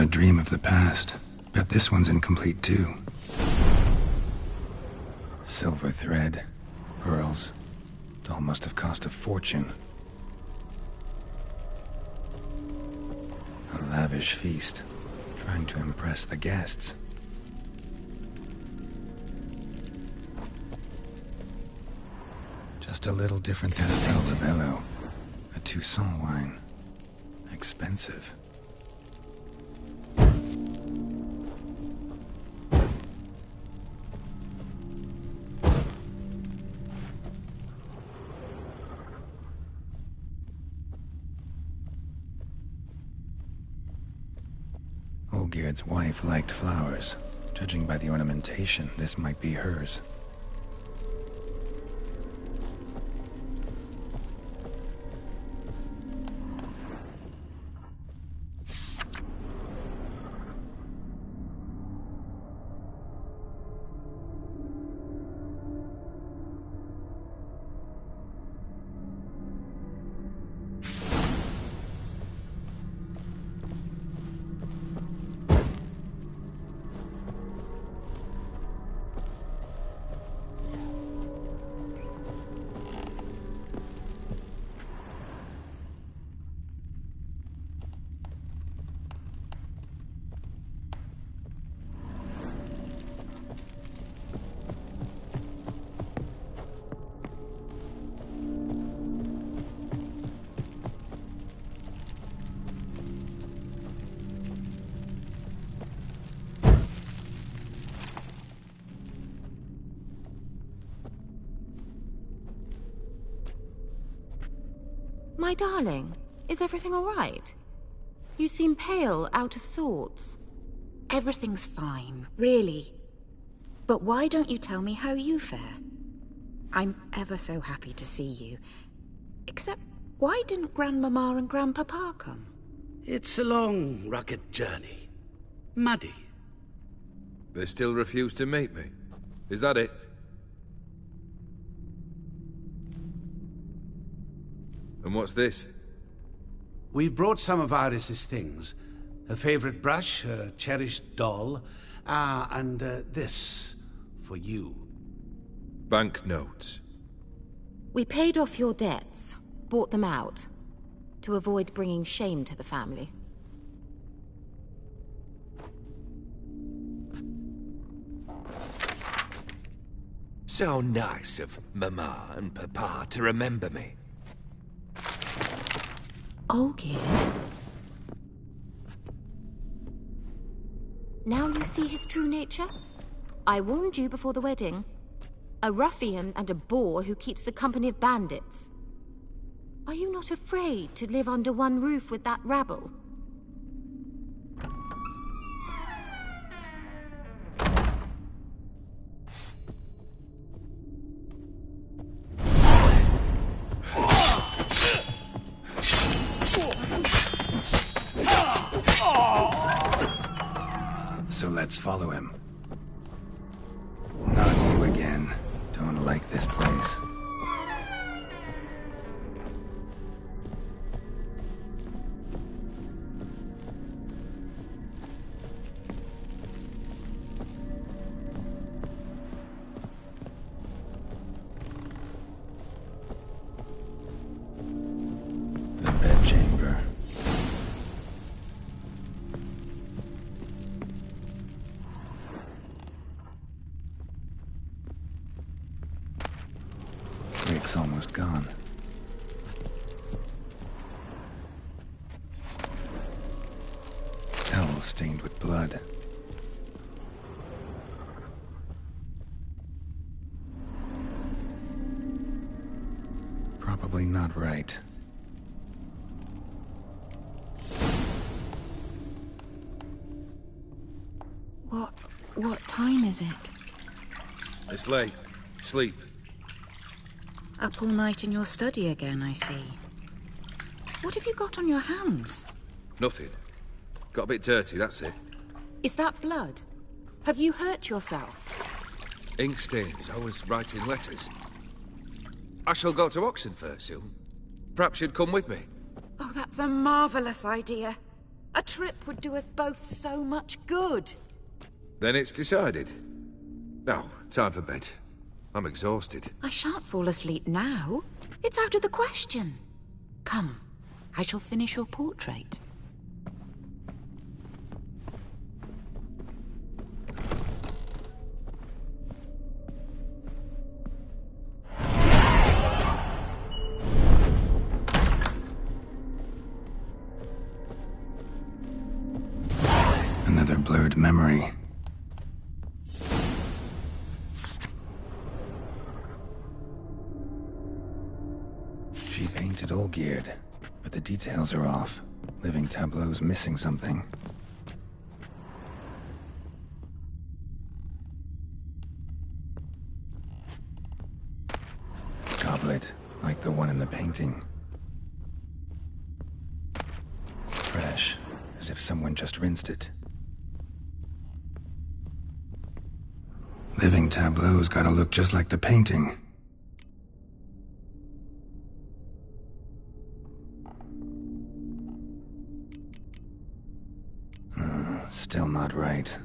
a dream of the past. Bet this one's incomplete too. Silver thread, pearls. Doll must have cost a fortune. A lavish feast, trying to impress the guests. Just a little different than Bello. A Toussaint wine. Expensive. Olgierd's wife liked flowers. Judging by the ornamentation, this might be hers. My darling, is everything all right? You seem pale, out of sorts. Everything's fine, really. But why don't you tell me how you fare? I'm ever so happy to see you. Except, why didn't Grandmama and Grandpapa come? It's a long, rugged journey. Muddy. They still refuse to meet me. Is that it? And what's this? We brought some of Iris's things. Her favorite brush, her cherished doll, and this for you. Banknotes. We paid off your debts, bought them out, to avoid bringing shame to the family. So nice of Mama and Papa to remember me. Olgierd? Now you see his true nature? I warned you before the wedding. A ruffian and a boor who keeps the company of bandits. Are you not afraid to live under one roof with that rabble? So let's follow him. Not you again. Don't like this place. The bedchamber. Rick's almost gone. Towel stained with blood. Probably not right. What time is it? It's late. Sleep. Up all night in your study again, I see. What have you got on your hands? Nothing. Got a bit dirty, that's it. Is that blood? Have you hurt yourself? Ink stains. I was writing letters. I shall go to Oxenfurt soon. Perhaps you'd come with me. Oh, that's a marvellous idea. A trip would do us both so much good. Then it's decided. Now, time for bed. I'm exhausted. I shan't fall asleep now. It's out of the question. Come, I shall finish your portrait. Another blurred memory. She painted Olgierd, but the details are off. Living Tableau's missing something. Goblet, like the one in the painting. Fresh, as if someone just rinsed it. Living Tableau's gotta look just like the painting. Still not right.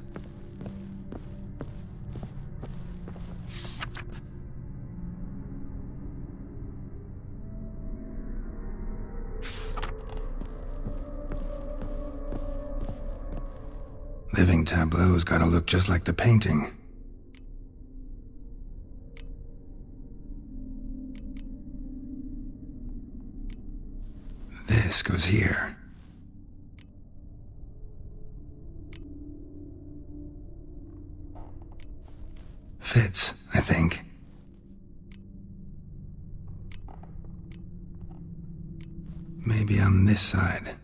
Living Tableau's gotta look just like the painting. This goes here. Fits, I think. Maybe on this side.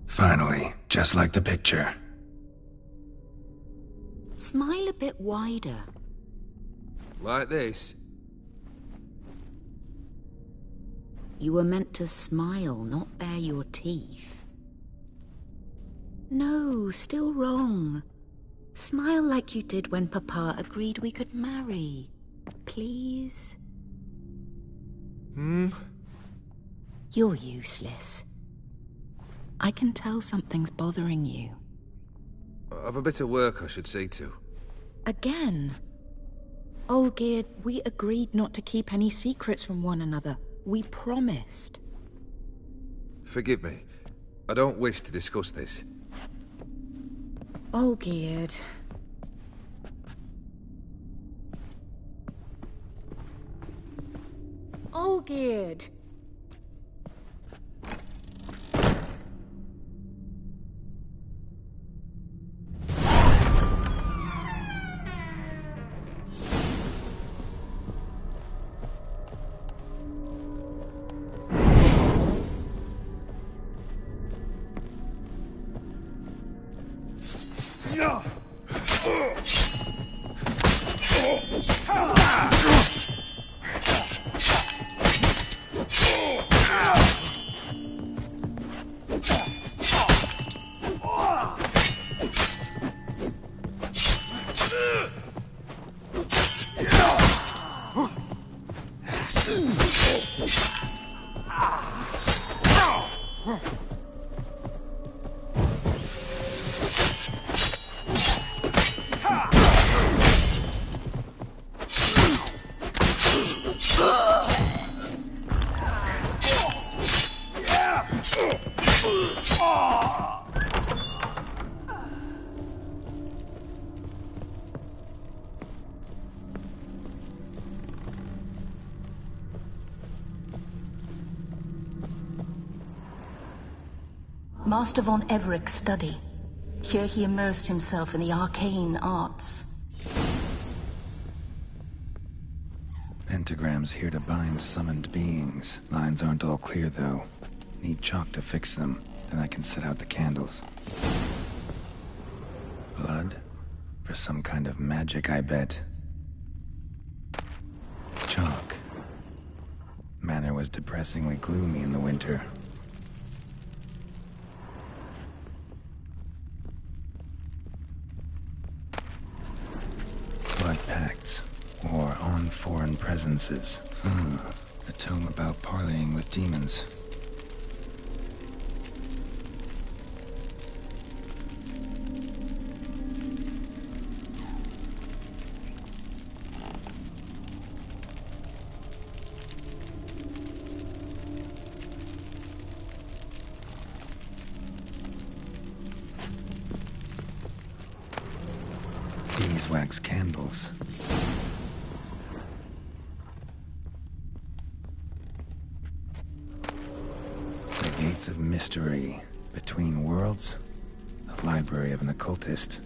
Finally, just like the picture. Smile a bit wider. Like this? You were meant to smile, not bare your teeth. No, still wrong. Smile like you did when Papa agreed we could marry. Please? You're useless. I can tell something's bothering you. I've a bit of work I should see to. Again. Olgierd, we agreed not to keep any secrets from one another. We promised. Forgive me. I don't wish to discuss this. Olgierd. Olgierd. Master von Everek's study. Here he immersed himself in the arcane arts. Pentagrams here to bind summoned beings. Lines aren't all clear, though. Need chalk to fix them, then I can set out the candles. Blood? For some kind of magic, I bet. Chalk. Manor was depressingly gloomy in the winter. Blood pacts, or on foreign presences. A tome about parleying with demons. Crag's candles. The Gates of Mystery. Between Worlds. The Library of an Occultist.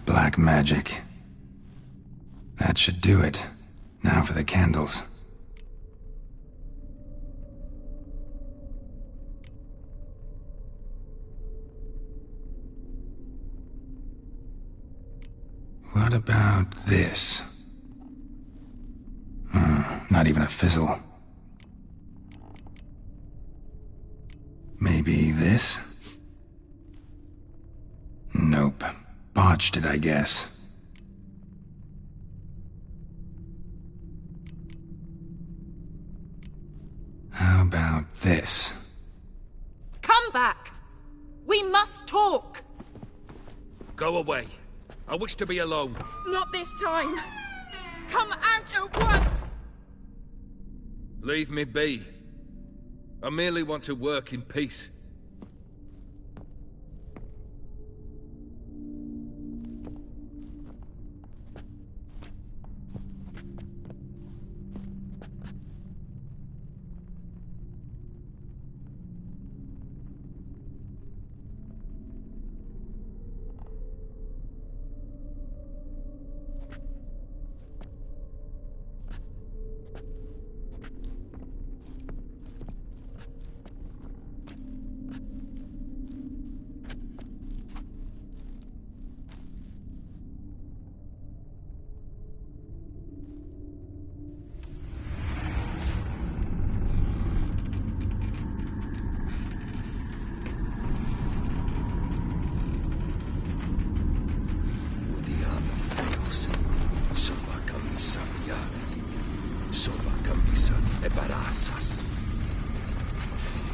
Black magic. That should do it. Now for the candles. What about this? Not even a fizzle. Maybe this? Nope. Botched it, I guess. How about this? Come back! We must talk! Go away. I wish to be alone. Not this time! Come out at once! Leave me be. I merely want to work in peace.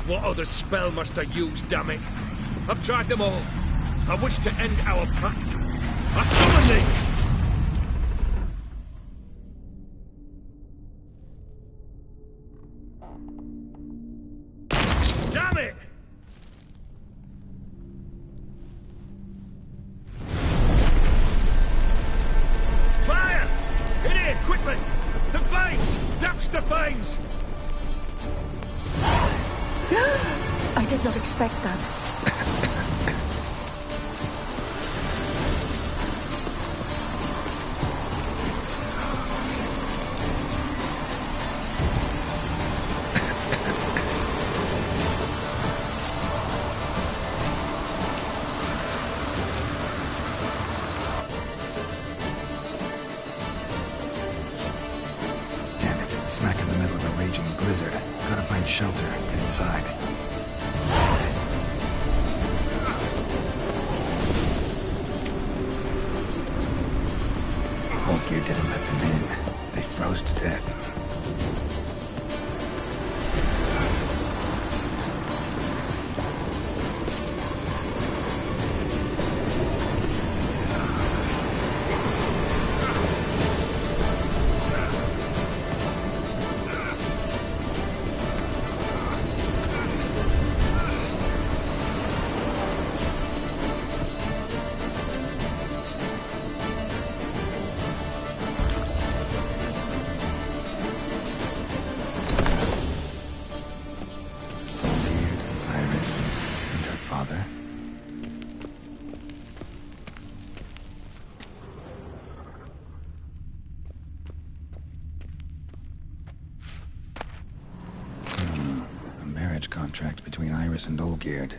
What other spell must I use, damn it? I've tried them all. I wish to end our pact. I summon thee! Damn it! Fire! In here, quickly! The flames! Douse the flames! I did not expect that. Damn it. Smack in the middle of a raging blizzard. Gotta find shelter. Get inside. Oldgear didn't let them in. They froze to death. Contract between Iris and Olgierd.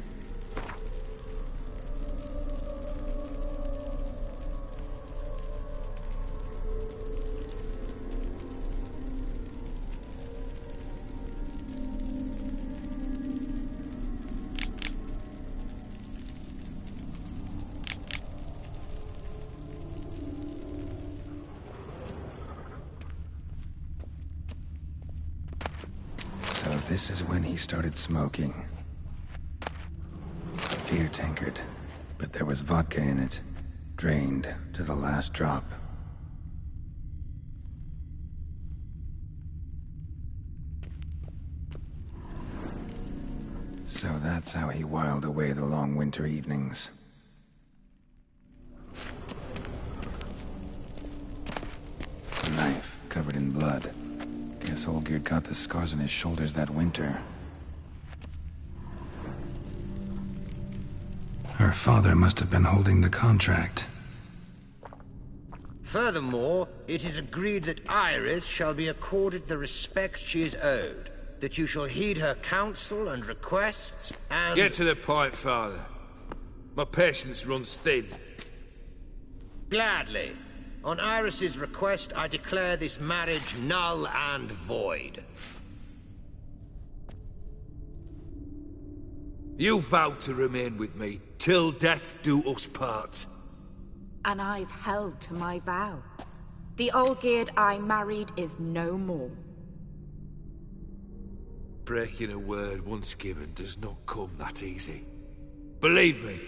This is when he started smoking. Feared tankard, but there was vodka in it, drained to the last drop. So that's how he whiled away the long winter evenings. A knife covered in blood. Guess Olgierd got the scars on his shoulders that winter. Her father must have been holding the contract. Furthermore, it is agreed that Iris shall be accorded the respect she is owed, that you shall heed her counsel and requests, and... Get to the point, Father. My patience runs thin. Gladly. On Iris's request, I declare this marriage null and void. You vowed to remain with me, till death do us part. And I've held to my vow. The Olgierd I married is no more. Breaking a word once given does not come that easy. Believe me.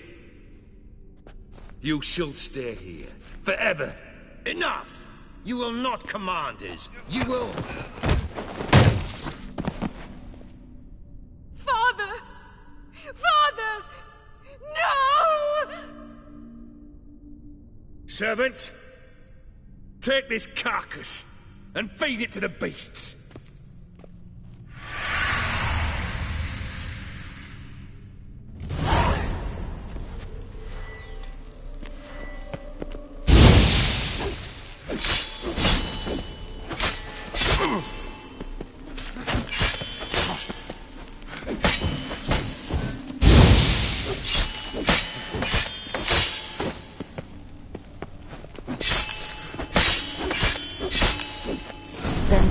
You shall stay here, forever. Enough! You will not command us. You will... Father! Father! No! Servant, take this carcass and feed it to the beasts.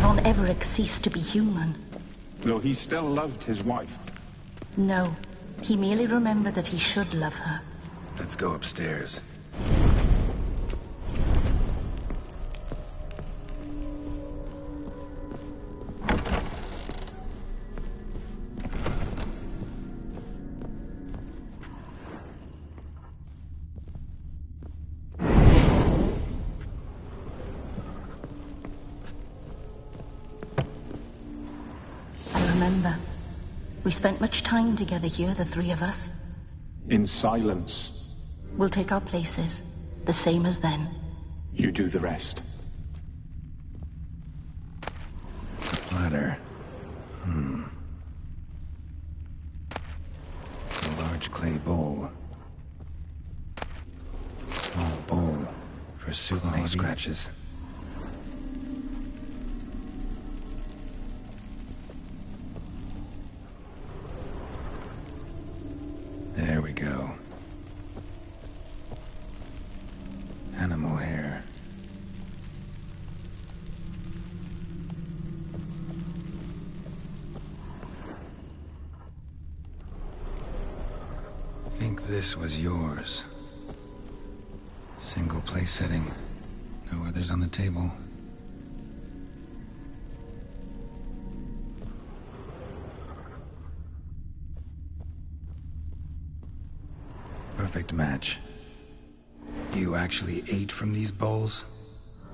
Von Everec ceased to be human. Though he still loved his wife. No, he merely remembered that he should love her. Let's go upstairs. We spent much time together here, the three of us. In silence. We'll take our places, the same as then. You do the rest. Ladder. A large clay bowl. Small bowl for soup scratches. There we go. Animal hair. Think this was yours. Single place setting. No others on the table. Perfect match. You actually ate from these bowls?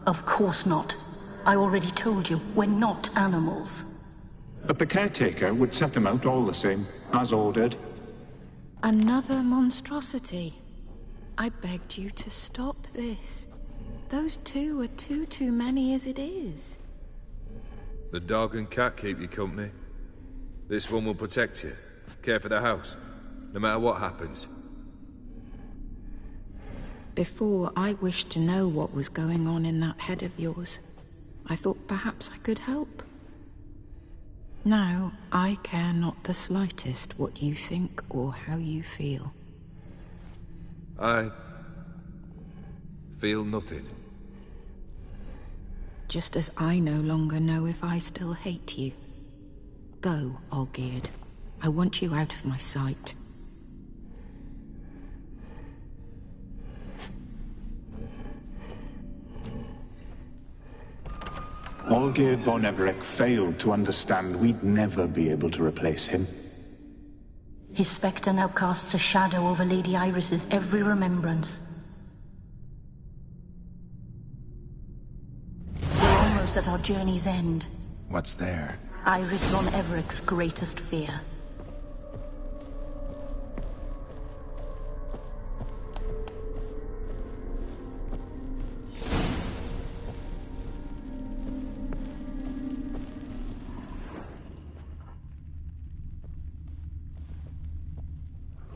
Of course not. I already told you, we're not animals. But the caretaker would set them out all the same, as ordered. Another monstrosity. I begged you to stop this. Those two are too many as it is. The dog and cat keep you company. This one will protect you, care for the house, no matter what happens. Before, I wished to know what was going on in that head of yours. I thought perhaps I could help. Now, I care not the slightest what you think or how you feel. I feel nothing. Just as I no longer know if I still hate you. Go, Olgierd. I want you out of my sight. Olgierd von Everec failed to understand we'd never be able to replace him. His spectre now casts a shadow over Lady Iris's every remembrance. We're almost at our journey's end. What's there? Iris von Everett's greatest fear.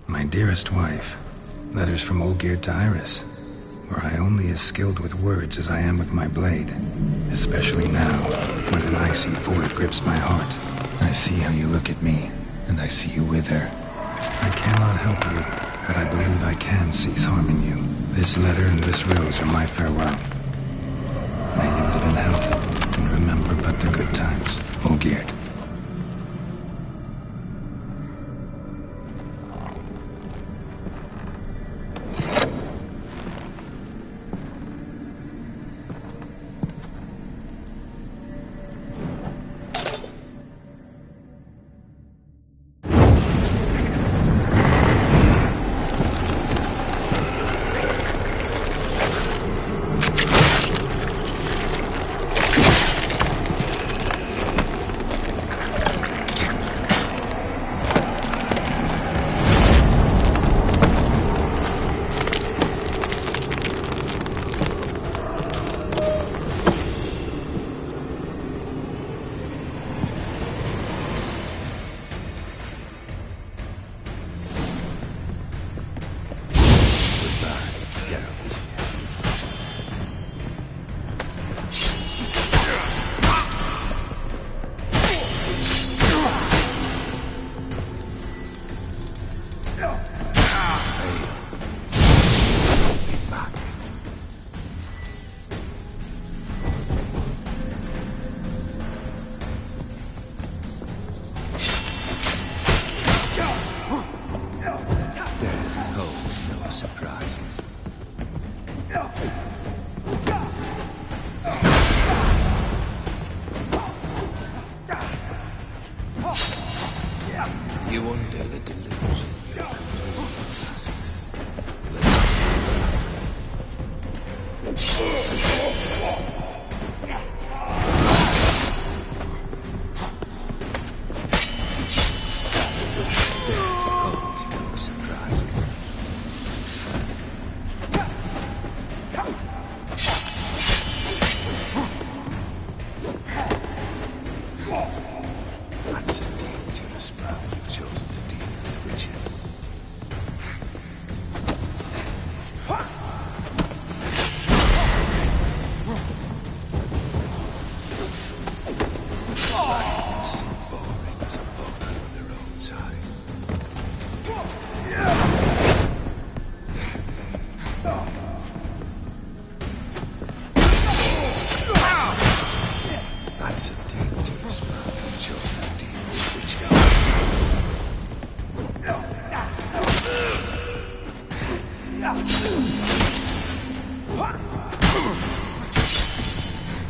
My dearest wife, letters from Olgierd to Iris. Were I only as skilled with words as I am with my blade, especially now, when an icy void grips my heart. I see how you look at me, and I see you with her. I cannot help you, but I believe I can cease harming you. This letter and this rose are my farewell. May you live in health, and remember but the good times, Olgierd.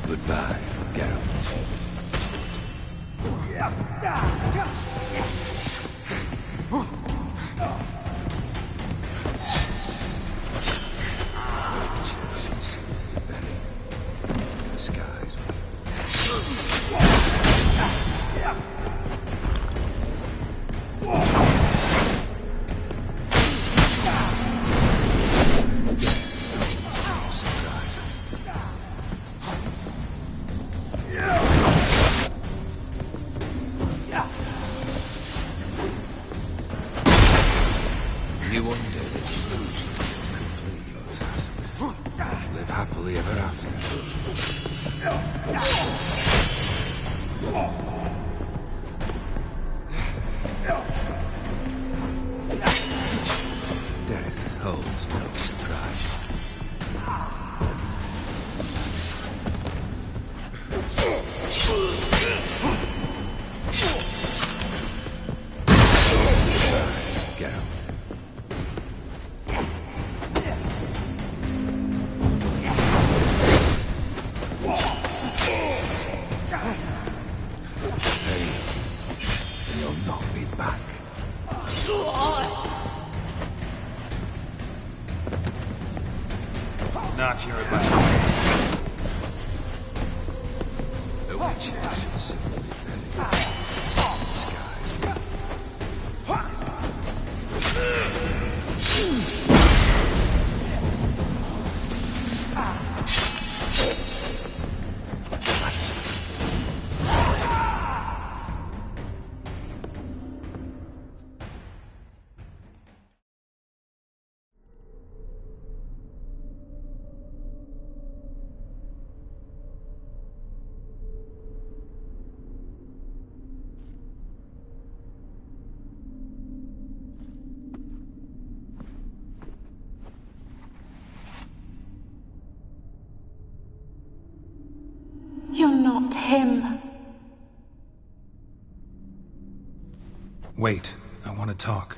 Goodbye, Geralt. The skies. You wonder the delusion to complete your tasks. Live happily ever after. Death holds no surprise. Geralt. You're not him. Wait, I want to talk.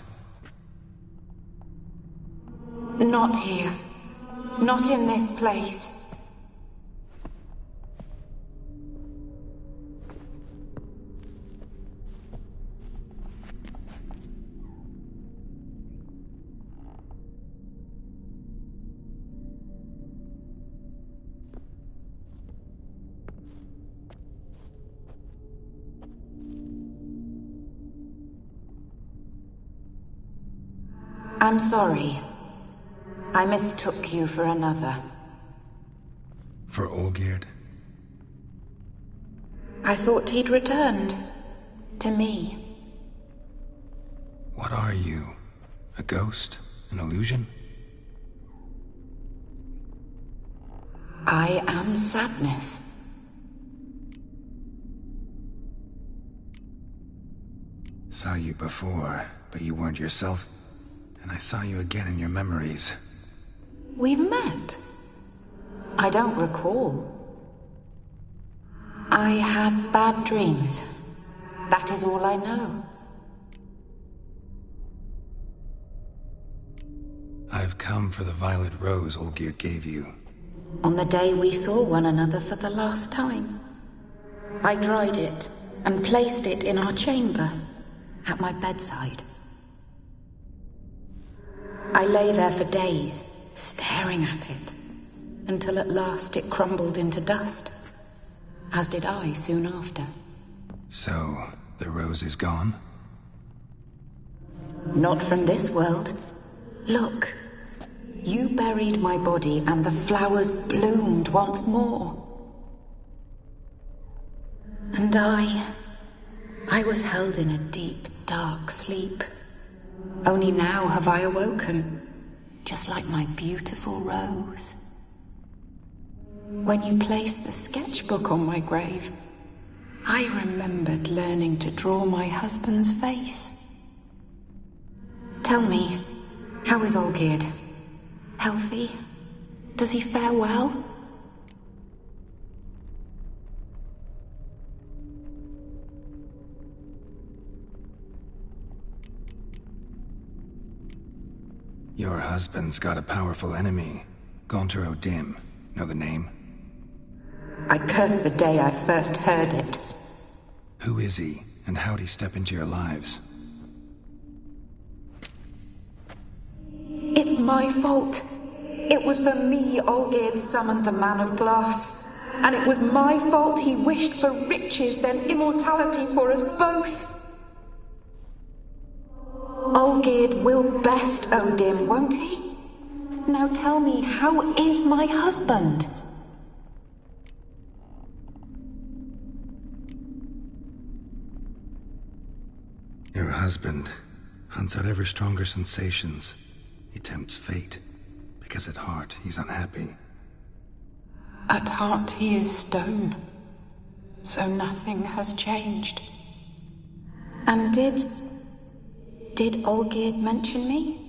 Not here. Not in this place. I'm sorry. I mistook you for another. For Olgierd? I thought he'd returned. To me. What are you? A ghost? An illusion? I am sadness. Saw you before, but you weren't yourself. And I saw you again in your memories. We've met? I don't recall. I had bad dreams. That is all I know. I've come for the violet rose Olgierd gave you. On the day we saw one another for the last time. I dried it and placed it in our chamber, at my bedside. I lay there for days, staring at it, until at last it crumbled into dust, as did I soon after. So, the rose is gone? Not from this world. Look, you buried my body and the flowers bloomed once more. And I was held in a deep, dark sleep. Only now have I awoken, just like my beautiful rose. When you placed the sketchbook on my grave, I remembered learning to draw my husband's face. Tell me, how is Olgierd? Healthy? Does he fare well? Your husband's got a powerful enemy. Gaunter O'Dim. Know the name? I curse the day I first heard it. Who is he, and how'd he step into your lives? It's my fault. It was for me Olgierd summoned the Man of Glass. And it was my fault he wished for riches, then immortality for us both. Olgierd will best O'Dim, won't he? Now tell me, how is my husband? Your husband hunts out ever stronger sensations. He tempts fate, because at heart he's unhappy. At heart he is stone, so nothing has changed. And did Olgierd mention me?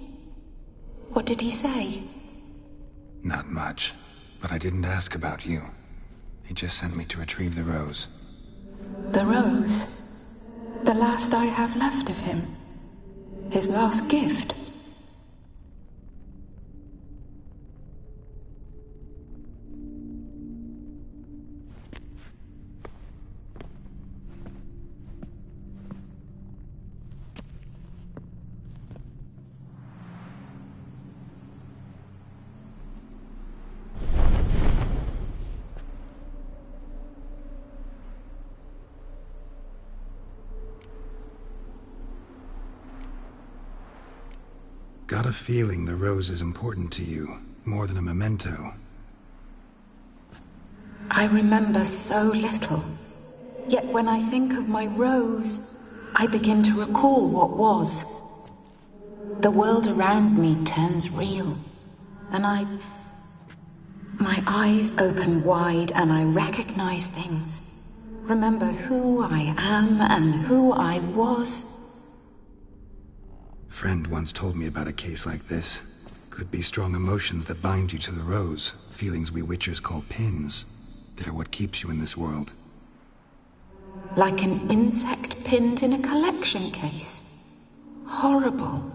What did he say? Not much, but I didn't ask about you. He just sent me to retrieve the rose. The rose? The last I have left of him? His last gift? got a feeling the rose is important to you, more than a memento. I remember so little. Yet when I think of my rose, I begin to recall what was. The world around me turns real, and my eyes open wide and I recognize things. Remember who I am and who I was. Friend once told me about a case like this. Could be strong emotions that bind you to the rose, feelings we witchers call pins. They're what keeps you in this world. Like an insect pinned in a collection case. Horrible.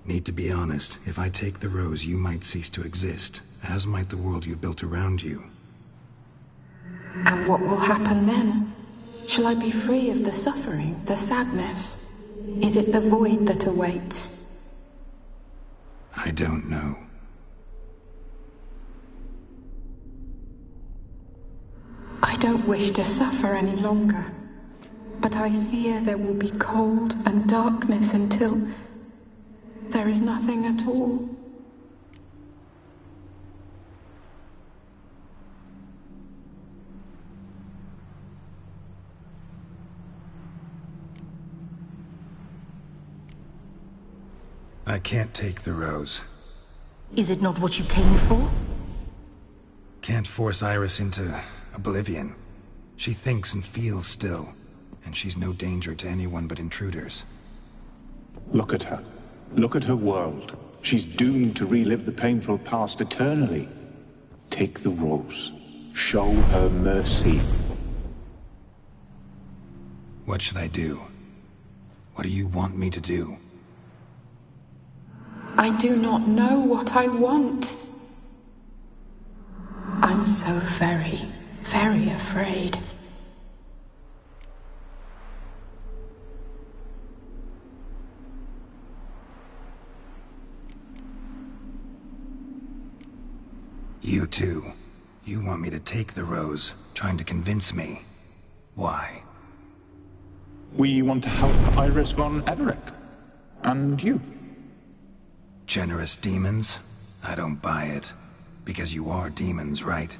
Need to be honest, if I take the rose, you might cease to exist, as might the world you built around you. And what will happen then? Shall I be free of the suffering, the sadness? Is it the void that awaits? I don't know. I don't wish to suffer any longer, but I fear there will be cold and darkness until there is nothing at all. I can't take the rose. Is it not what you came for? Can't force Iris into oblivion. She thinks and feels still, and she's no danger to anyone but intruders. Look at her. Look at her world. She's doomed to relive the painful past eternally. Take the rose. Show her mercy. What should I do? What do you want me to do? I do not know what I want. I'm so very, very afraid. You too. You want me to take the rose, trying to convince me. Why? We want to help Iris von Everec. And you. Generous demons? I don't buy it. Because you are demons, right?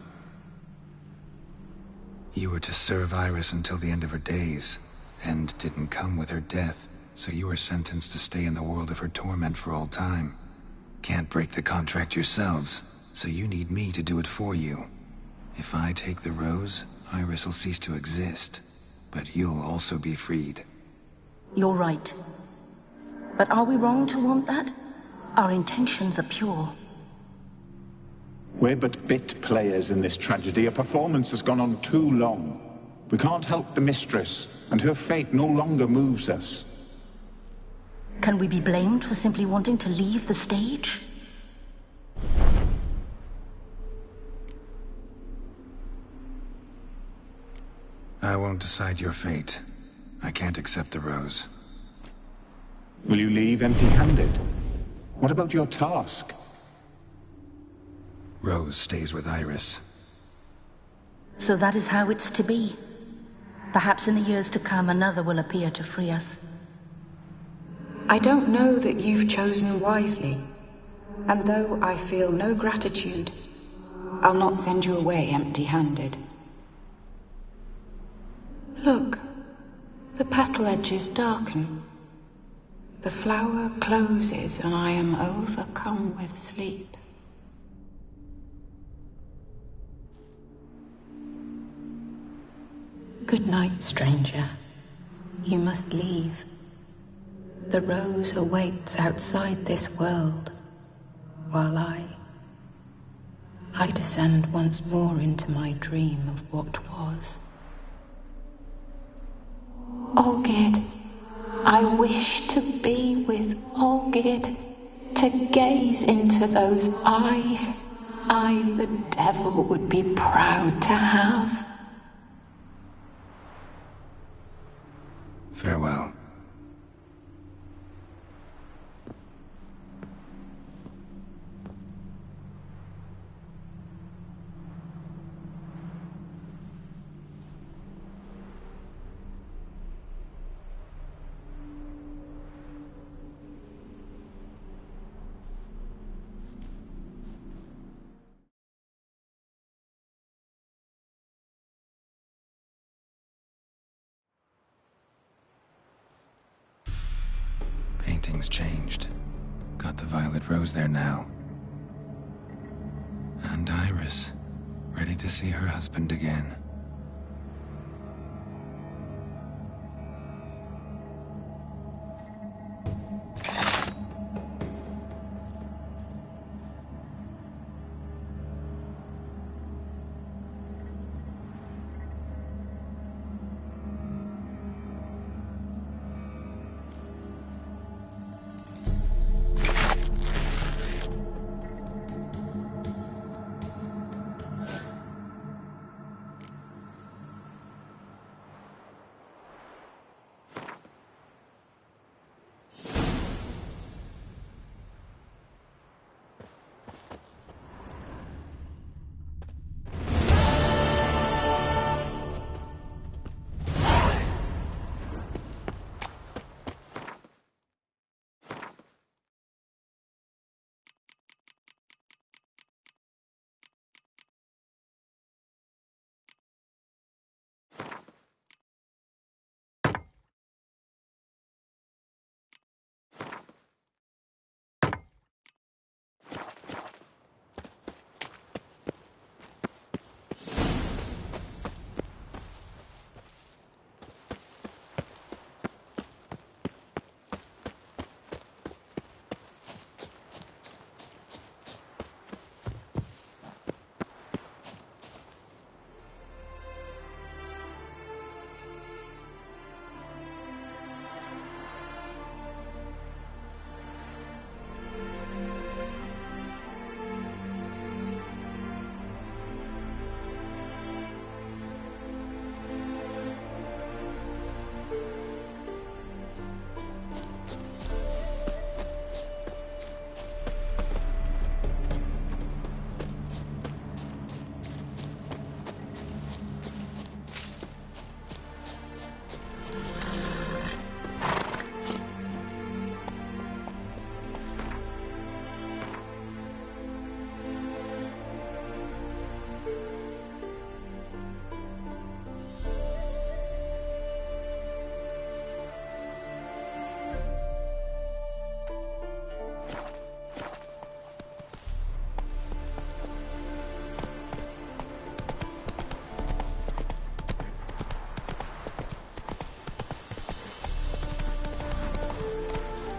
You were to serve Iris until the end of her days. End didn't come with her death, so you were sentenced to stay in the world of her torment for all time. Can't break the contract yourselves, so you need me to do it for you. If I take the rose, Iris will cease to exist. But you'll also be freed. You're right. But are we wrong to want that? Our intentions are pure. We're but bit players in this tragedy. A performance has gone on too long. We can't help the mistress, and her fate no longer moves us. Can we be blamed for simply wanting to leave the stage? I won't decide your fate. I can't accept the rose. Will you leave empty-handed? What about your task? Rose stays with Iris. So that is how it's to be. Perhaps in the years to come, another will appear to free us. I don't know that you've chosen wisely. And though I feel no gratitude, I'll not send you away empty-handed. Look, the petal edges darken. The flower closes and I am overcome with sleep. Good night, stranger. You must leave. The rose awaits outside this world, while I descend once more into my dream of what was. Olgierd, I wish to be with Olgierd, to gaze into those eyes the devil would be proud to have. Farewell. Everything's changed. Got the Violet Rose there now. And Iris, ready to see her husband again.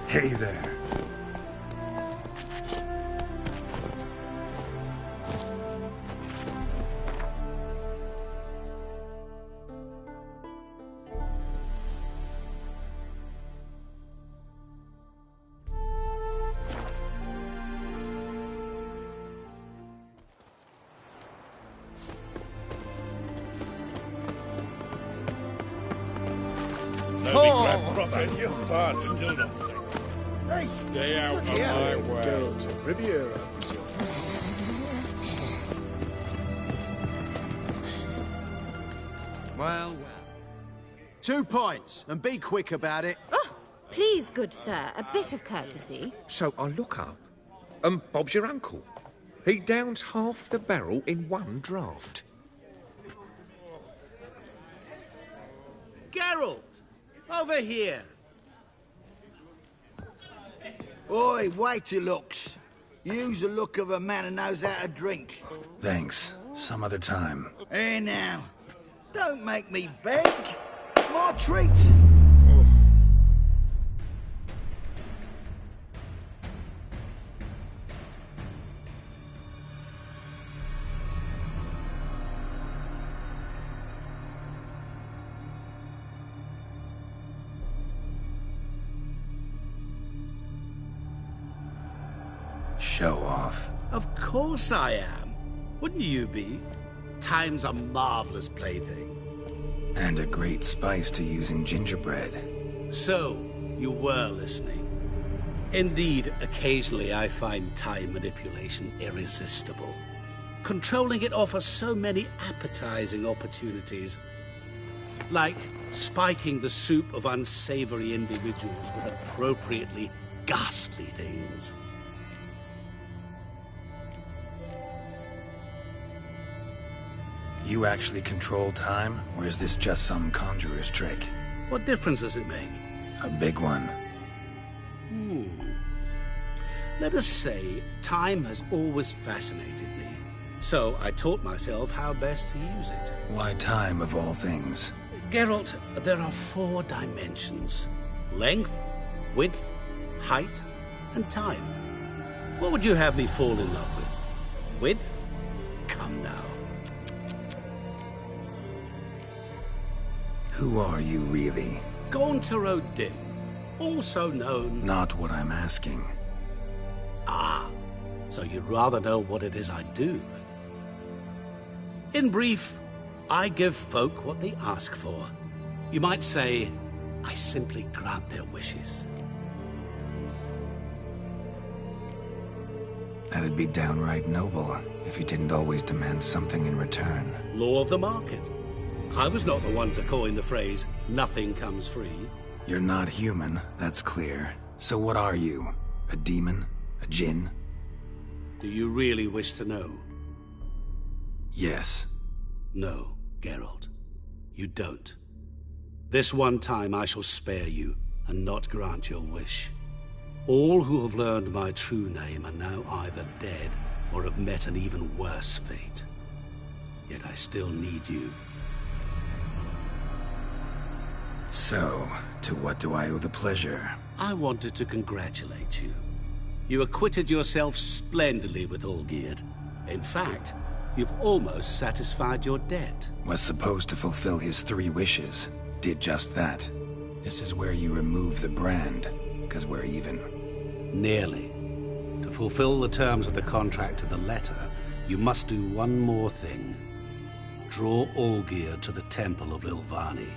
Hey there. Your part still not safe. Hey, stay out of my way. Geralt of Riviera. Well. 2 points, and be quick about it. Oh, please, good sir, a bit of courtesy. So I look up, and Bob's your uncle. He downs half the barrel in one draft. Geralt! Over here! Oi, wait your looks. Use the look of a man who knows how to drink. Thanks. Some other time. Here now. Don't make me beg. More treats. Show off. Of course I am. Wouldn't you be? Time's a marvelous plaything. And a great spice to use in gingerbread. So, you were listening. Indeed, occasionally I find time manipulation irresistible. Controlling it offers so many appetizing opportunities. Like spiking the soup of unsavory individuals with appropriately ghastly things. You actually control time, or is this just some conjurer's trick? What difference does it make? A big one. Let us say, time has always fascinated me. So I taught myself how best to use it. Why time, of all things? Geralt, there are 4 dimensions. Length, width, height, and time. What would you have me fall in love with? Width? Come now. Who are you, really? Gaunter O'Dim, also known... Not what I'm asking. Ah, so you'd rather know what it is I do. In brief, I give folk what they ask for. You might say, I simply grant their wishes. That'd be downright noble, if you didn't always demand something in return. Law of the market. I was not the one to coin the phrase, nothing comes free. You're not human, that's clear. So what are you? A demon? A djinn? Do you really wish to know? Yes. No, Geralt. You don't. This one time I shall spare you, and not grant your wish. All who have learned my true name are now either dead, or have met an even worse fate. Yet I still need you. So, to what do I owe the pleasure? I wanted to congratulate you. You acquitted yourself splendidly with Olgierd. In fact, you've almost satisfied your debt. Was supposed to fulfill his 3 wishes. Did just that. This is where you remove the brand, because we're even. Nearly. To fulfill the terms of the contract to the letter, you must do one more thing. Draw Olgierd to the Temple of Lilvani.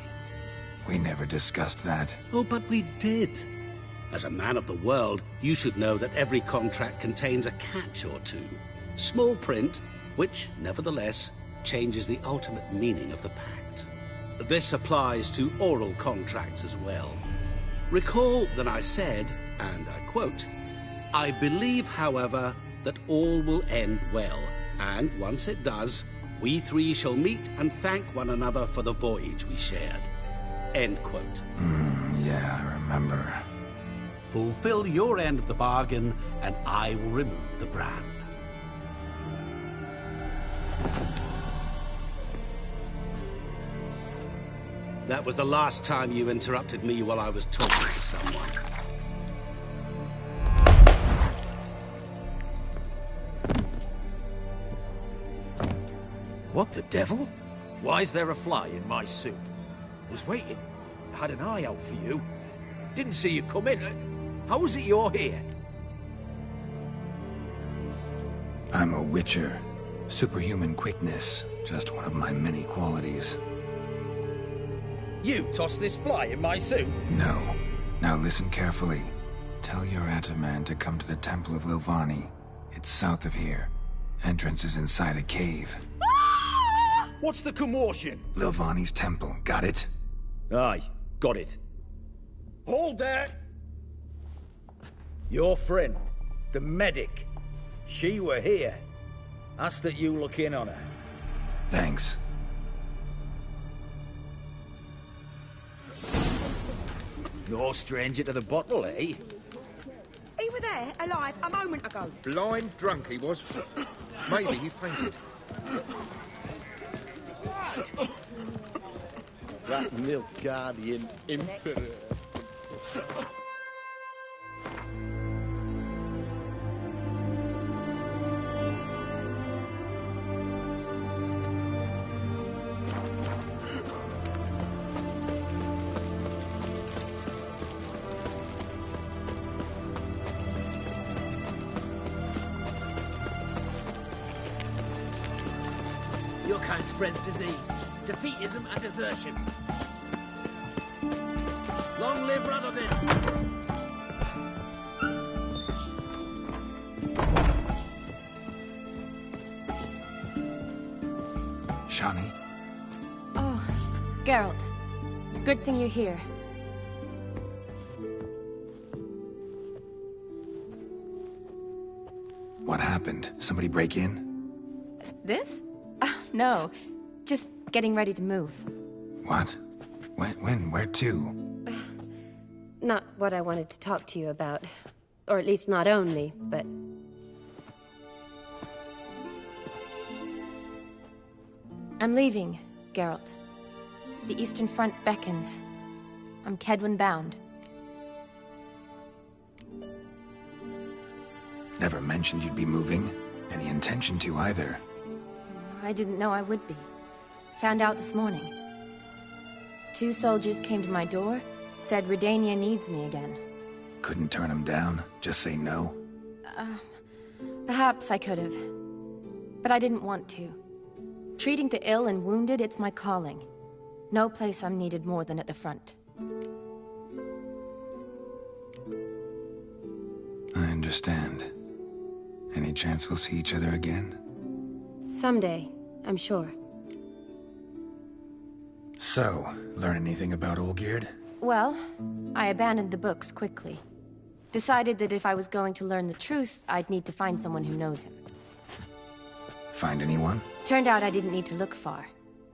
We never discussed that. Oh, but we did. As a man of the world, you should know that every contract contains a catch or two. Small print, which, nevertheless, changes the ultimate meaning of the pact. This applies to oral contracts as well. Recall that I said, and I quote, I believe, however, that all will end well, and once it does, we 3 shall meet and thank one another for the voyage we shared. End quote. Yeah, I remember. Fulfill your end of the bargain, and I will remove the brand. That was the last time you interrupted me while I was talking to someone. What the devil? Why is there a fly in my soup? Was waiting. Had an eye out for you. Didn't see you come in. How is it you're here? I'm a witcher. Superhuman quickness. Just one of my many qualities. You tossed this fly in my soup? No. Now listen carefully. Tell your Ataman to come to the Temple of Lilvani. It's south of here. Entrance is inside a cave. What's the commotion? Lilvani's temple. Got it? Aye, got it. Hold there! Your friend, the medic. She were here. Ask that you look in on her. Thanks. No stranger to the bottle, eh? He were there, alive, a moment ago. Blind drunk he was. Maybe he fainted. That Nilfgaardian Emperor. Your kind spreads disease, defeatism and desertion. Long live Radovid! Shani? Oh, Geralt. Good thing you're here. What happened? Somebody break in? This? No. Just getting ready to move. What? When? Where to? Not what I wanted to talk to you about. Or at least not only, but... I'm leaving, Geralt. The Eastern Front beckons. I'm Kedwen bound. Never mentioned you'd be moving. Any intention to either. I didn't know I would be. Found out this morning. 2 soldiers came to my door, said Redania needs me again. Couldn't turn him down? Just say no? Perhaps I could have. But I didn't want to. Treating the ill and wounded, it's my calling. No place I'm needed more than at the front. I understand. Any chance we'll see each other again? Someday, I'm sure. So, learn anything about Olgierd? Well, I abandoned the books quickly. Decided that if I was going to learn the truth, I'd need to find someone who knows him. Find anyone? Turned out I didn't need to look far.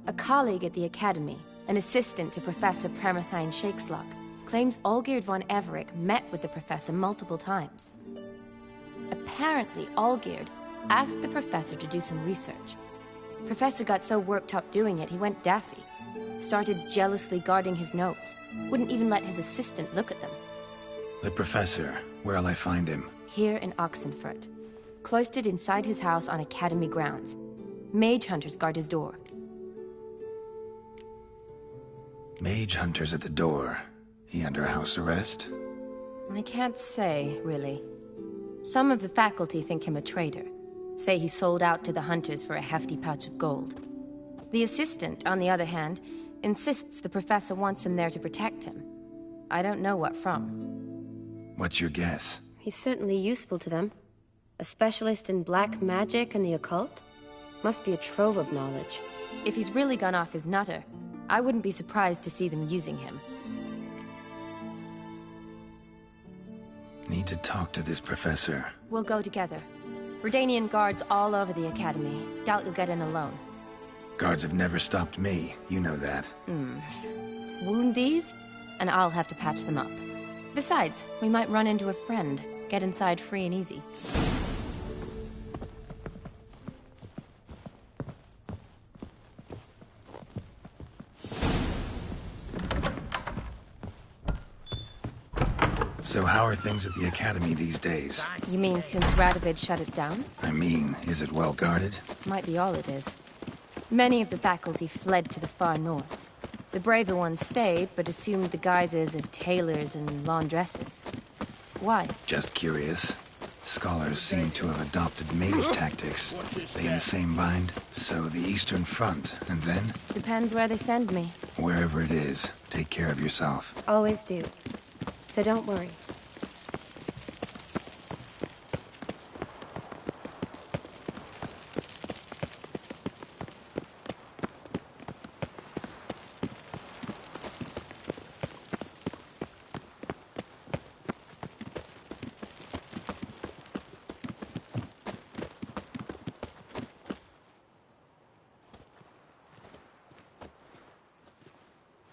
A colleague at the Academy, an assistant to Professor Permathine Shakeslog, claims Olgierd von Everec met with the professor multiple times. Apparently, Olgierd asked the professor to do some research. Professor got so worked up doing it, he went daffy. Started jealously guarding his notes. Wouldn't even let his assistant look at them. The professor. Where'll I find him? Here in Oxenfurt. Cloistered inside his house on Academy grounds. Mage hunters guard his door. Mage hunters at the door. He under house arrest? I can't say, really. Some of the faculty think him a traitor. Say he sold out to the hunters for a hefty pouch of gold. The assistant, on the other hand, insists the professor wants him there to protect him. I don't know what from. What's your guess? He's certainly useful to them. A specialist in black magic and the occult? Must be a trove of knowledge. If he's really gone off his nutter, I wouldn't be surprised to see them using him. Need to talk to this professor. We'll go together. Redanian guards all over the Academy. Doubt you'll get in alone. Guards have never stopped me. You know that. Wound these, and I'll have to patch them up. Besides, we might run into a friend. Get inside free and easy. So how are things at the Academy these days? You mean since Radovid shut it down? I mean, is it well guarded? Might be all it is. Many of the faculty fled to the far north. The braver ones stayed, but assumed the guises of tailors and laundresses. Why? Just curious. Scholars seem to have adopted mage tactics. They in the same bind? So the Eastern Front, and then? Depends where they send me. Wherever it is, take care of yourself. Always do. So don't worry.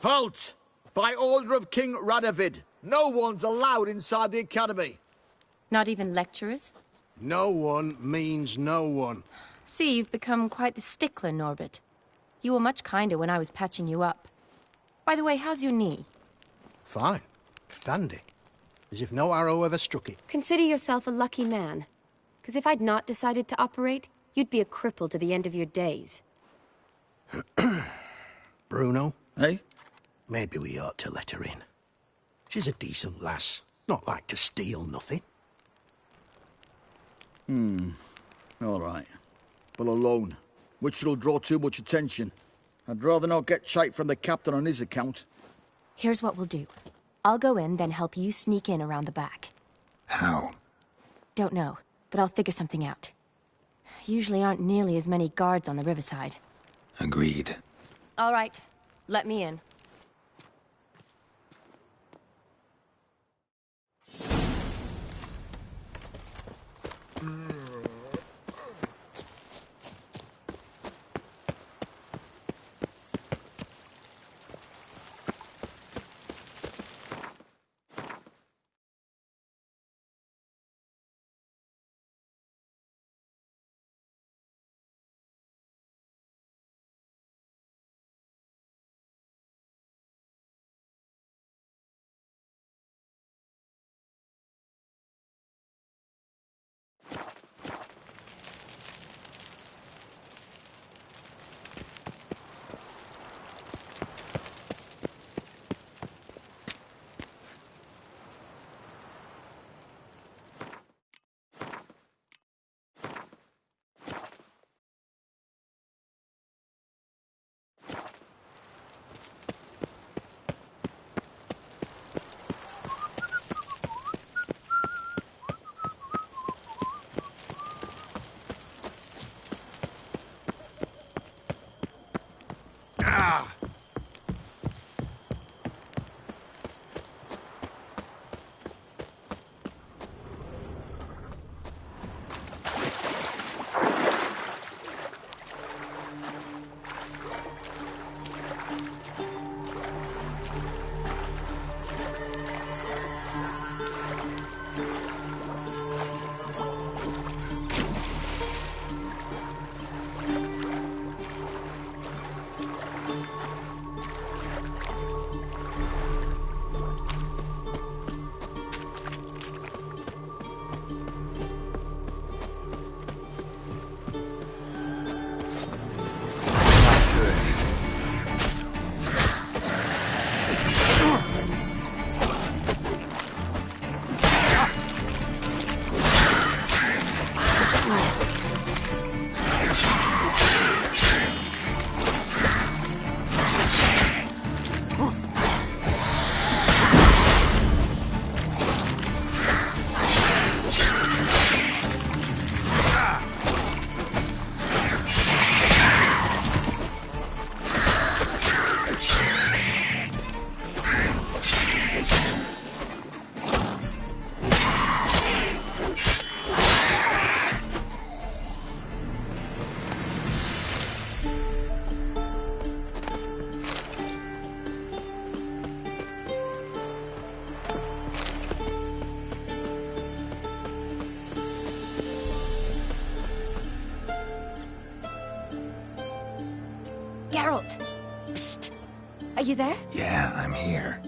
Halt! By order of King Radovid, no one's allowed inside the Academy. Not even lecturers? No one means no one. See, you've become quite the stickler, Norbert. You were much kinder when I was patching you up. By the way, how's your knee? Fine. Dandy. As if no arrow ever struck it. Consider yourself a lucky man. Because if I'd not decided to operate, you'd be a cripple to the end of your days. Bruno, eh? Maybe we ought to let her in. She's a decent lass. Not like to steal nothing. All right. But alone, which will draw too much attention. I'd rather not get shite from the captain on his account. Here's what we'll do. I'll go in, then help you sneak in around the back. How? Don't know, but I'll figure something out. Usually aren't nearly as many guards on the riverside. Agreed. All right, let me in. Geralt! Psst! Are you there? Yeah, I'm here.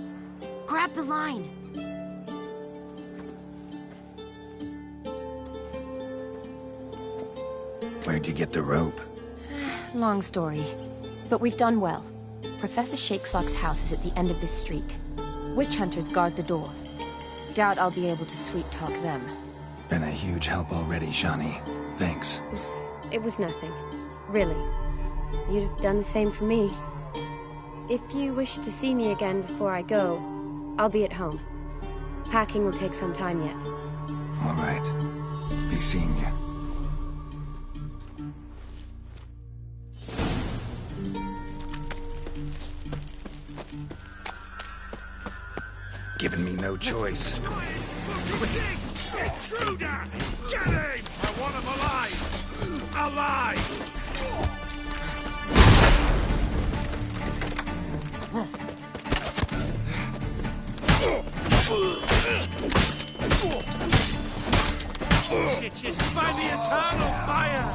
Grab the line! Where'd you get the rope? Long story. But we've done well. Professor Shakeslock's house is at the end of this street. Witch hunters guard the door. Doubt I'll be able to sweet-talk them. Been a huge help already, Shani. Thanks. It was nothing. Really. You'd have done the same for me. If you wish to see me again before I go, I'll be at home. Packing will take some time yet. All right. Be seeing you. Giving me no choice. Intruder! Get him! I want him alive! Alive! Shit, just find the eternal fire!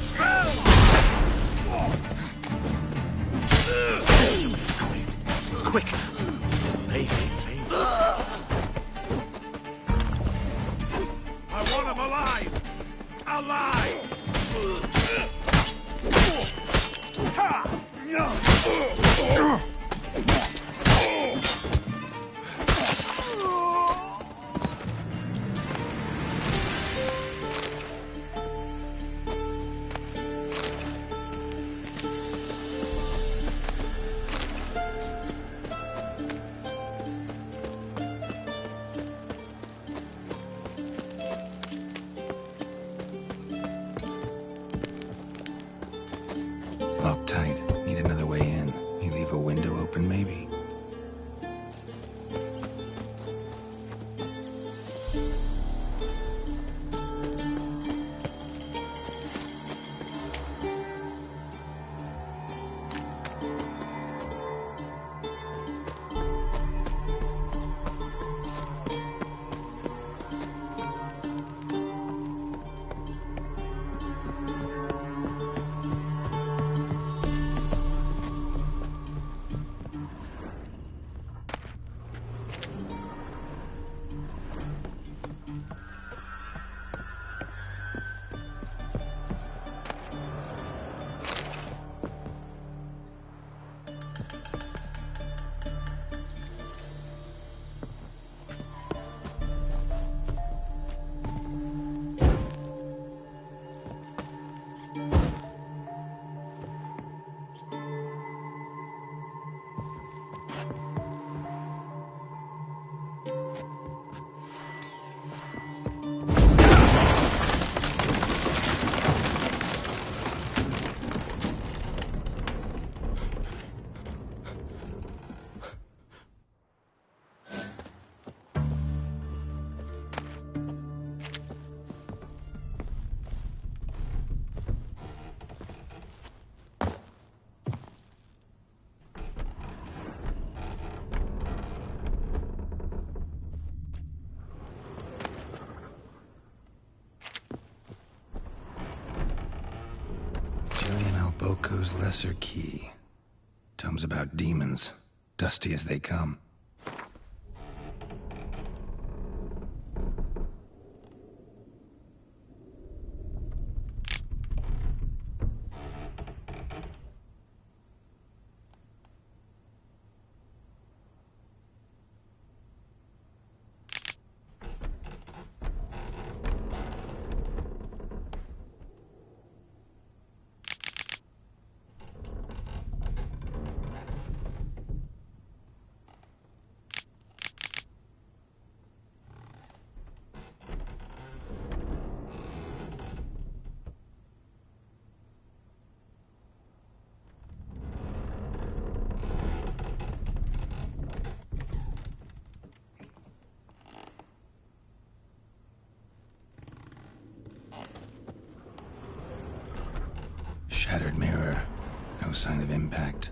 Spell! Quick! Maybe. I want him alive! Alive! Locked tight. Need another way in. You leave a window open, maybe? Boko's Lesser Key. Tomes about demons, dusty as they come. Shattered mirror. No sign of impact.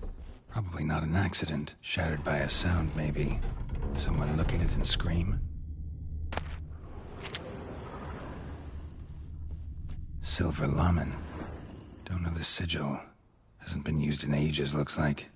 Probably not an accident. Shattered by a sound, maybe. Someone look at it and scream? Silver Laman. Don't know the sigil. Hasn't been used in ages, looks like.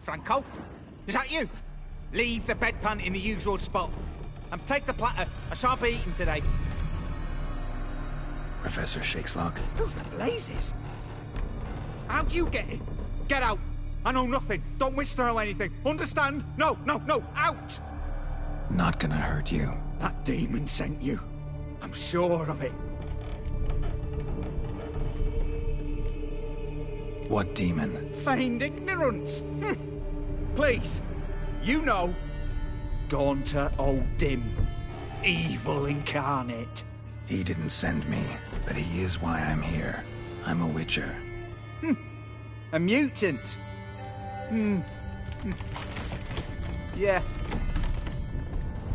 Franco? Is that you? Leave the bedpan in the usual spot. And take the platter. I shan't be eating today. Professor Shakeslock? Who the blazes? How'd you get in? Get out. I know nothing. Don't wish to know anything. Understand? No, out! Not gonna hurt you. That demon sent you. I'm sure of it. What demon? Feigned ignorance. Please, you know. Gaunter O'Dim. Evil incarnate. He didn't send me, but he is why I'm here. I'm a witcher. A mutant. Yeah.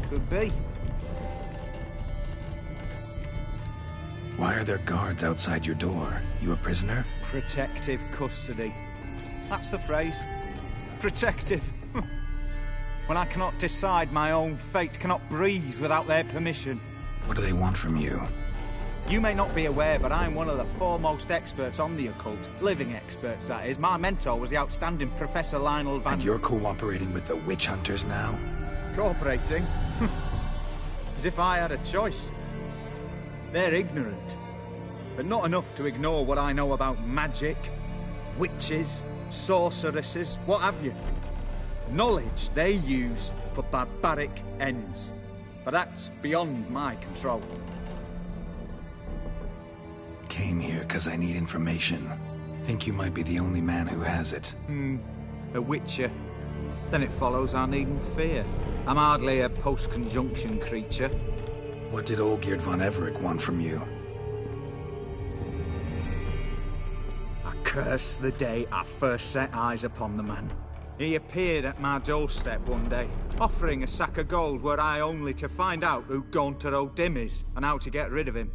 Could be. Why are there guards outside your door? You a prisoner? Protective custody. That's the phrase. Protective. When I cannot decide my own fate, cannot breathe without their permission. What do they want from you? You may not be aware, but I'm one of the foremost experts on the occult. Living experts, that is. My mentor was the outstanding Professor Lionel Van... And you're cooperating with the witch hunters now? Cooperating? As if I had a choice. They're ignorant, but not enough to ignore what I know about magic, witches, sorceresses, what have you. Knowledge they use for barbaric ends. But that's beyond my control. Came here because I need information. Think you might be the only man who has it. A witcher. Then it follows I needn't fear. I'm hardly a post-conjunction creature. What did Olgierd von Everec want from you? I curse the day I first set eyes upon the man. He appeared at my doorstep one day, offering a sack of gold were I only to find out who Gaunter O'Dim is and how to get rid of him.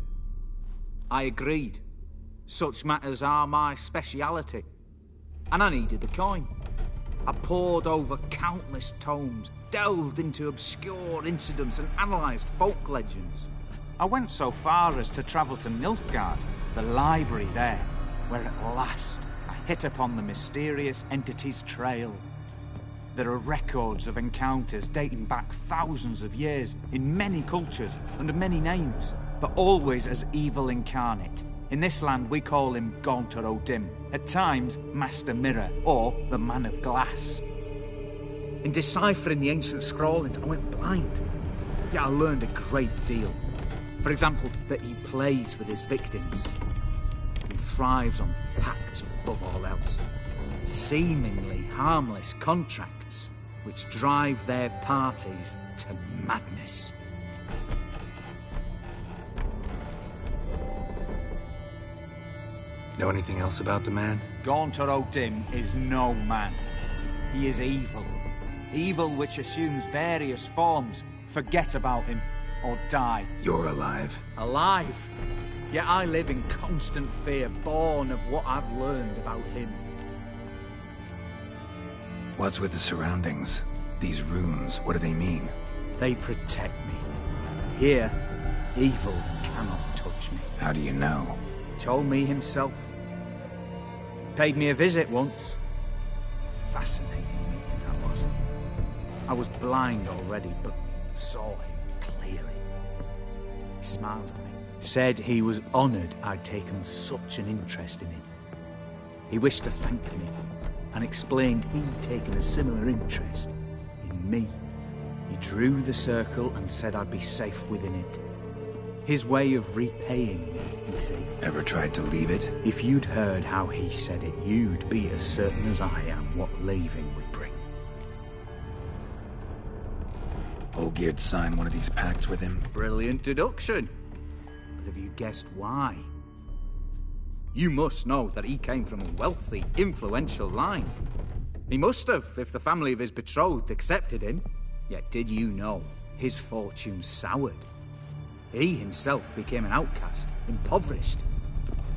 I agreed. Such matters are my speciality. And I needed the coin. I pored over countless tomes, delved into obscure incidents and analysed folk legends. I went so far as to travel to Nilfgaard, the library there, where at last I hit upon the mysterious entity's trail. There are records of encounters dating back thousands of years in many cultures under many names, but always as evil incarnate. In this land we call him Gaunter O'Dim, at times Master Mirror or the Man of Glass. In deciphering the ancient scrawlings I went blind, yet I learned a great deal. For example, that he plays with his victims and thrives on pacts above all else. Seemingly harmless contracts which drive their parties to madness. Know anything else about the man? Gaunter O'Dim is no man. He is evil. Evil which assumes various forms. Forget about him, or die. You're alive. Alive? Yet I live in constant fear, born of what I've learned about him. What's with the surroundings? These runes, what do they mean? They protect me. Here, evil cannot touch me. How do you know? Told me himself. Paid me a visit once. Fascinating meeting that was. I was blind already, but saw him clearly. He smiled at me. Said he was honoured I'd taken such an interest in him. He wished to thank me, and explained he'd taken a similar interest in me. He drew the circle and said I'd be safe within it. His way of repaying me, you see. Ever tried to leave it? If you'd heard how he said it, you'd be as certain as I am what leaving would bring. Olgierd signed one of these pacts with him? Brilliant deduction. But have you guessed why? You must know that he came from a wealthy, influential line. He must have, if the family of his betrothed accepted him. Yet did you know his fortune soured? He himself became an outcast, impoverished.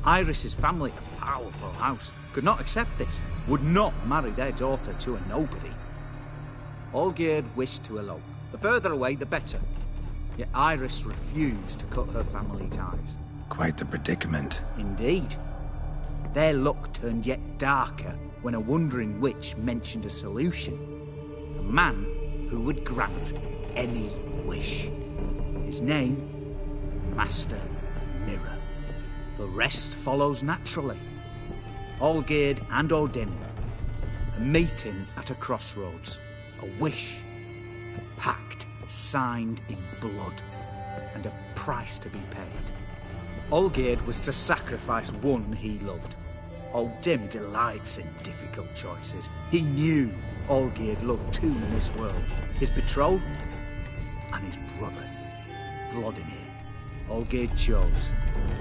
Iris's family, a powerful house, could not accept this, would not marry their daughter to a nobody. Olgierd wished to elope. The further away, the better. Yet Iris refused to cut her family ties. Quite the predicament. Indeed. Their luck turned yet darker when a wandering witch mentioned a solution. A man who would grant any wish. His name, Master Mirror. The rest follows naturally. Olgierd and Odin, a meeting at a crossroads, a wish, a pact signed in blood, and a price to be paid. Olgierd was to sacrifice one he loved. Odin delights in difficult choices. He knew Olgierd loved two in this world, his betrothed and his brother, Vladimir. Olgierd chose,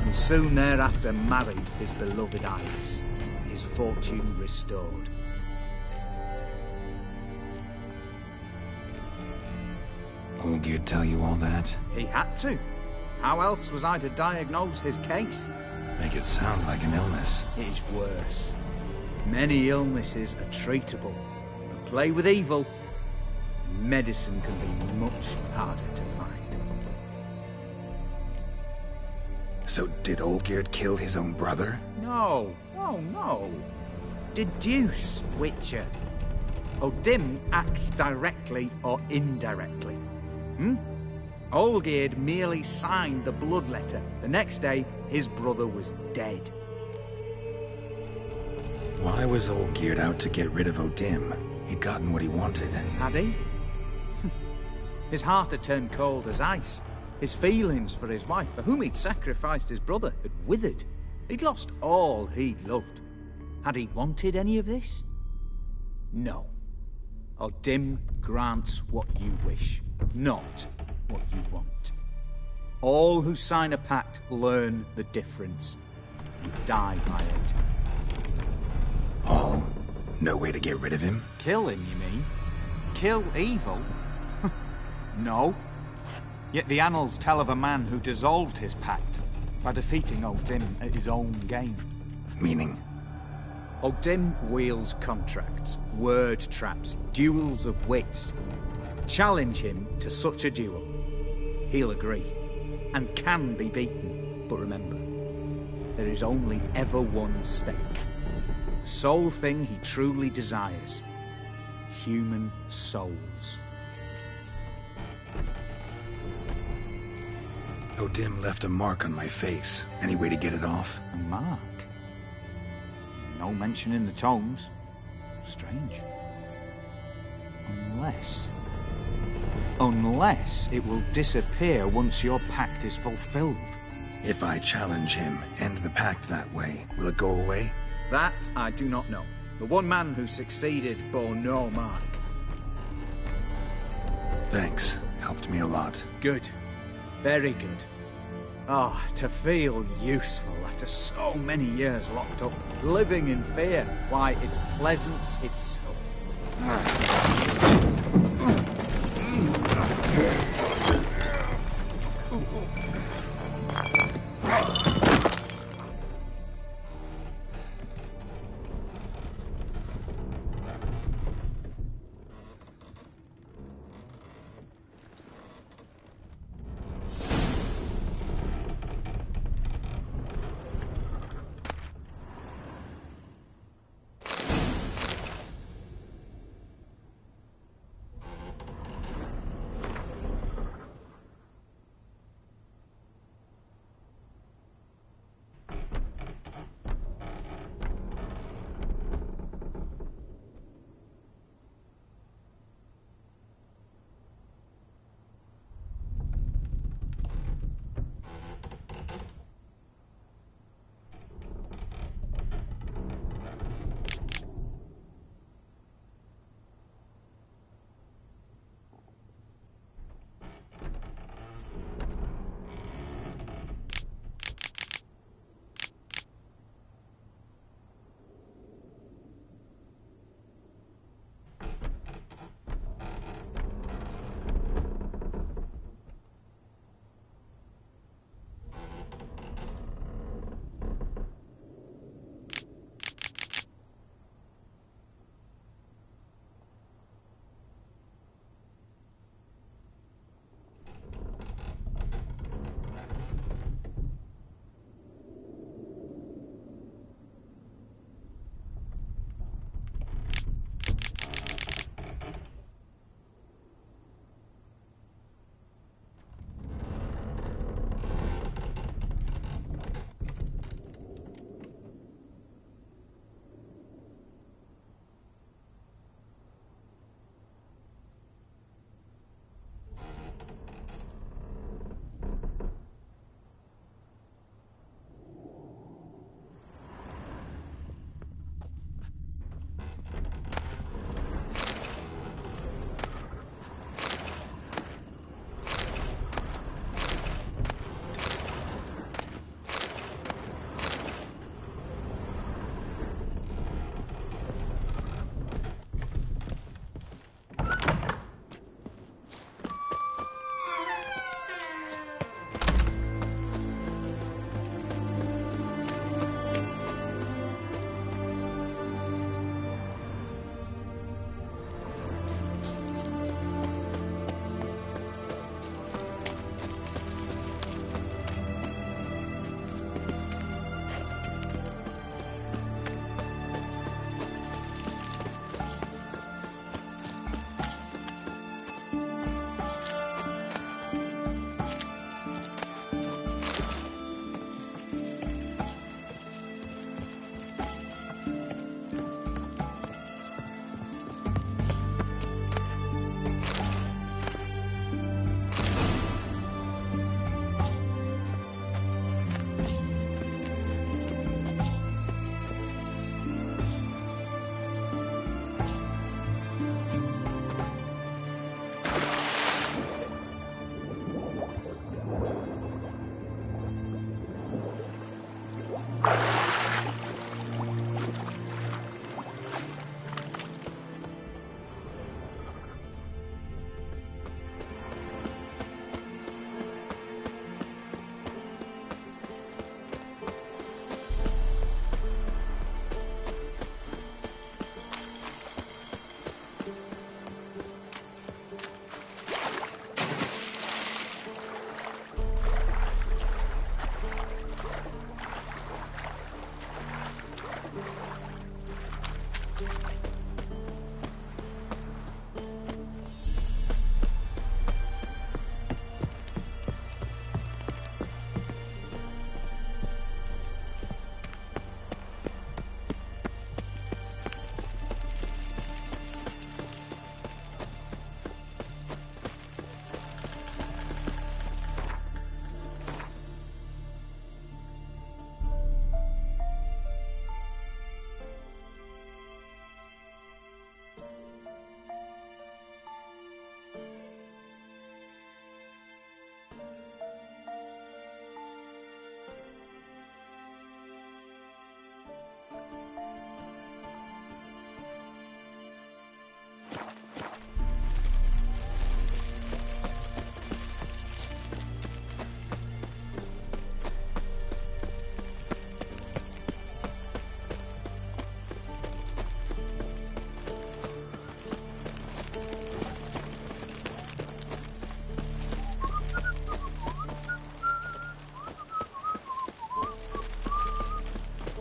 and soon thereafter married his beloved Iris, his fortune restored. Olgierd tell you all that? He had to. How else was I to diagnose his case? Make it sound like an illness. It's worse. Many illnesses are treatable, but play with evil, medicine can be much harder to find. So did Olgierd kill his own brother? No. Deduce, Witcher. Odin acts directly or indirectly. Olgierd merely signed the blood letter. The next day, his brother was dead. Why was Olgierd out to get rid of Odin? He'd gotten what he wanted. Had he? His heart had turned cold as ice. His feelings for his wife, for whom he'd sacrificed his brother, had withered. He'd lost all he'd loved. Had he wanted any of this? No. Odin grants what you wish, not what you want. All who sign a pact learn the difference and die by it. All? No way to get rid of him? Kill him, you mean? Kill evil? No. Yet the annals tell of a man who dissolved his pact by defeating Odin at his own game. Meaning? Odin wields contracts, word traps, duels of wits. Challenge him to such a duel. He'll agree, and can be beaten. But remember, there is only ever one stake. The sole thing he truly desires. Human souls. Odin left a mark on my face. Any way to get it off? A mark? No mention in the tomes. Strange. Unless it will disappear once your pact is fulfilled. If I challenge him, end the pact that way, will it go away? That I do not know. The one man who succeeded bore no mark. Thanks. Helped me a lot. Good. Very good. Oh, to feel useful after so many years locked up, living in fear. Why, it's pleasance itself.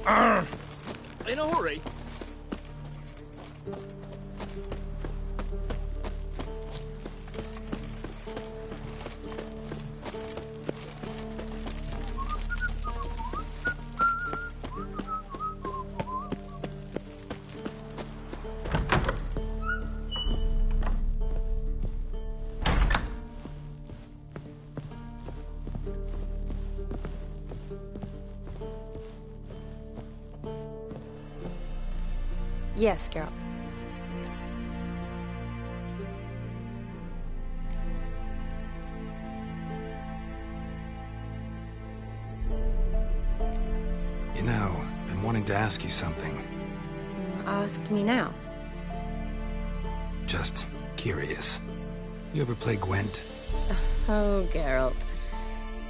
In a hurry? Yes, Geralt. You know, been wanting to ask you something. Ask me now. Just curious. You ever play Gwent? Oh, Geralt.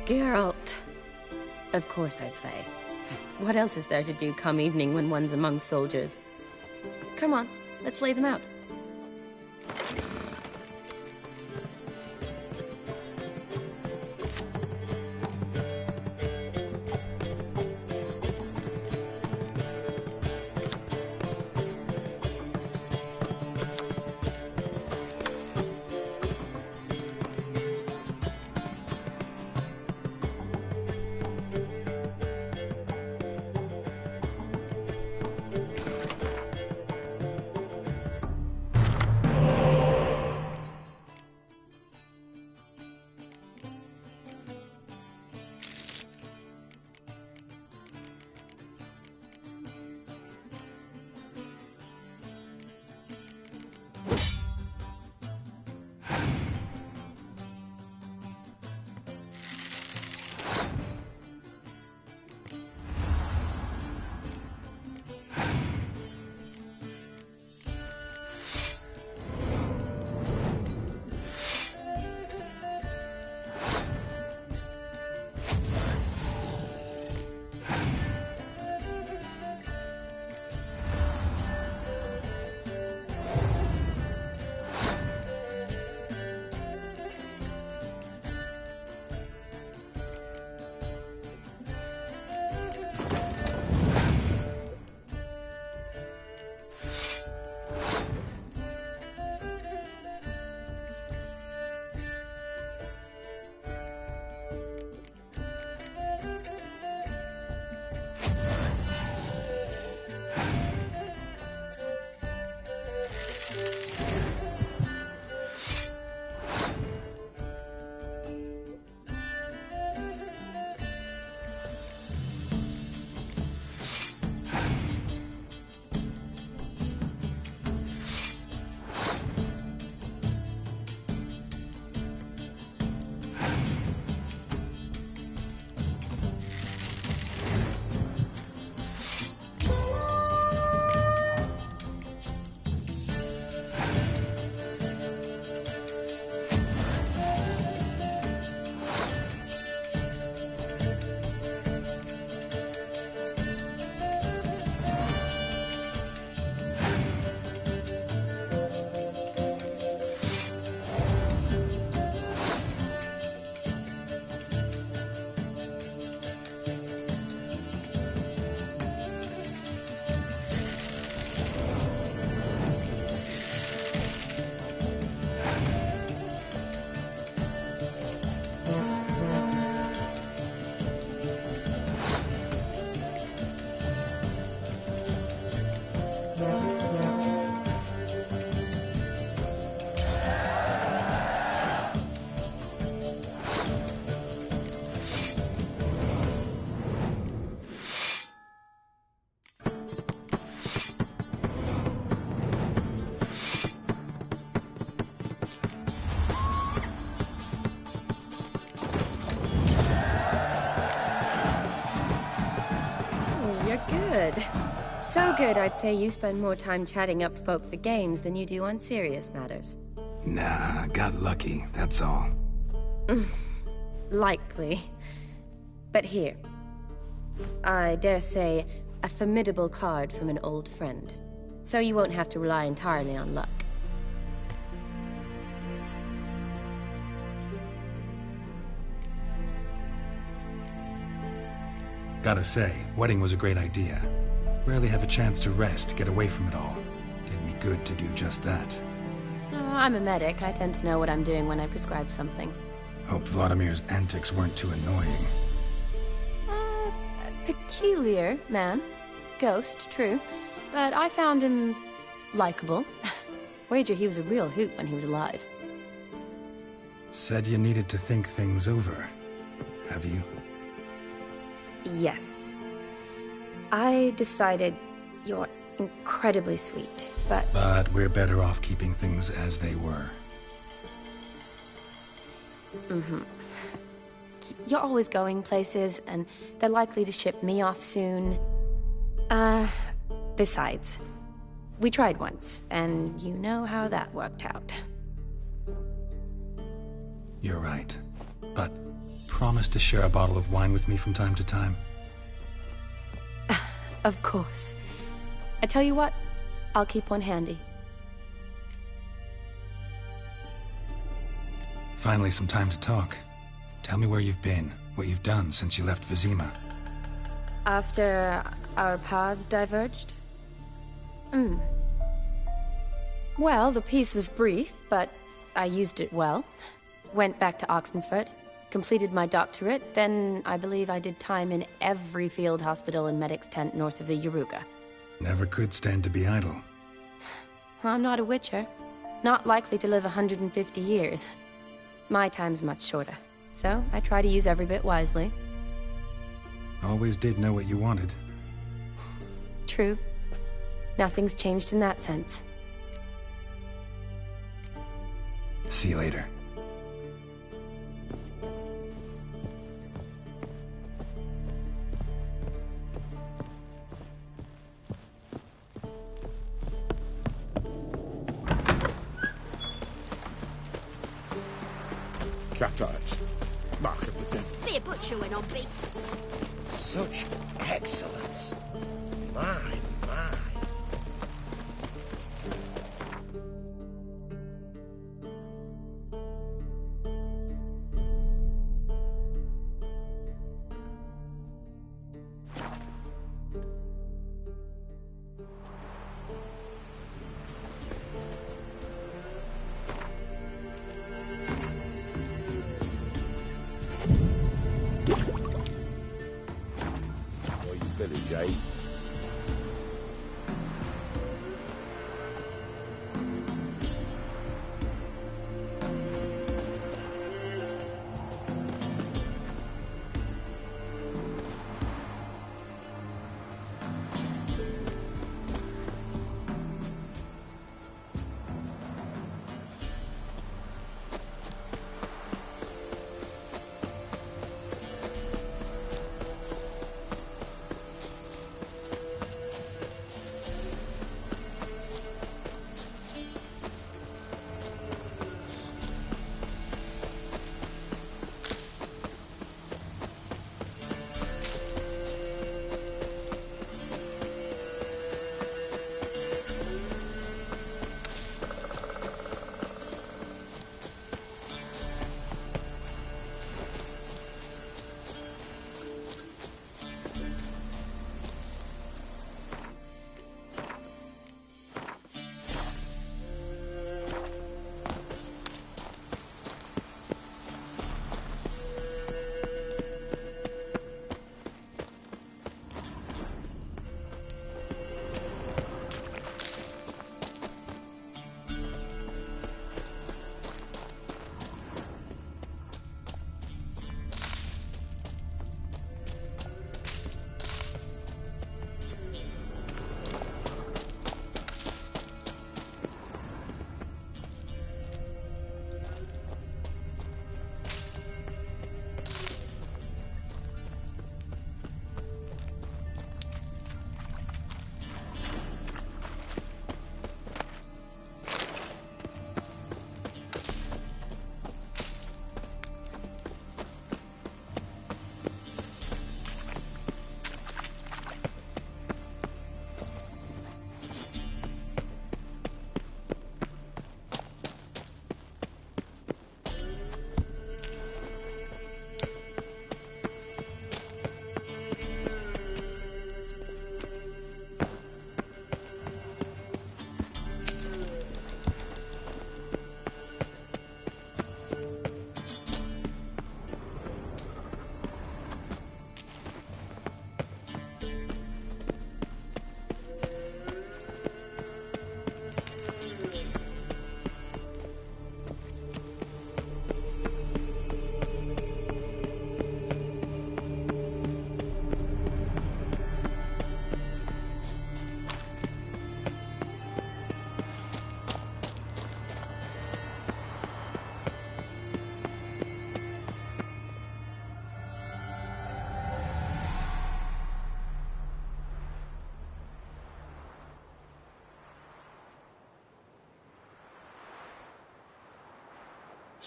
Geralt. Of course I play. What else is there to do come evening when one's among soldiers? Come on, let's lay them out. Good. So good, I'd say you spend more time chatting up folk for games than you do on serious matters. Nah, got lucky, that's all. Likely. But here. I dare say, a formidable card from an old friend. So you won't have to rely entirely on luck. Gotta say, wedding was a great idea. Rarely have a chance to rest, get away from it all. Did me good to do just that. I'm a medic. I tend to know what I'm doing when I prescribe something. Hope Vladimir's antics weren't too annoying. Peculiar man. Ghost, true. But I found him likable. Wager he was a real hoot when he was alive. Said you needed to think things over. Have you? Yes. I decided you're incredibly sweet, but... But we're better off keeping things as they were. Mm-hmm. You're always going places, and they're likely to ship me off soon. Besides, we tried once, and you know how that worked out. You're right. But promise to share a bottle of wine with me from time to time? Of course. I tell you what, I'll keep one handy. Finally, some time to talk. Tell me where you've been, what you've done since you left Vizima. After our paths diverged? Well, the peace was brief, but I used it well. Went back to Oxenfurt, completed my doctorate, then I believe I did time in every field hospital and medic's tent north of the Yaruga. Never could stand to be idle. I'm not a witcher. Not likely to live 150 years. My time's much shorter, so I try to use every bit wisely. Always did know what you wanted. True. Nothing's changed in that sense. See you later. Cat eyes. Mark of the devil. Be a butcher went on beef. Such excellence. My.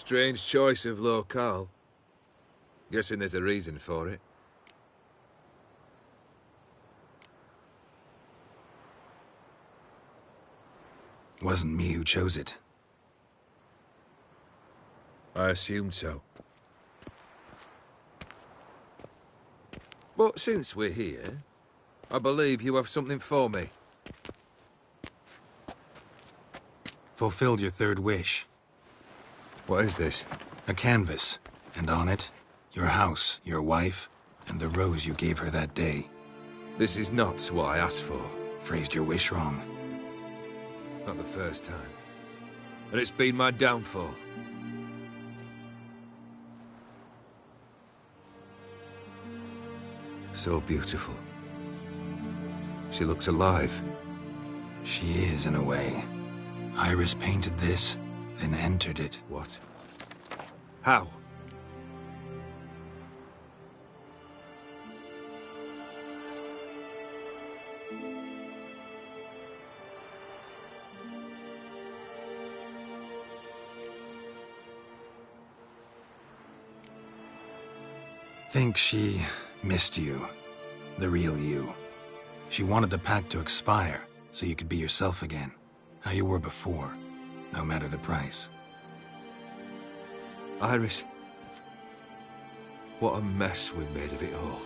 Strange choice of locale. Guessing there's a reason for it. Wasn't me who chose it. I assumed so. But since we're here, I believe you have something for me. Fulfilled your third wish. What is this? A canvas, and on it, your house, your wife, and the rose you gave her that day. This is not what I asked for. Phrased your wish wrong. Not the first time. And it's been my downfall. So beautiful. She looks alive. She is, in a way. Iris painted this, then entered it. What? How? Think she missed you. The real you. She wanted the pact to expire, so you could be yourself again. How you were before, no matter the price. Iris. What a mess we made of it all.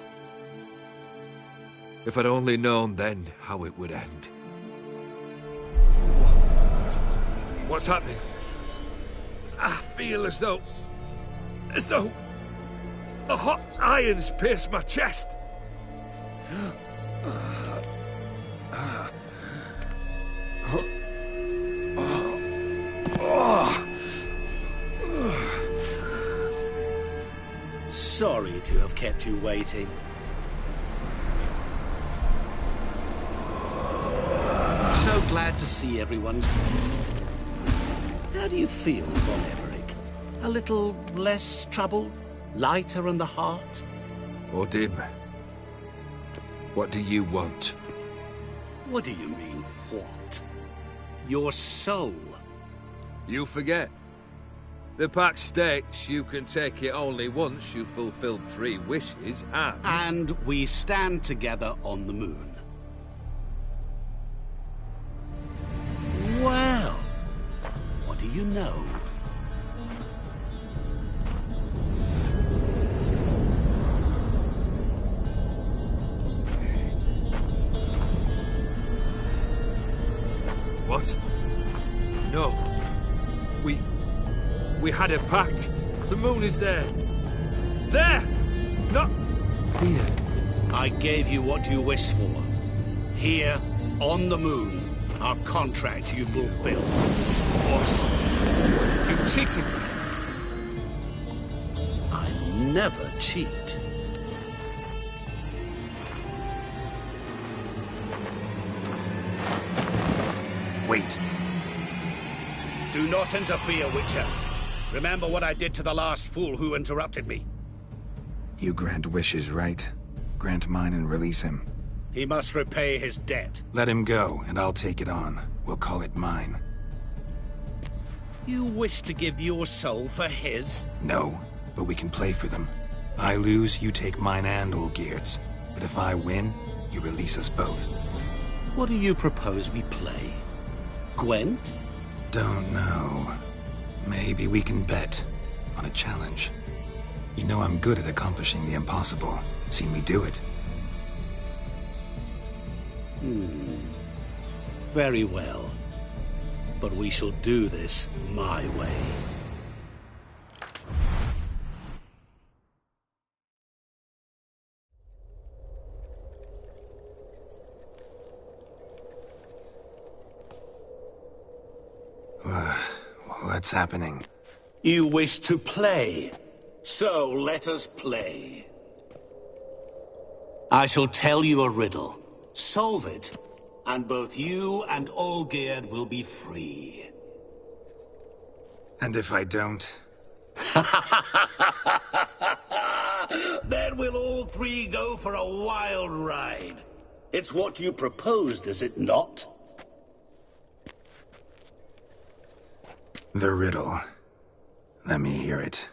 If I'd only known then how it would end. What's happening? I feel as though the hot irons pierce my chest. Sorry to have kept you waiting. So glad to see everyone's pleased. How do you feel, Von Everec? A little less troubled? Lighter in the heart? Odim, what do you want? What do you mean, what? Your soul. You forget. The pact states you can take it only once you've fulfilled 3 wishes, And we stand together on the moon. Well, what do you know? What? No. We had a pact. The moon is there. There! Not here. I gave you what you wished for. Here, on the moon, our contract you fulfilled. Awesome. You cheated me. I never cheat. Wait. Do not interfere, Witcher. Remember what I did to the last fool who interrupted me. You grant wishes, right? Grant mine and release him. He must repay his debt. Let him go, and I'll take it on. We'll call it mine. You wish to give your soul for his? No, but we can play for them. I lose, you take mine and Olgierd's. But if I win, you release us both. What do you propose we play? Gwent? Don't know. Maybe we can bet on a challenge. You know I'm good at accomplishing the impossible. Seen me do it. Very well. But we shall do this my way. What's happening? You wish to play, so let us play. I shall tell you a riddle. Solve it, and both you and Olgierd will be free. And if I don't? Then we'll all 3 go for a wild ride. It's what you proposed, is it not? The riddle. Let me hear it.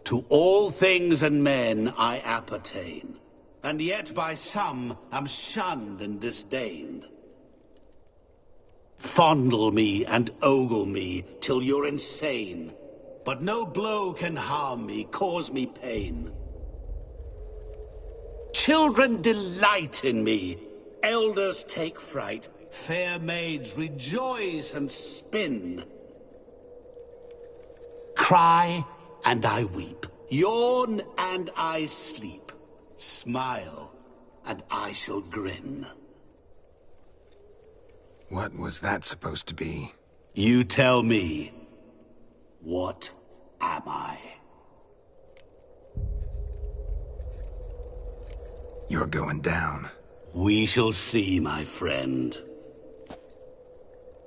To all things and men I appertain, and yet by some am shunned and disdained. Fondle me and ogle me till you're insane, but no blow can harm me, cause me pain. Children delight in me, elders take fright, fair maids rejoice and spin. Cry and I weep, yawn and I sleep, smile and I shall grin. What was that supposed to be? You tell me, what am I? You're going down. We shall see, my friend.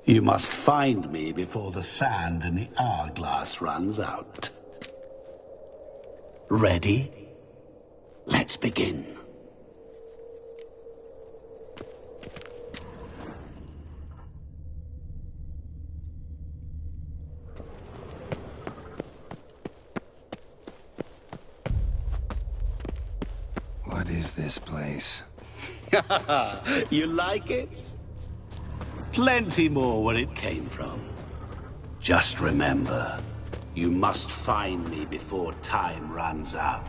You must find me before the sand in the hourglass runs out. Ready? Let's begin. What is this place? You like it? Plenty more where it came from. Just remember, you must find me before time runs out.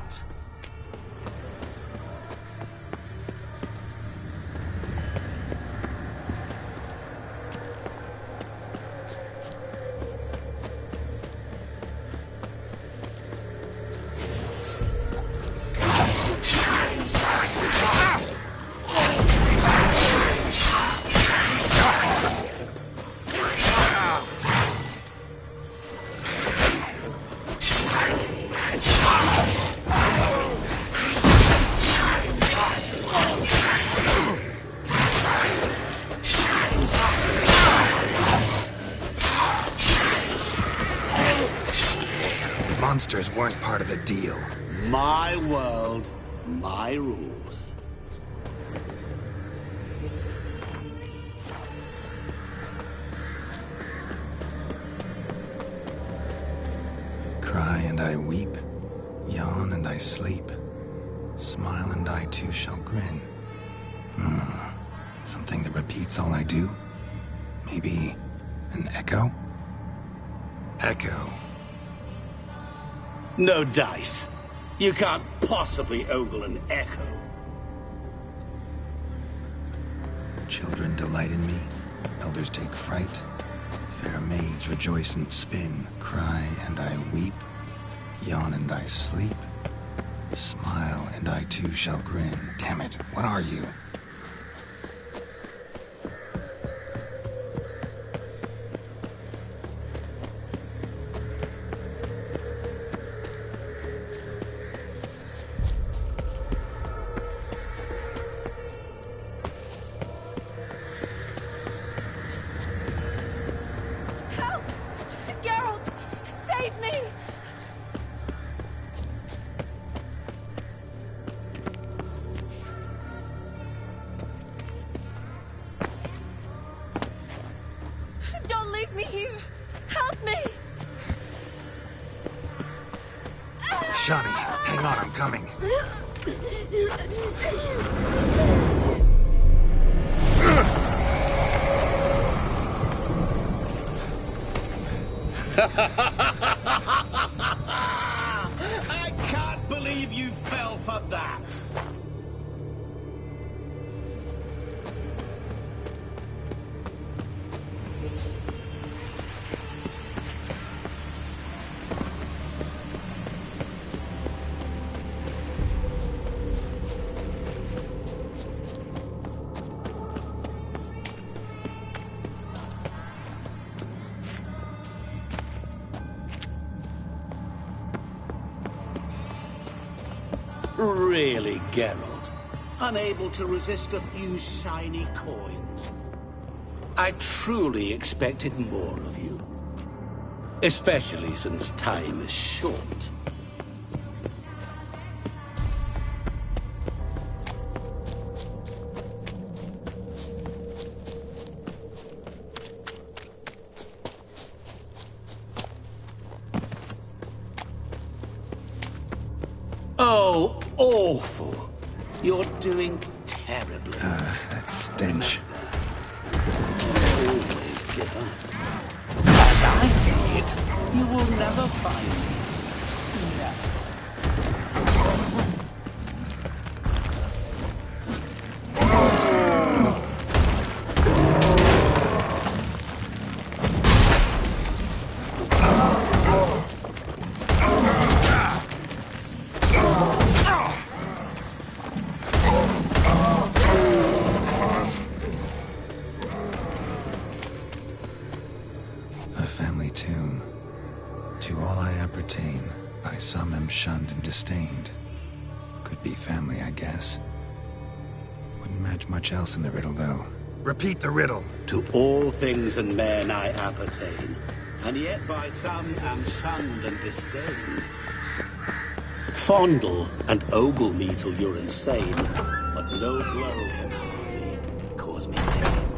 Monsters weren't part of the deal. My world, my rules. Cry and I weep, yawn and I sleep, smile and I too shall grin. Something that repeats all I do? Maybe an echo? Echo. No dice. You can't possibly ogle an echo. Children delight in me, elders take fright, fair maids rejoice and spin, cry and I weep, yawn and I sleep, smile and I too shall grin. Damn it, what are you? Shani, hang on, I'm coming. I can't believe you fell for that. Really, Geralt? Unable to resist a few shiny coins? I truly expected more of you. Especially since time is short. awful. You're doing terribly. That stench. Always give up. As I see it, you will never find me. A family tomb. To all I appertain, by some am shunned and disdained. Could be family, I guess. Wouldn't match much else in the riddle, though. Repeat the riddle. To all things and men I appertain, and yet by some am shunned and disdained. Fondle and ogle me till you're insane, but no blow can harm me, cause me pain.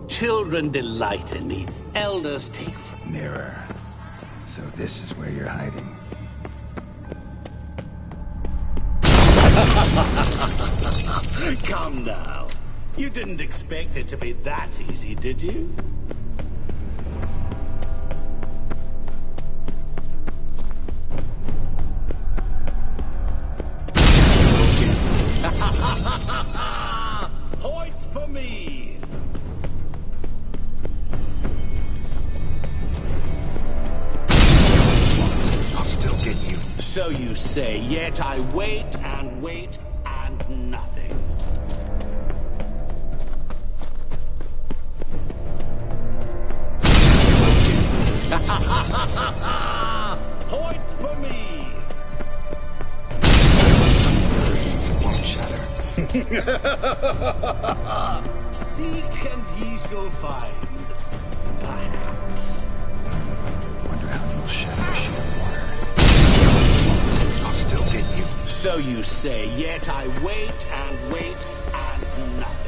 Children delight in me, elders take from Mirror. So this is where you're hiding. Come now. You didn't expect it to be that easy, did you? Point for me! I'll still get you. So you say, yet I wait and wait and nothing. Point for me! Won't shatter. Seek and ye shall find. Perhaps. Wonder how you'll shatter a sheet of water. I'll still get you. So you say, yet I wait and wait and nothing.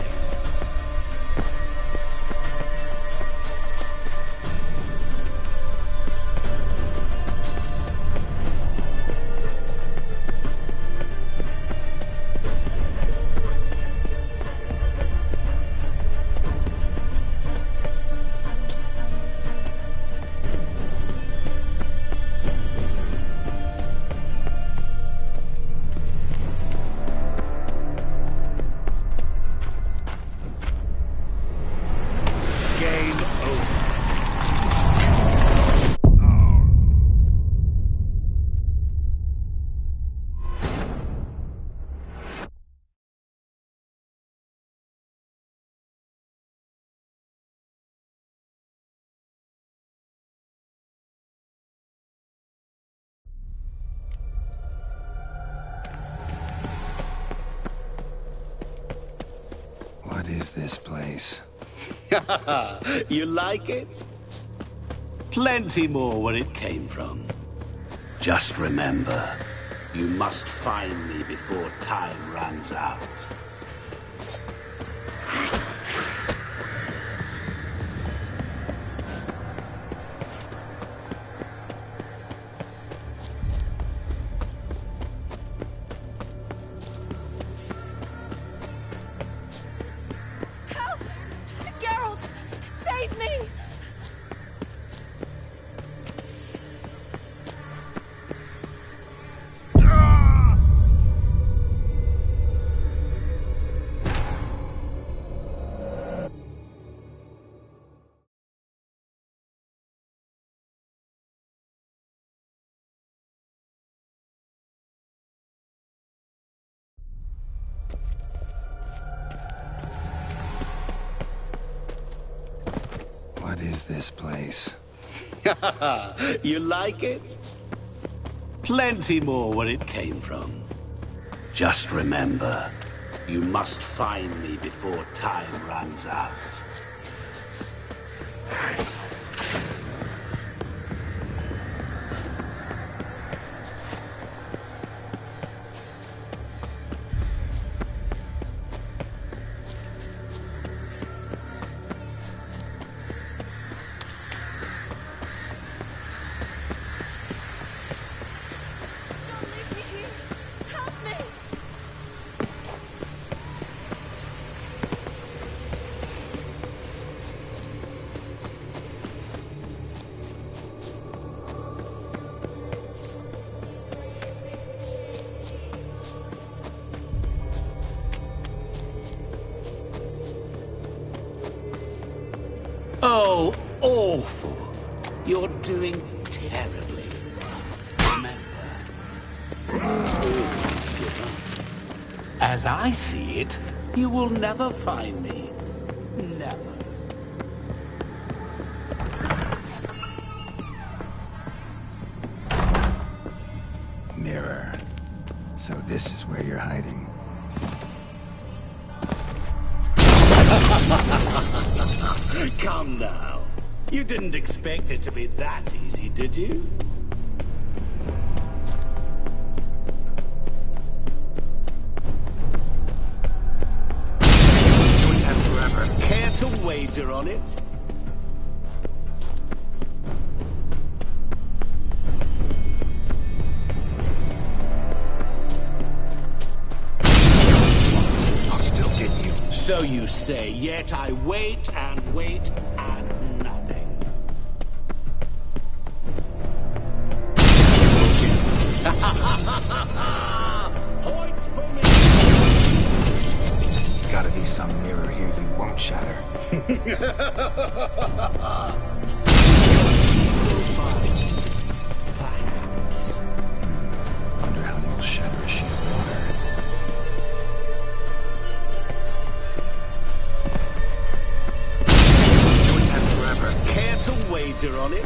What is this place? You like it? Plenty more where it came from. Just remember, you must find me before time runs out. Geralt! Save me! What is this place? You like it? Plenty more where it came from. Just remember, you must find me before time runs out. Help me! You're doing terribly. Remember, as I see it, you will never find me. Never. Mirror. So this is where you're hiding. Come now. You didn't expect it to be that easy, did you? Doing that forever. Care to wager on it? So you say, yet I wait and wait and nothing. Point for me! There's gotta be some mirror here you won't shatter. Wonder how you'll shatter a sheet of water. Care to wager on it?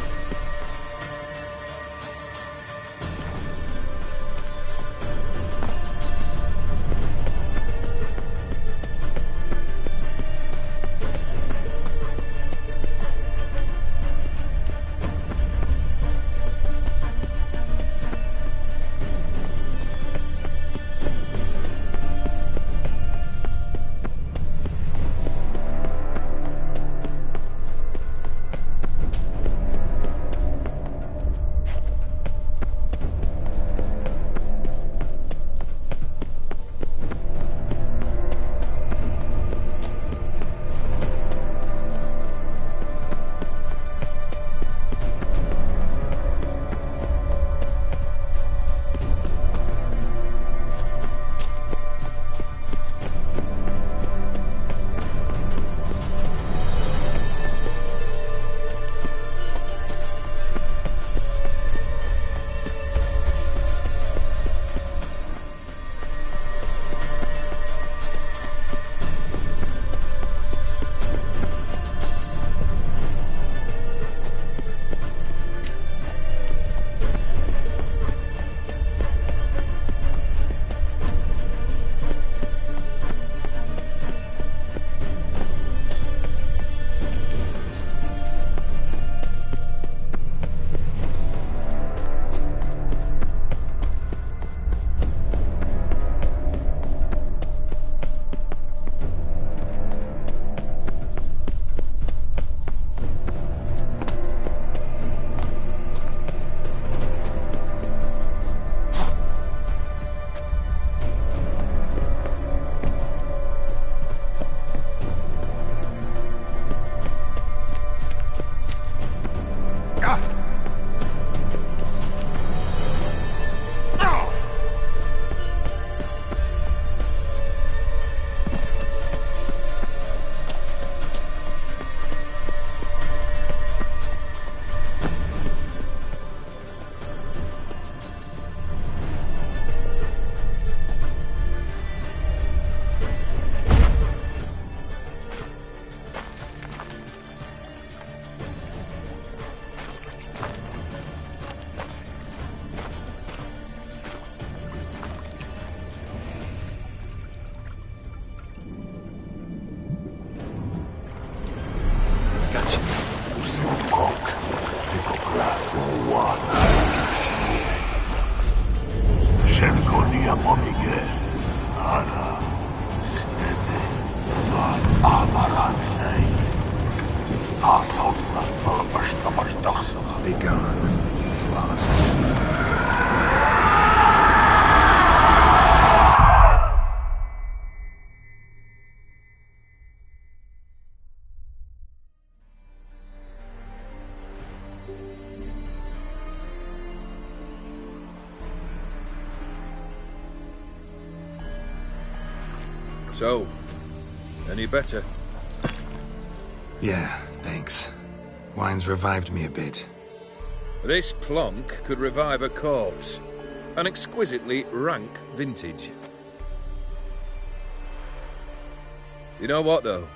Be gone. You've lost. So, any better? Yeah, thanks. Wine's revived me a bit. This plonk could revive a corpse. An exquisitely rank vintage. You know what, though?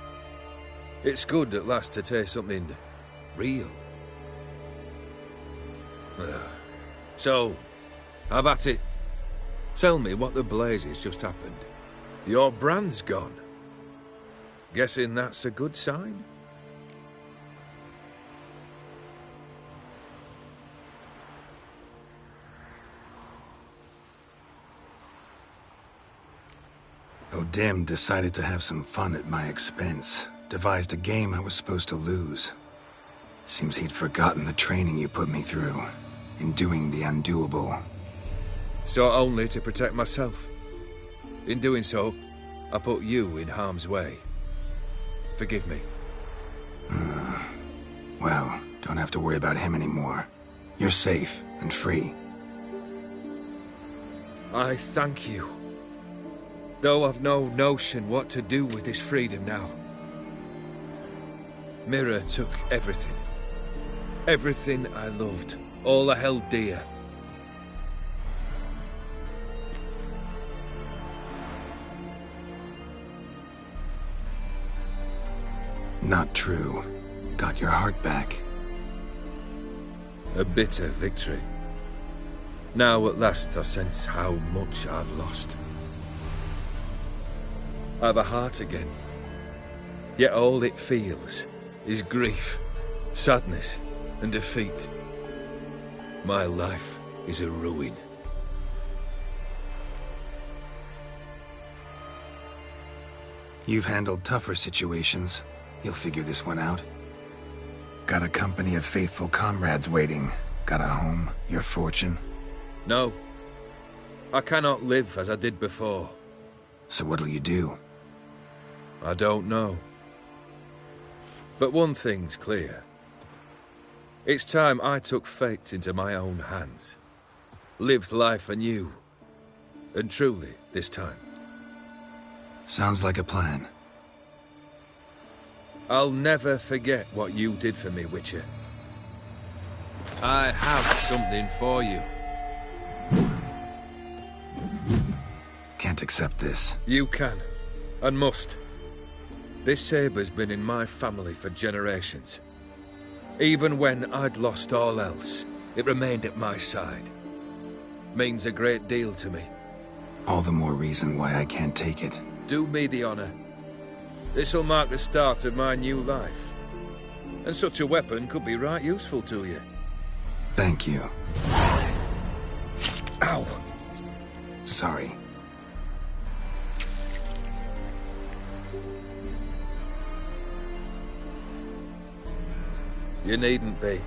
It's good at last to taste something real. So, have at it. Tell me what the blazes just happened. Your brand's gone. Guessing that's a good sign? O'Dim decided to have some fun at my expense. Devised a game I was supposed to lose. Seems he'd forgotten the training you put me through, in doing the undoable. Sought only to protect myself. In doing so, I put you in harm's way. Forgive me. Well, don't have to worry about him anymore. You're safe and free. I thank you. Though I've no notion what to do with this freedom now. Mira took everything. Everything I loved. All I held dear. Not true. Got your heart back. A bitter victory. Now at last I sense how much I've lost. I've a heart again. Yet all it feels is grief, sadness, and defeat. My life is a ruin. You've handled tougher situations. You'll figure this one out. Got a company of faithful comrades waiting. Got a home, your fortune. No. I cannot live as I did before. So what'll you do? I don't know. But one thing's clear. It's time I took fate into my own hands. Lived life anew. And truly, this time. Sounds like a plan. I'll never forget what you did for me, Witcher. I have something for you. Can't accept this. You can, and must. This sabre's been in my family for generations. Even when I'd lost all else, it remained at my side. Means a great deal to me. All the more reason why I can't take it. Do me the honor. This'll mark the start of my new life. And such a weapon could be right useful to you. Thank you. Ow! Sorry. You needn't be.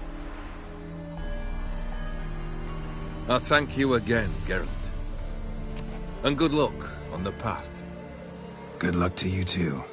I thank you again, Geralt. And good luck on the path. Good luck to you too.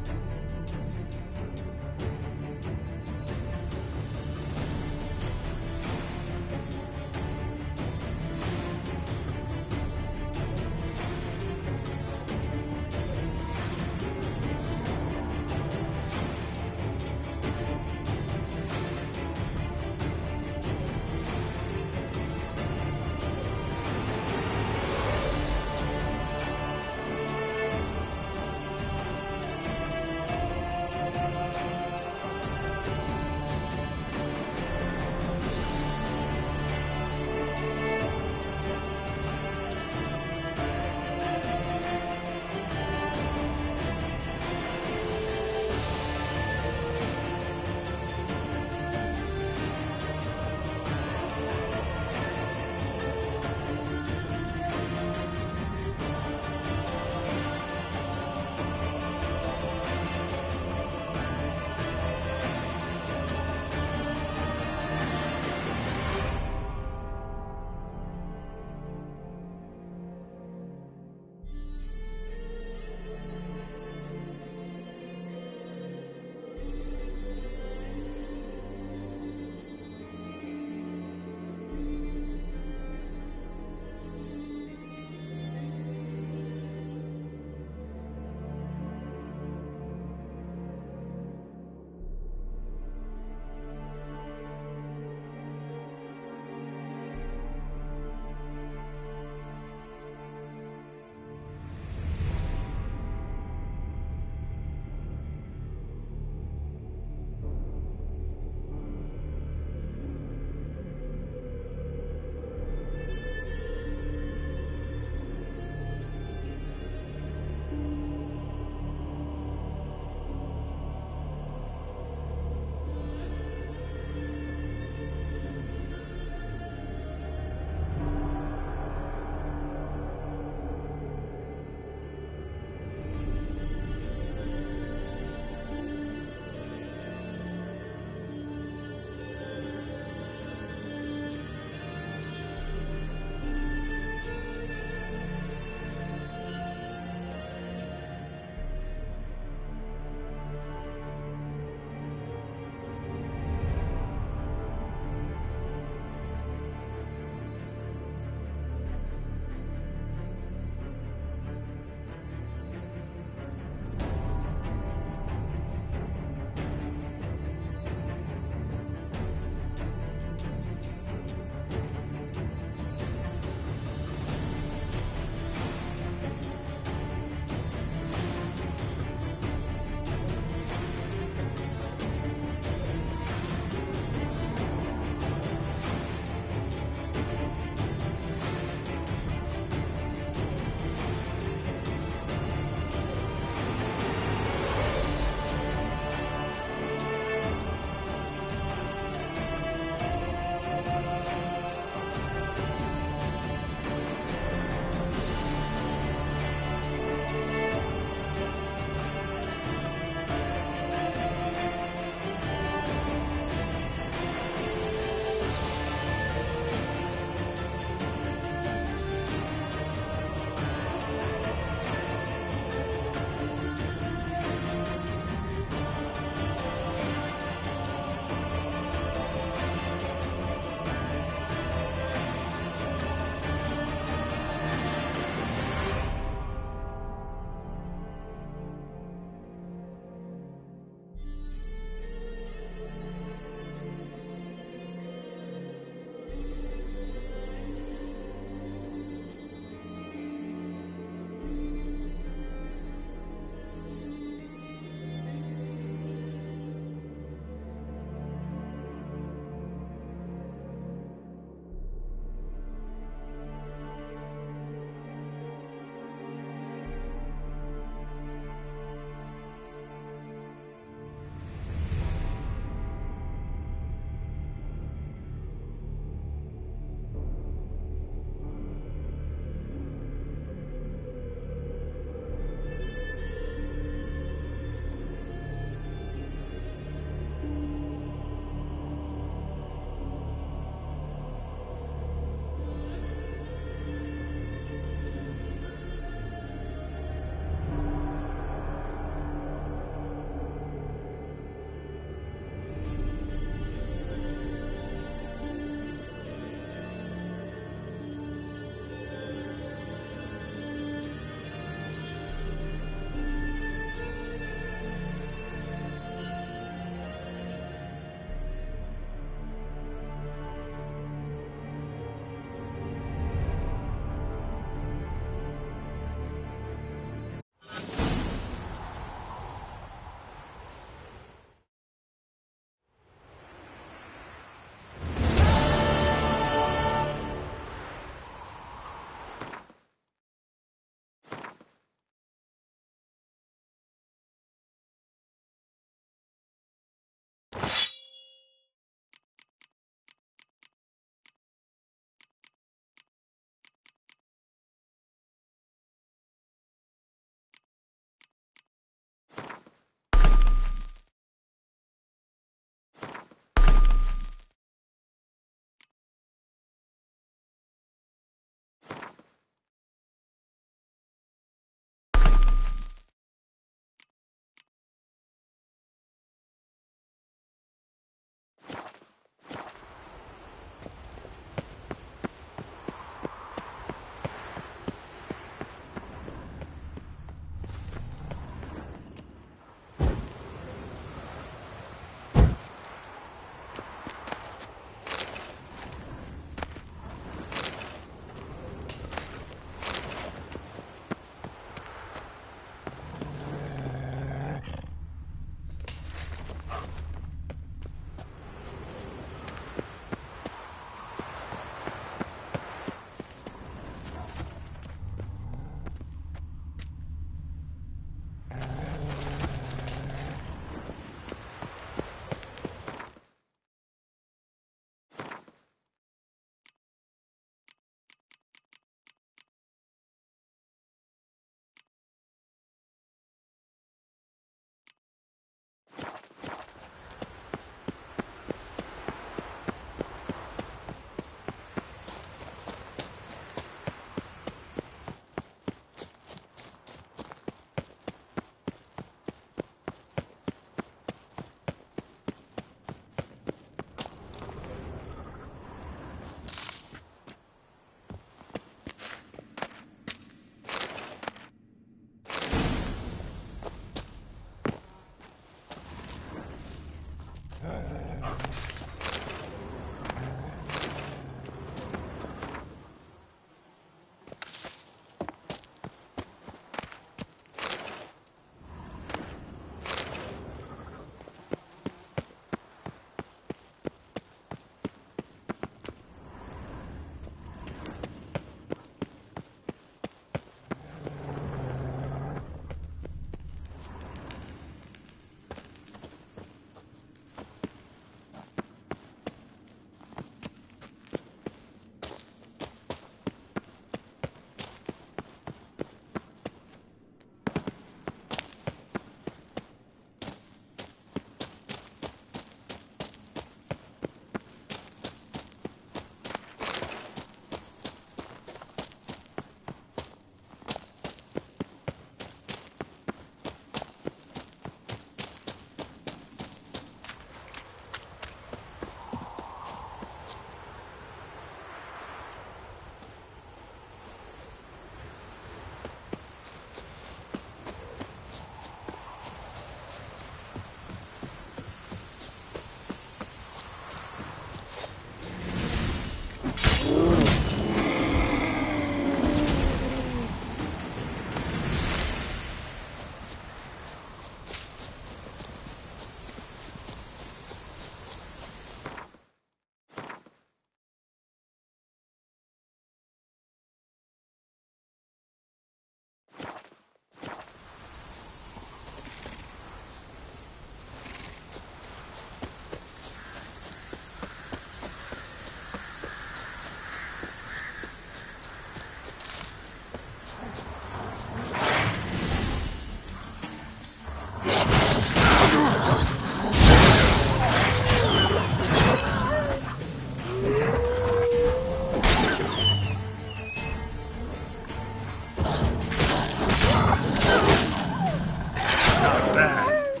Not bad.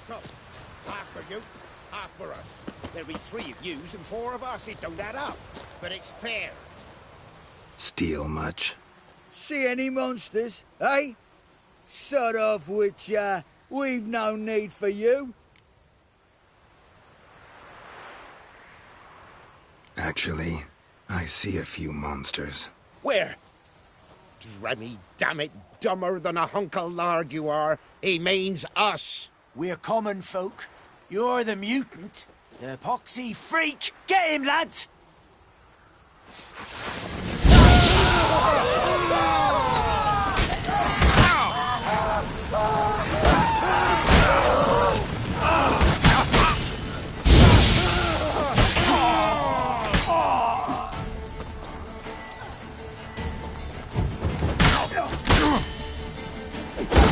So, half for you, half for us. There'll be 3 of yous and 4 of us. It don't add up. But it's fair. Steal much? See any monsters, eh? Sort of which, we've no need for you. Actually, I see a few monsters. Where? Dremmy, damn it, dumber than a hunk of lard you are. He means us. We're common folk. You're the mutant. The poxy freak. Get him, lads!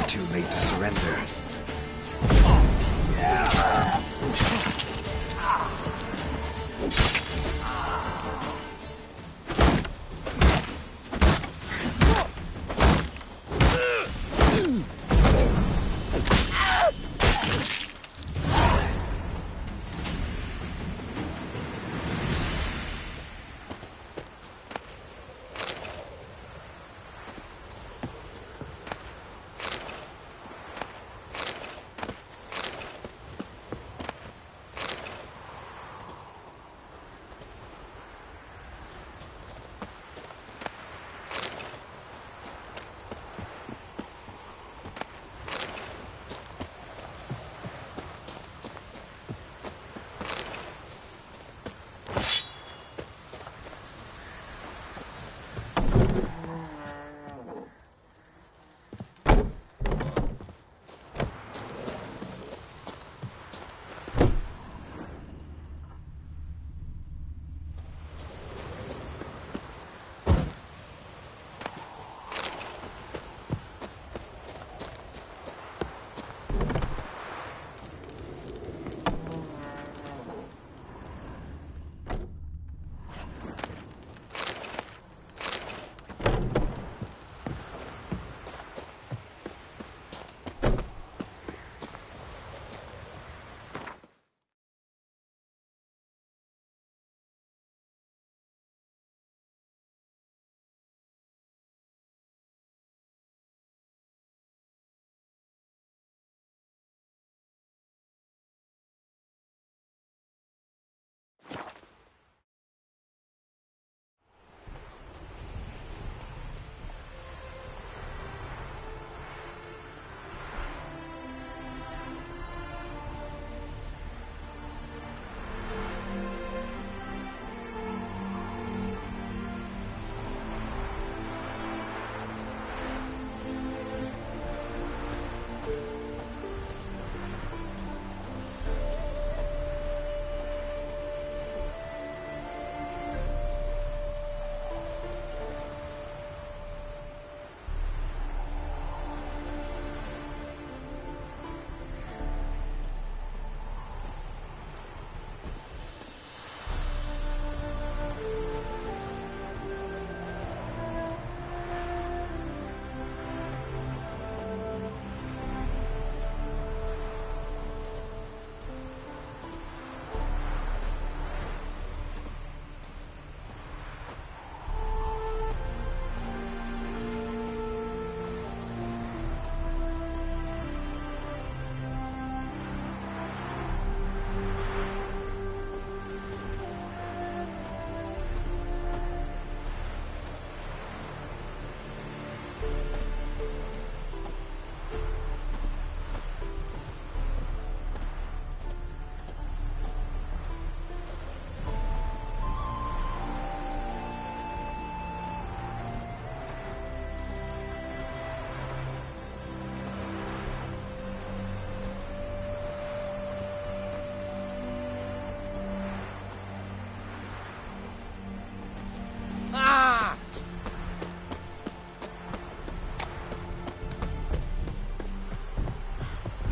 Too late to surrender.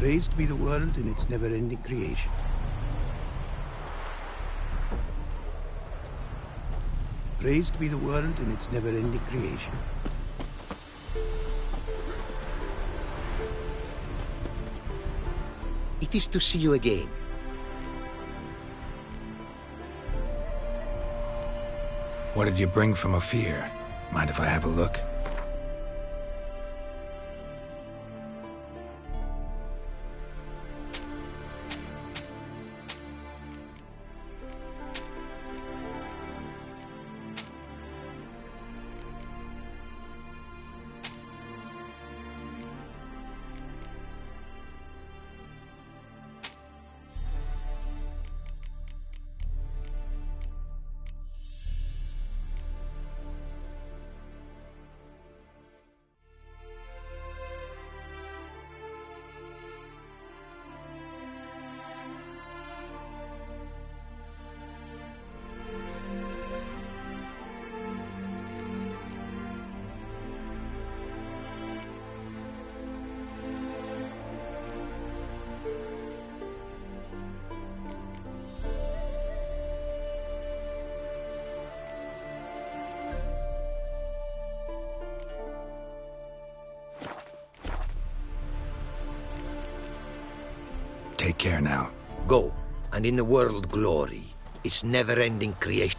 Praised be the world in its never-ending creation. Praised be the world in its never-ending creation. It is to see you again. What did you bring from Ophir? Mind if I have a look? Take care now. Go, and in the world glory, its never-ending creation.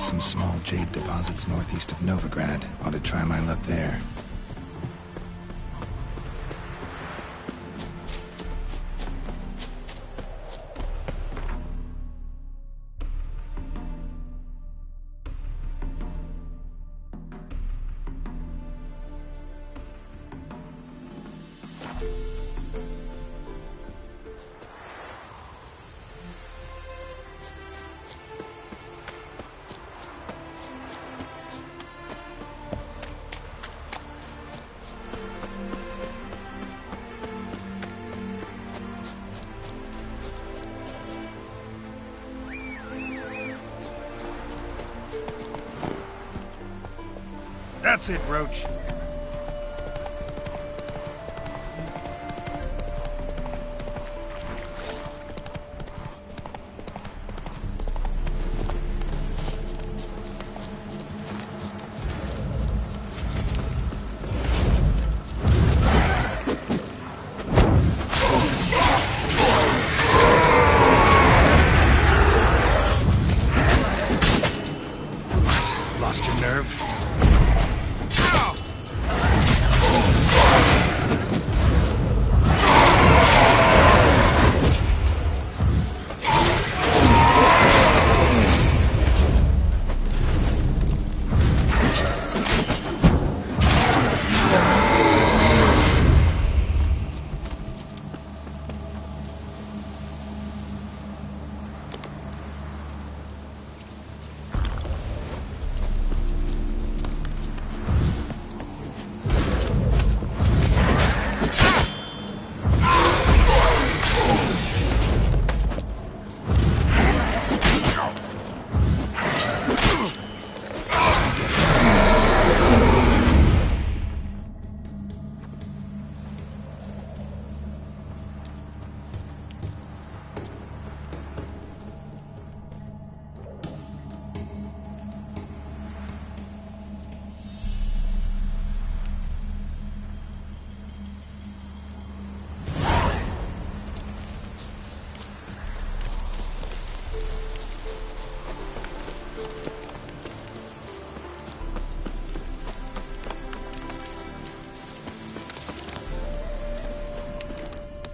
found some small jade deposits northeast of Novigrad. Ought to try my luck there. That's it, Roach. Lost your nerve?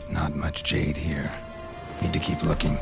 Not much jade here. Need to keep looking.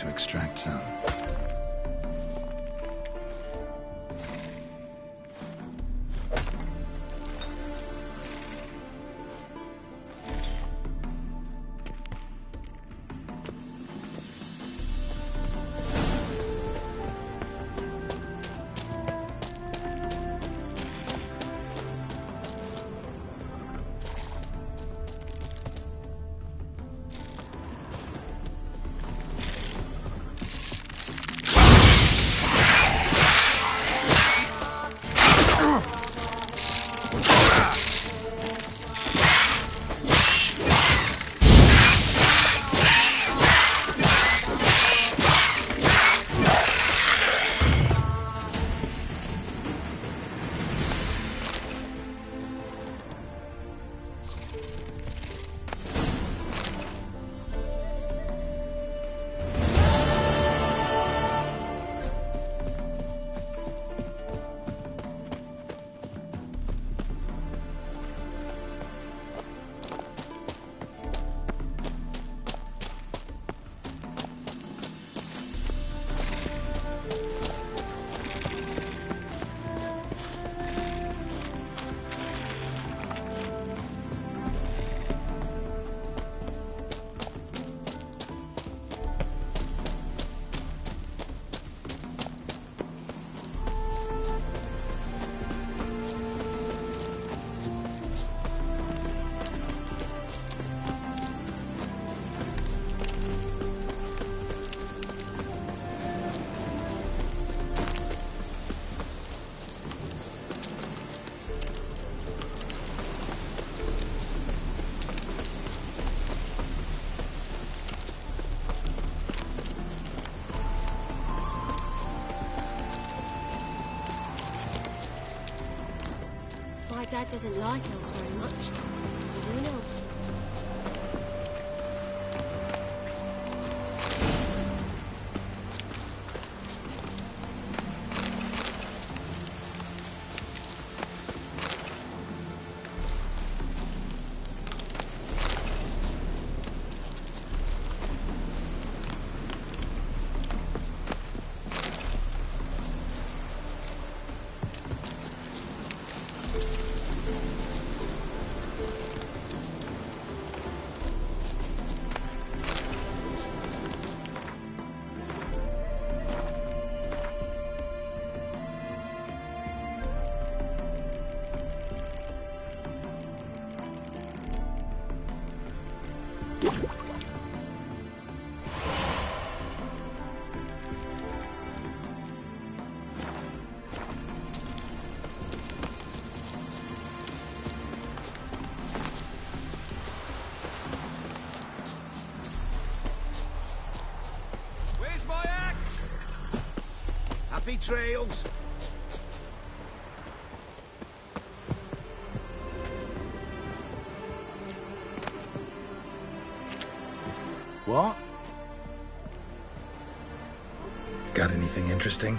to extract some. My dad doesn't like elves very much. You know. Happy trails. What? Got anything interesting?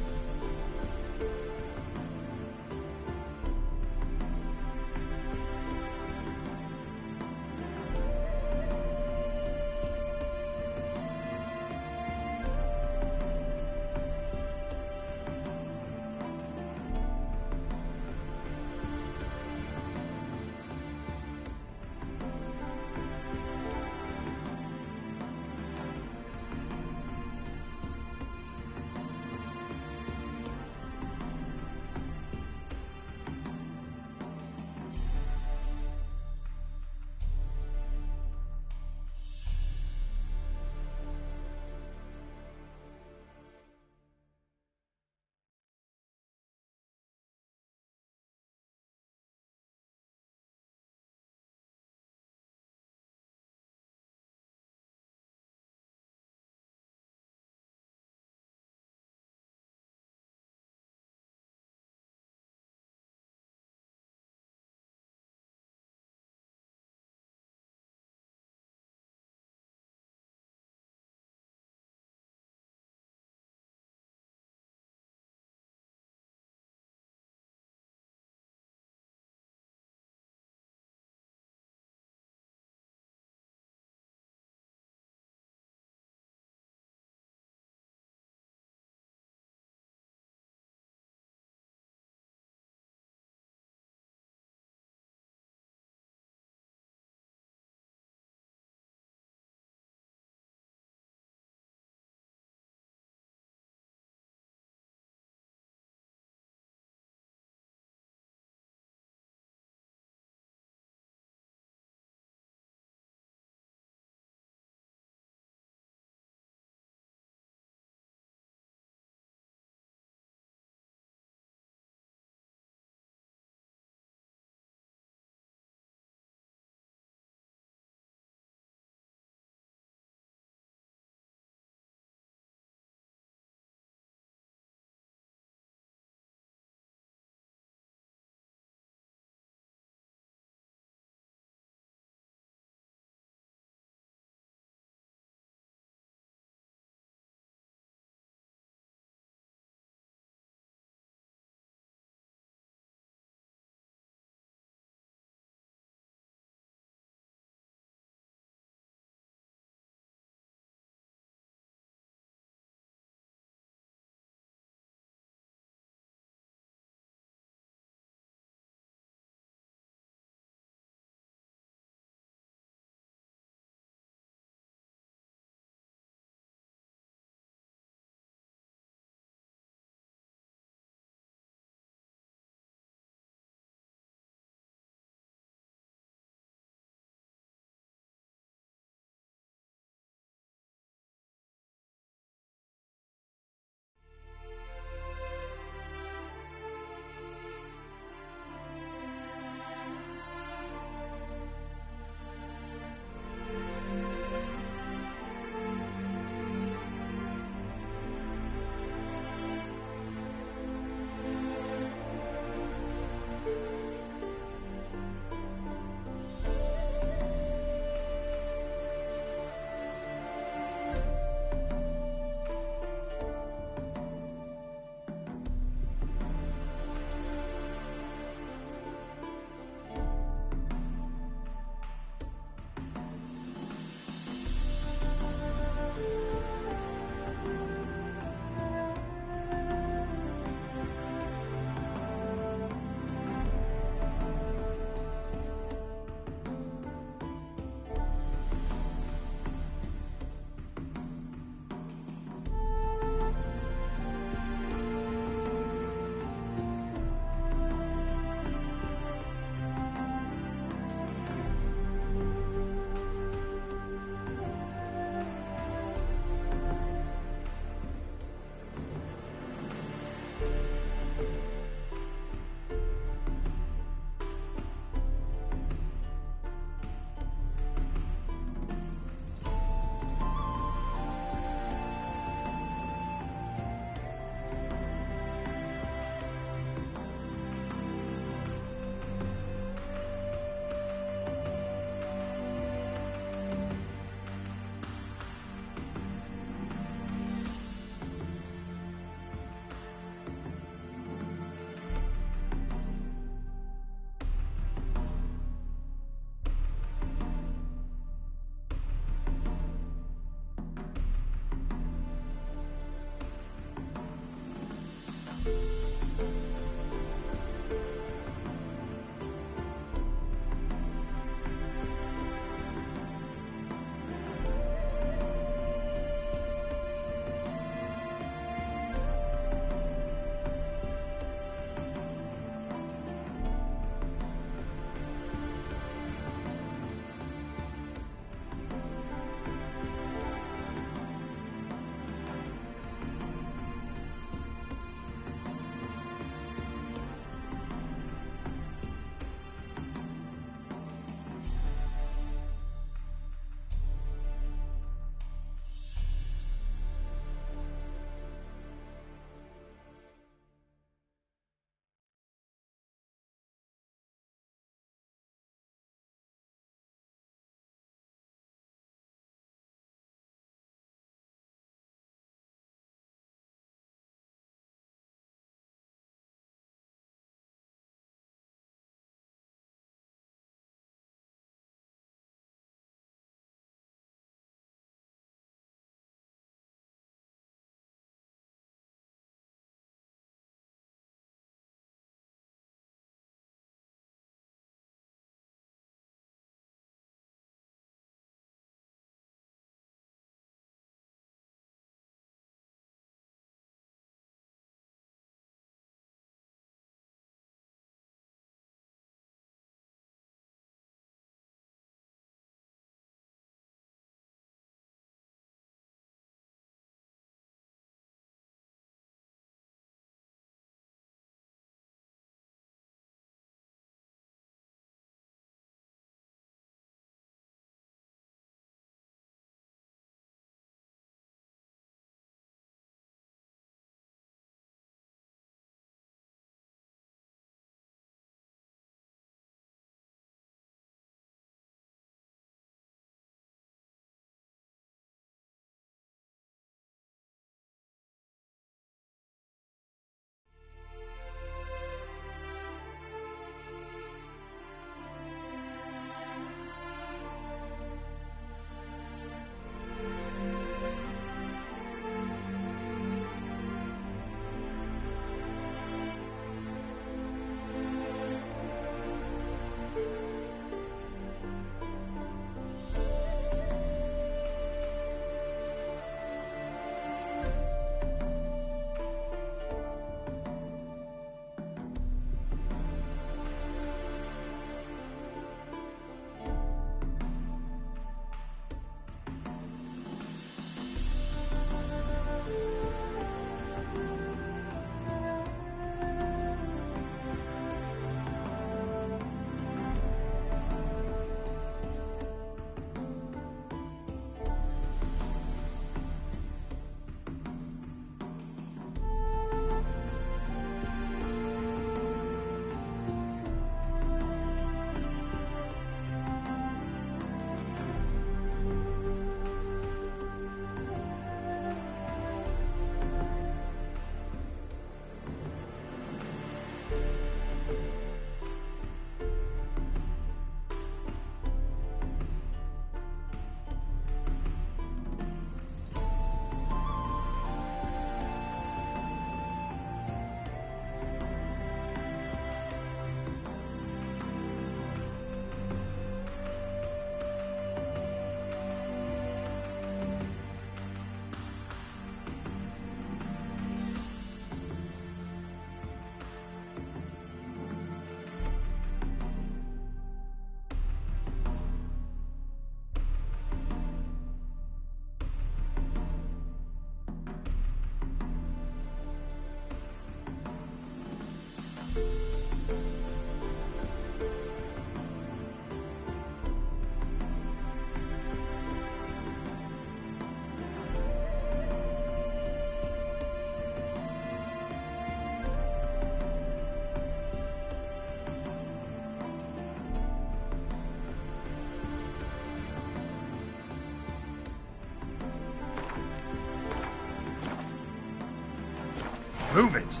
Move it!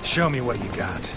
Show me what you got.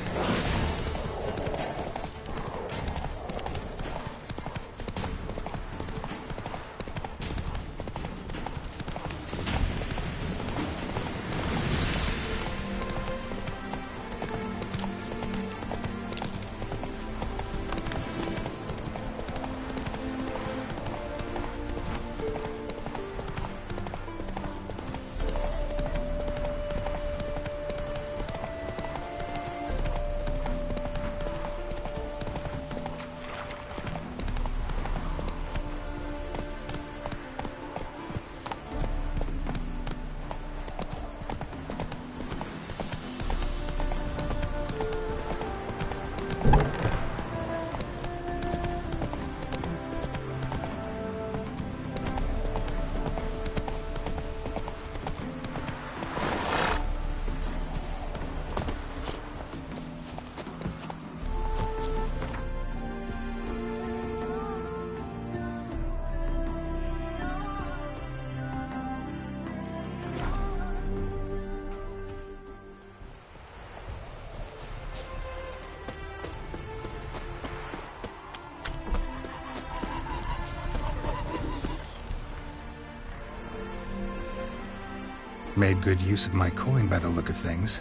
Made good use of my coin by the look of things.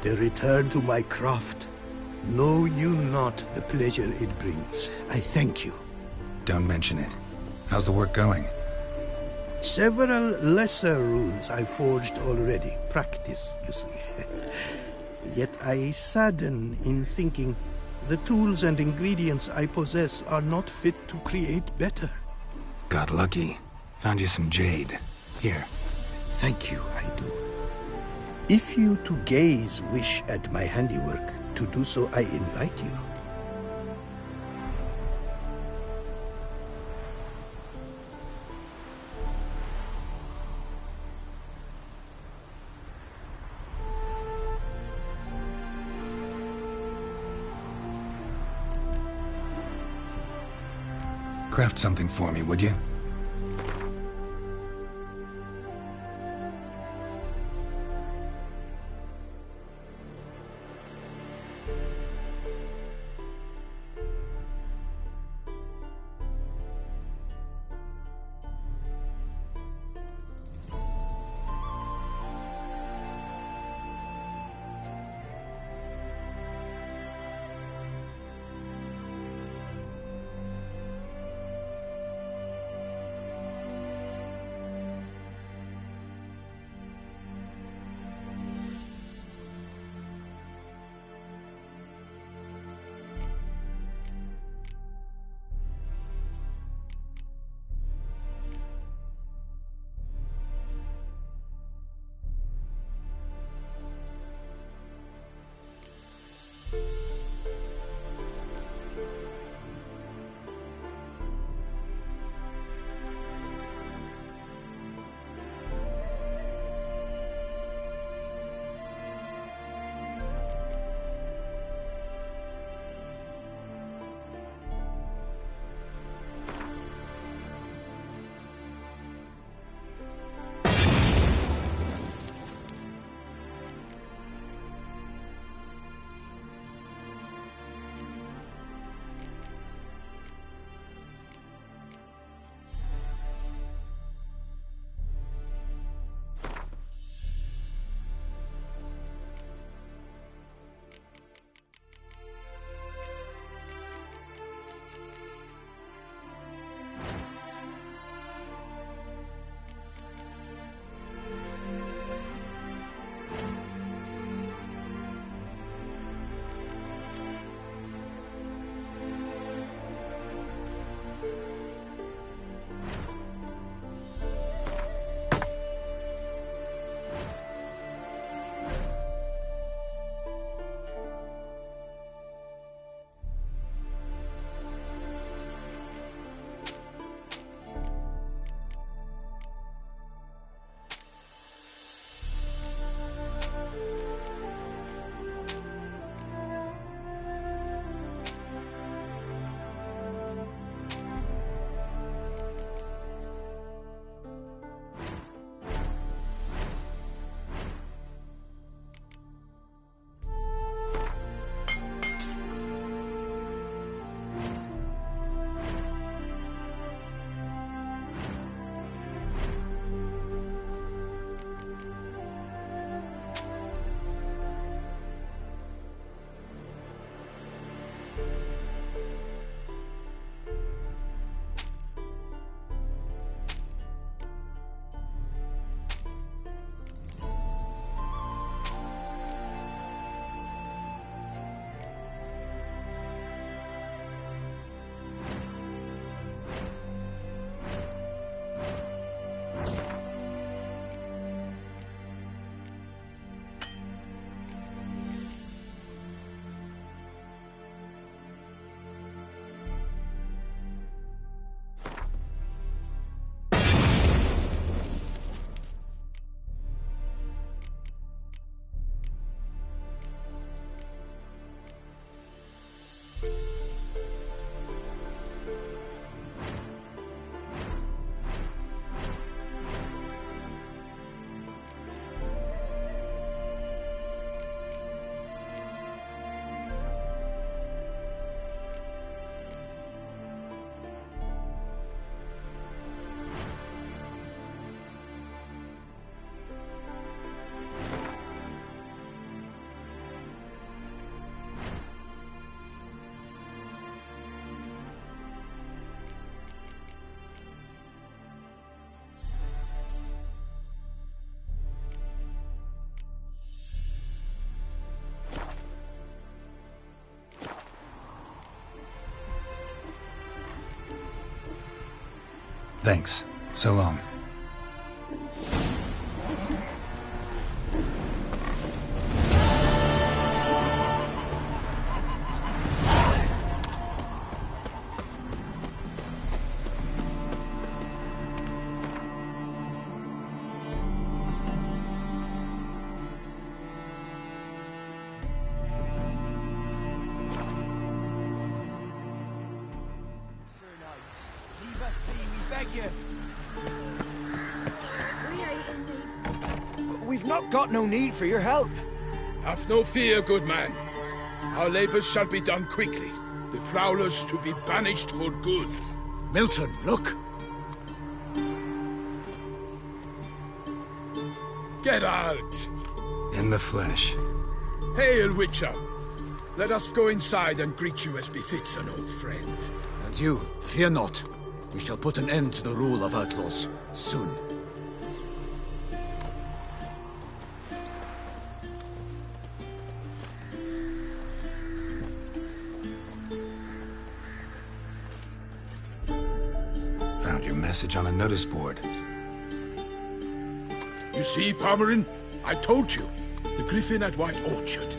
The return to my craft. Know you not the pleasure it brings. I thank you. Don't mention it. How's the work going? Several lesser runes I forged already. Practice, you see. Yet I sadden in thinking the tools and ingredients I possess are not fit to create better. Got lucky. Found you some jade. Here. Thank you, I do. If you to gaze wish at my handiwork, to do so I invite you. Craft something for me, would you? Thanks. So long. We've not got no need for your help. Have no fear, good man. Our labors shall be done quickly. The prowlers to be banished for good. Milton, look! Geralt! In the flesh. Hail, Witcher! Let us go inside and greet you as befits an old friend. And you, fear not. We shall put an end to the rule of outlaws, soon. Found your message on a notice board. You see, Palmerin? I told you. The Griffin at White Orchard.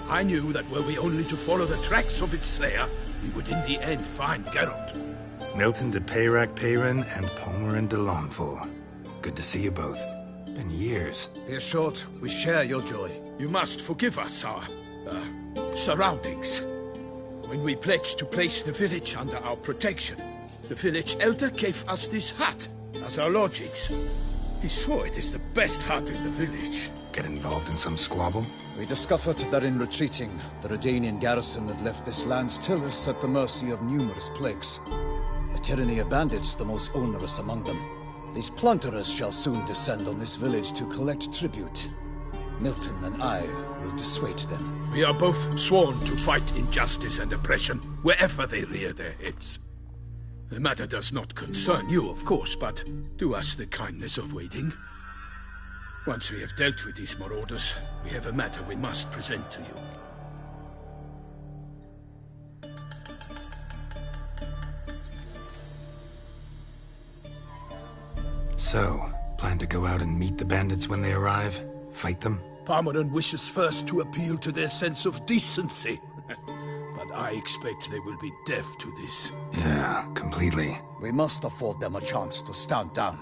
I knew that were we only to follow the tracks of its slayer, we would in the end find Geralt. Milton de Peyrac-Peyran and Palmerin de Launfal. Good to see you both. Been years. Be assured, we share your joy. You must forgive us our, surroundings. When we pledged to place the village under our protection, the village elder gave us this hut as our lodgings. He swore it is the best hut in the village. Get involved in some squabble? We discovered that in retreating, the Redanian garrison had left this land's tillers at the mercy of numerous plagues. A tyranny of bandits, the most onerous among them. These plunderers shall soon descend on this village to collect tribute. Milton and I will dissuade them. We are both sworn to fight injustice and oppression wherever they rear their heads. The matter does not concern you, of course, but do us the kindness of waiting. Once we have dealt with these marauders, we have a matter we must present to you. So, plan to go out and meet the bandits when they arrive? Fight them? Palmerin wishes first to appeal to their sense of decency. But I expect they will be deaf to this. Yeah, completely. We must afford them a chance to stand down.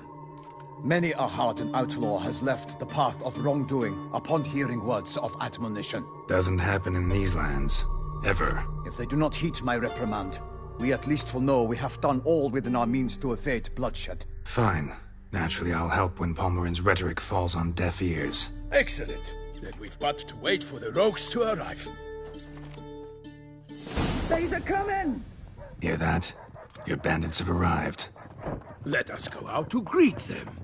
Many a hardened outlaw has left the path of wrongdoing upon hearing words of admonition. Doesn't happen in these lands. Ever. If they do not heed my reprimand, we at least will know we have done all within our means to evade bloodshed. Fine. Naturally, I'll help when Palmerin's rhetoric falls on deaf ears. Excellent. Then we've but to wait for the rogues to arrive. They're coming! Hear that? Your bandits have arrived. Let us go out to greet them.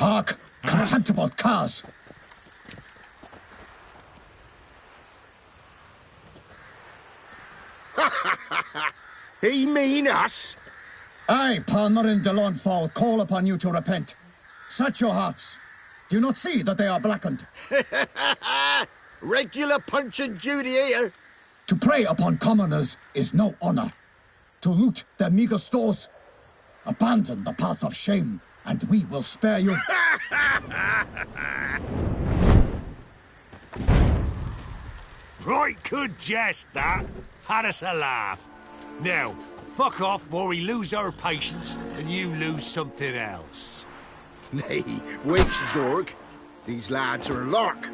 Hark! Contemptible curs! He mean us? I, Palmerin de Launfal, call upon you to repent. Set your hearts. Do you not see that they are blackened? Regular Punch and Judy here. To prey upon commoners is no honor. To loot their meager stores, abandon the path of shame, and we will spare you. Right good jest, that. Had us a laugh. Now, fuck off before we lose our patience and you lose something else. Nay, wait, Zorg. These lads are a lark.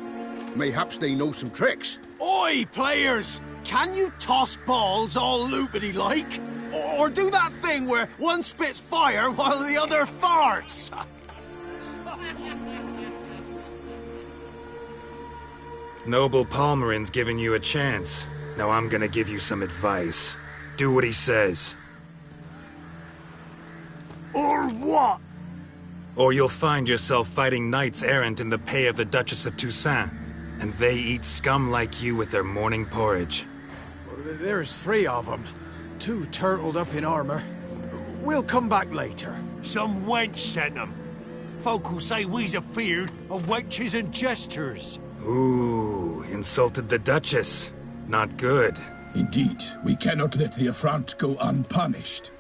Mayhaps they know some tricks. Oi, players! Can you toss balls all loopity-like? Or do that thing where one spits fire while the other farts? Noble Palmerin's giving you a chance. Now I'm gonna give you some advice. Do what he says. what? Or you'll find yourself fighting knights errant in the pay of the Duchess of Toussaint, and they eat scum like you with their morning porridge. There's 3 of them. 2 turtled up in armor. We'll come back later. Some wench sent them. Folk who say we's afeard of wenches and jesters. Ooh, insulted the Duchess. Not good. Indeed, we cannot let the affront go unpunished.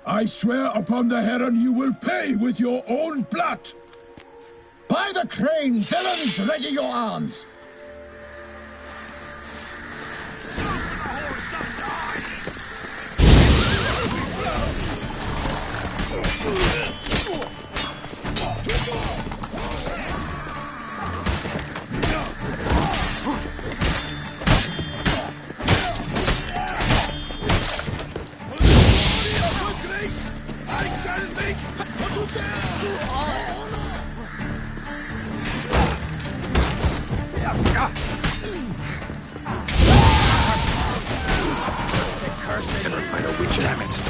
I swear upon the Heron you will pay with your own blood! By the crane, villains, ready your arms! Never fight a witch, damn it.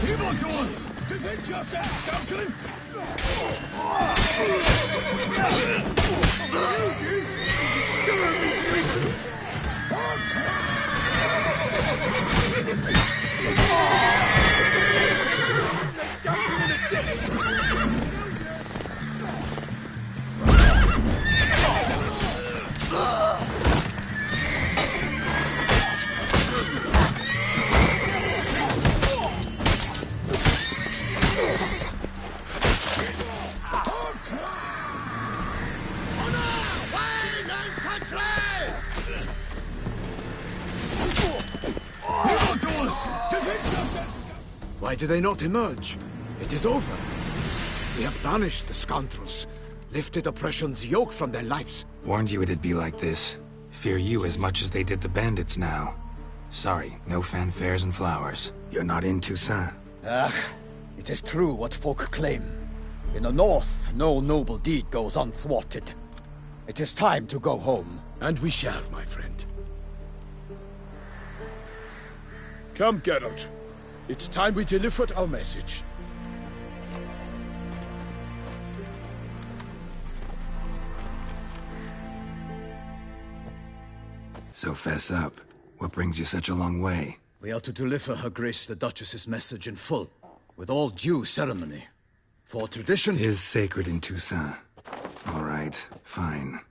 Evildoers! Defend yourself, scoundrel! Why do they not emerge? It is over. We have banished the scoundrels, lifted oppression's yoke from their lives. Warned you it'd be like this. Fear you as much as they did the bandits now. Sorry, no fanfares and flowers. You're not in Toussaint. It is true what folk claim. In the north, no noble deed goes unthwarted. It is time to go home. And we shall, my friend. Come, Geralt. It's time we delivered our message. So fess up. What brings you such a long way? We are to deliver Her Grace the Duchess's message in full, with all due ceremony. For tradition is sacred in Toussaint. All right, fine.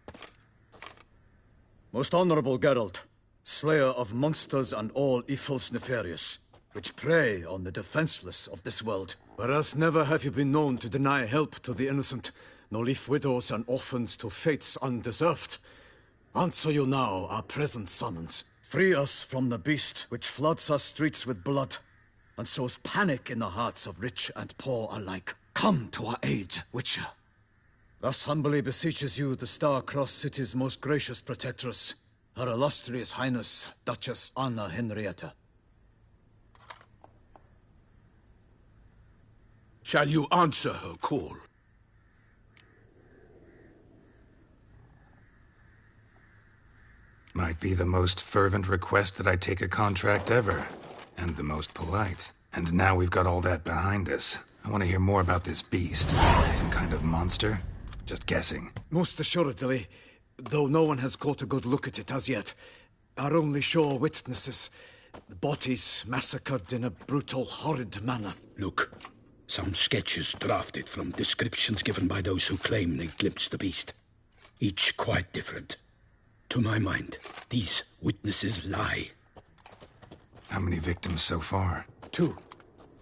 Most honorable Geralt, slayer of monsters and all evils nefarious, which prey on the defenseless of this world. Whereas never have you been known to deny help to the innocent, nor leave widows and orphans to fates undeserved. Answer you now our present summons. Free us from the beast which floods our streets with blood, and sows panic in the hearts of rich and poor alike. Come to our aid, Witcher. Thus humbly beseeches you the Star-Crossed City's most gracious protectress, Her Illustrious Highness, Duchess Anna Henrietta. Shall you answer her call? Might be the most fervent request that I take a contract ever. And the most polite. And now we've got all that behind us. I want to hear more about this beast. Some kind of monster? Just guessing. Most assuredly, though no one has caught a good look at it as yet. Our only sure witnesses. The bodies massacred in a brutal, horrid manner. Look, Some sketches drafted from descriptions given by those who claim they glimpsed the beast. Each quite different. To my mind, these witnesses lie. How many victims so far? 2.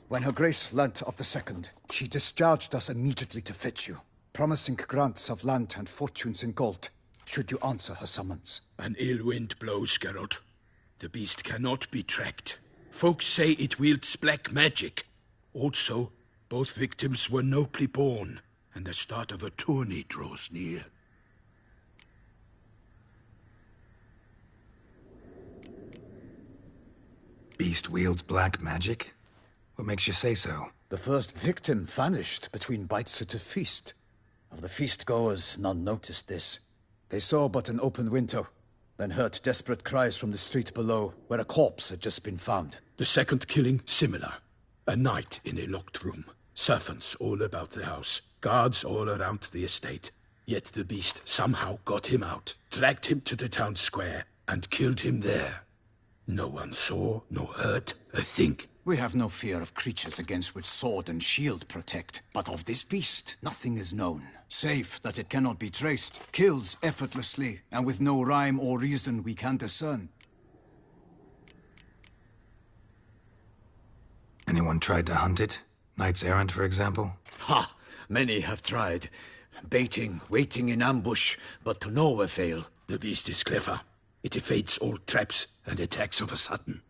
When Her Grace learnt of the second, she discharged us immediately to fetch you, promising grants of land and fortunes in gold, should you answer her summons. An ill wind blows, Geralt. The beast cannot be tracked. Folks say it wields black magic. Also, both victims were nobly born, and the start of a tourney draws near. Beast wields black magic? What makes you say so? The first victim vanished between bites at a feast. Of the feast-goers, none noticed this. They saw but an open window, then heard desperate cries from the street below, where a corpse had just been found. The second killing, similar. A night in a locked room. Servants all about the house. Guards all around the estate. Yet the beast somehow got him out, dragged him to the town square, and killed him there. No one saw, nor heard a thing. We have no fear of creatures against which sword and shield protect. But of this beast, nothing is known, save that it cannot be traced, kills effortlessly, and with no rhyme or reason we can discern. Anyone tried to hunt it? Knights errant, for example? Ha! Many have tried. Baiting, waiting in ambush, but to no avail. The beast is clever. It evades all traps and attacks of a sudden.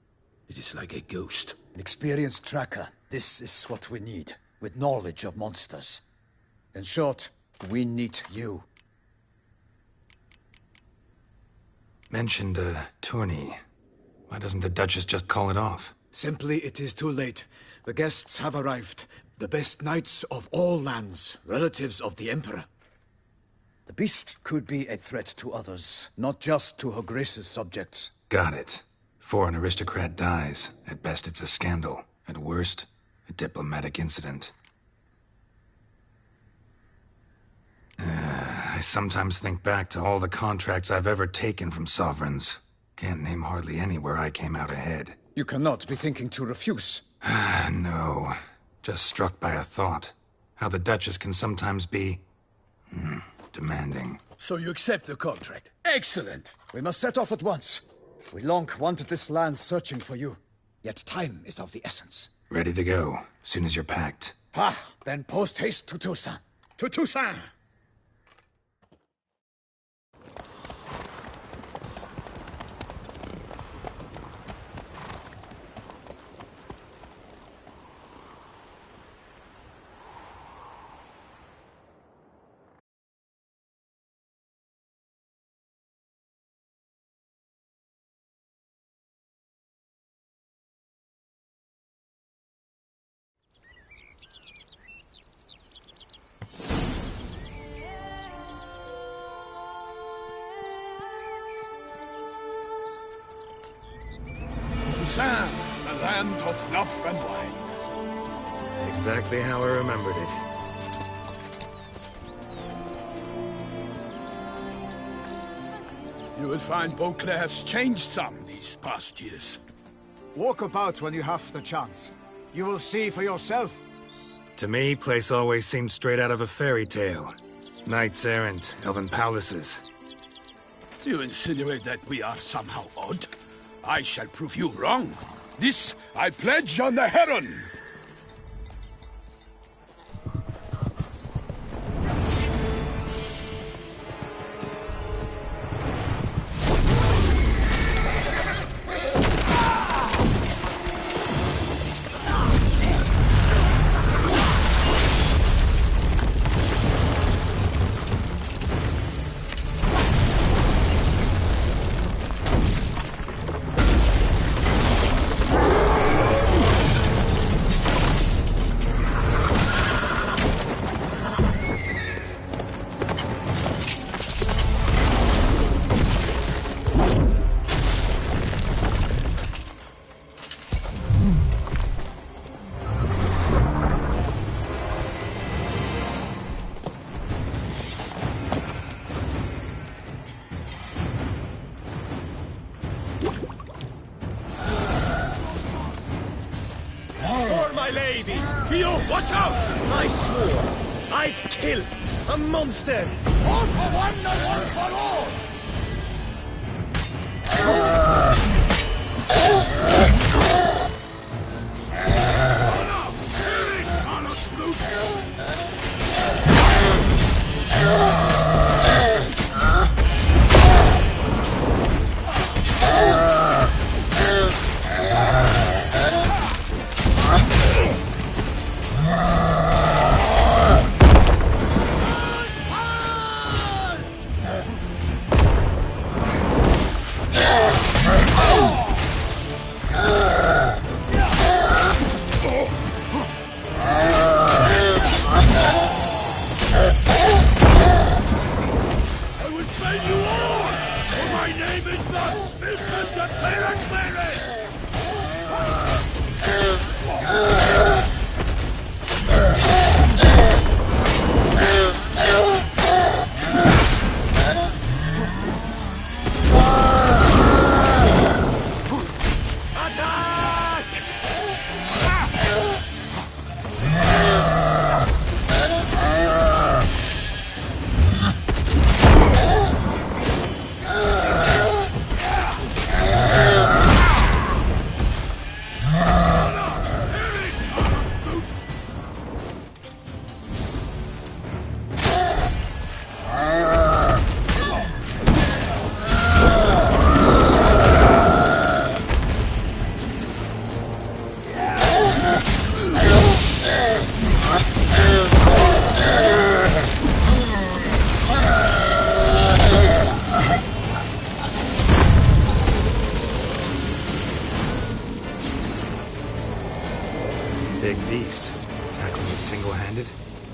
It is like a ghost. An experienced tracker. This is what we need, with knowledge of monsters. In short, we need you. Mentioned a tourney. Why doesn't the Duchess just call it off? Simply, it is too late. The guests have arrived. The best knights of all lands, relatives of the Emperor. The beast could be a threat to others, not just to Her Grace's subjects. Got it. Before an aristocrat dies, at best it's a scandal. At worst, a diplomatic incident. I sometimes think back to all the contracts I've ever taken from sovereigns. Can't name hardly any where I came out ahead. You cannot be thinking to refuse. No. Just struck by a thought. How the Duchess can sometimes be... demanding. So you accept the contract? Excellent! We must set off at once. We long wanted this land searching for you. Yet time is of the essence. Ready to go, soon as you're packed. Then post haste to Toussaint. To Toussaint! Toussaint, the land of love and wine. Exactly how I remembered it. You will find Beauclair has changed some these past years. Walk about when you have the chance. You will see for yourself. To me, place always seemed straight out of a fairy tale. Knights errant, elven palaces. You insinuate that we are somehow odd? I shall prove you wrong. This I pledge on the Heron! Guillaume, watch out! I swore I'd kill a monster. All for one and one for all! Big beast. Tackling it single-handed?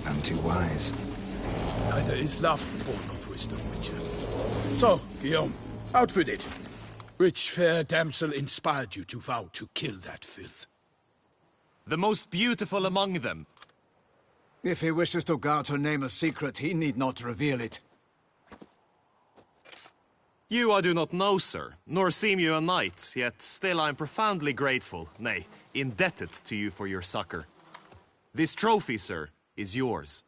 None too wise. Neither is love born of wisdom, Witcher. So, Guillaume, out with it. Which fair damsel inspired you to vow to kill that filth? The most beautiful among them. If he wishes to guard her name a secret, he need not reveal it. You I do not know, sir, nor seem you a knight, yet still I am profoundly grateful, nay, indebted to you for your succor. This trophy, sir, is yours.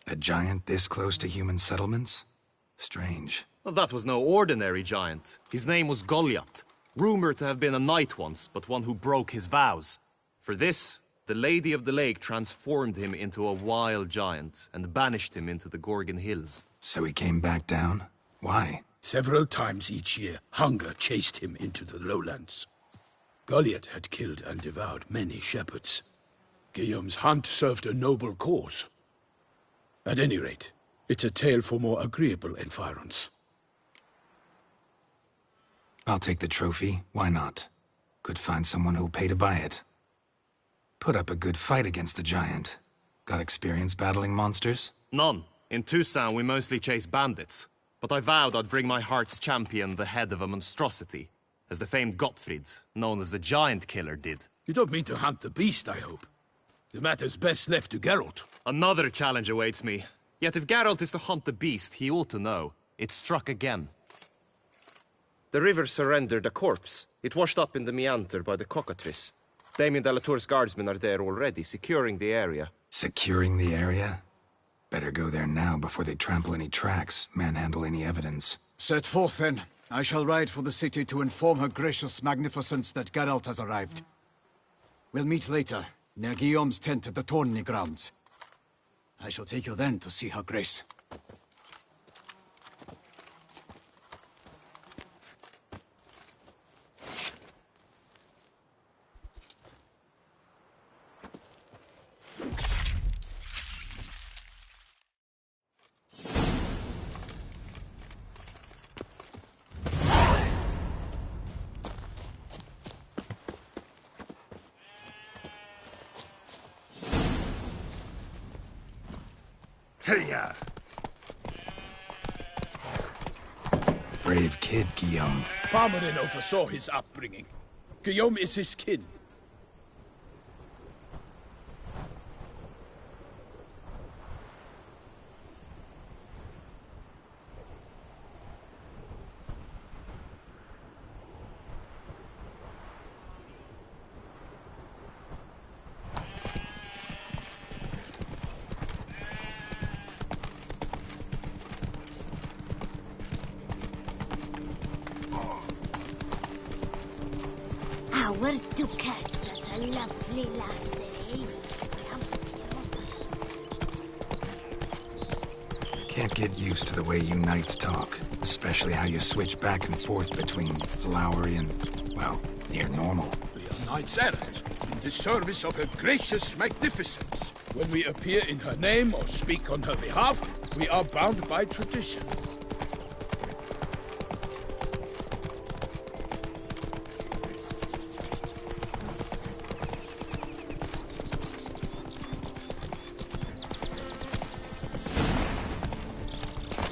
A giant this close to human settlements? Strange. Well, that was no ordinary giant. His name was Goliath, rumored to have been a knight once, but one who broke his vows. For this, the Lady of the Lake transformed him into a wild giant and banished him into the Gorgon Hills. So he came back down? Why? Several times each year, hunger chased him into the lowlands. Goliath had killed and devoured many shepherds. Guillaume's hunt served a noble cause. At any rate, it's a tale for more agreeable environs. I'll take the trophy. Why not? Could find someone who'll pay to buy it. Put up a good fight against the giant. Got experience battling monsters? None. In Toussaint, we mostly chase bandits. But I vowed I'd bring my heart's champion the head of a monstrosity, as the famed Gottfried, known as the Giant Killer, did. You don't mean to hunt the beast, I hope. The matter's best left to Geralt. Another challenge awaits me. Yet if Geralt is to hunt the beast, he ought to know. It struck again. The river surrendered a corpse. It washed up in the meander by the cockatrice. Damien de la Tour's guardsmen are there already, securing the area. Securing the area? Better go there now before they trample any tracks, manhandle any evidence. Set forth, then. I shall ride for the city to inform her gracious magnificence that Geralt has arrived. We'll meet later, near Guillaume's tent at the Tourney grounds. I shall take you then to see her grace. Hey-ya! Brave kid, Guillaume. Parmanin oversaw his upbringing. Guillaume is his kin. worth to kiss as a lovely lassie. Can't get used to the way you knights talk, especially how you switch back and forth between flowery and, well, near normal. We are knights errant, in the service of her gracious magnificence. When we appear in her name or speak on her behalf, we are bound by tradition.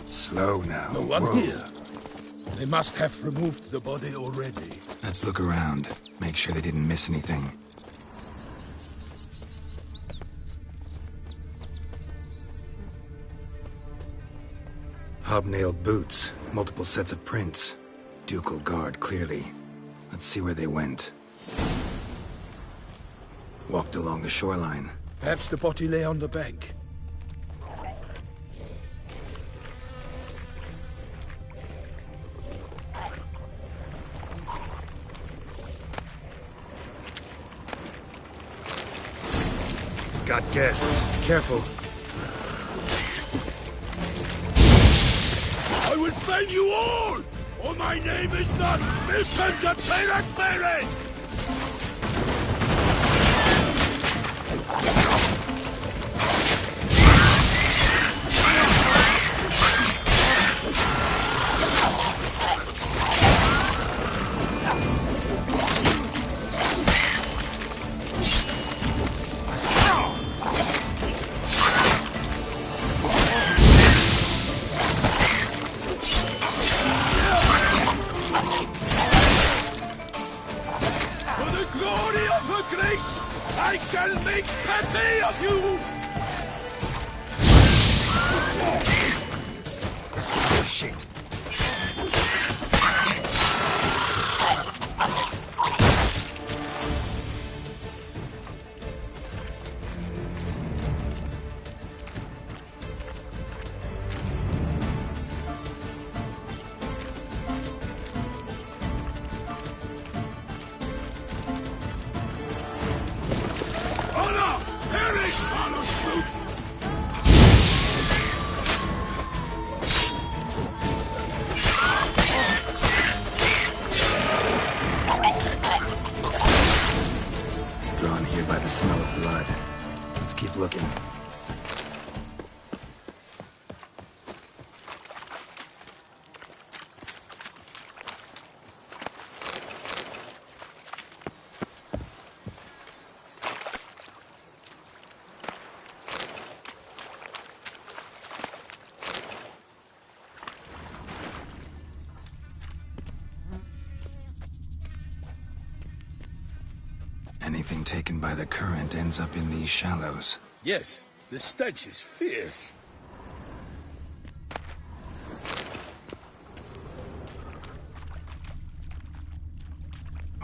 Slow now. No one Whoa. here. They must have removed the body already. Let's look around. Make sure they didn't miss anything. Hobnailed boots, multiple sets of prints. Ducal guard, clearly. Let's see where they went. Walked along the shoreline. Perhaps the body lay on the bank. Got guests. Careful. I will fell you all, or my name is not Milton de Perakberry! I shall make petty of you! Shit. Drawn here by the smell of blood. Let's keep looking. Anything taken by the current ends up in these shallows. Yes, the stench is fierce.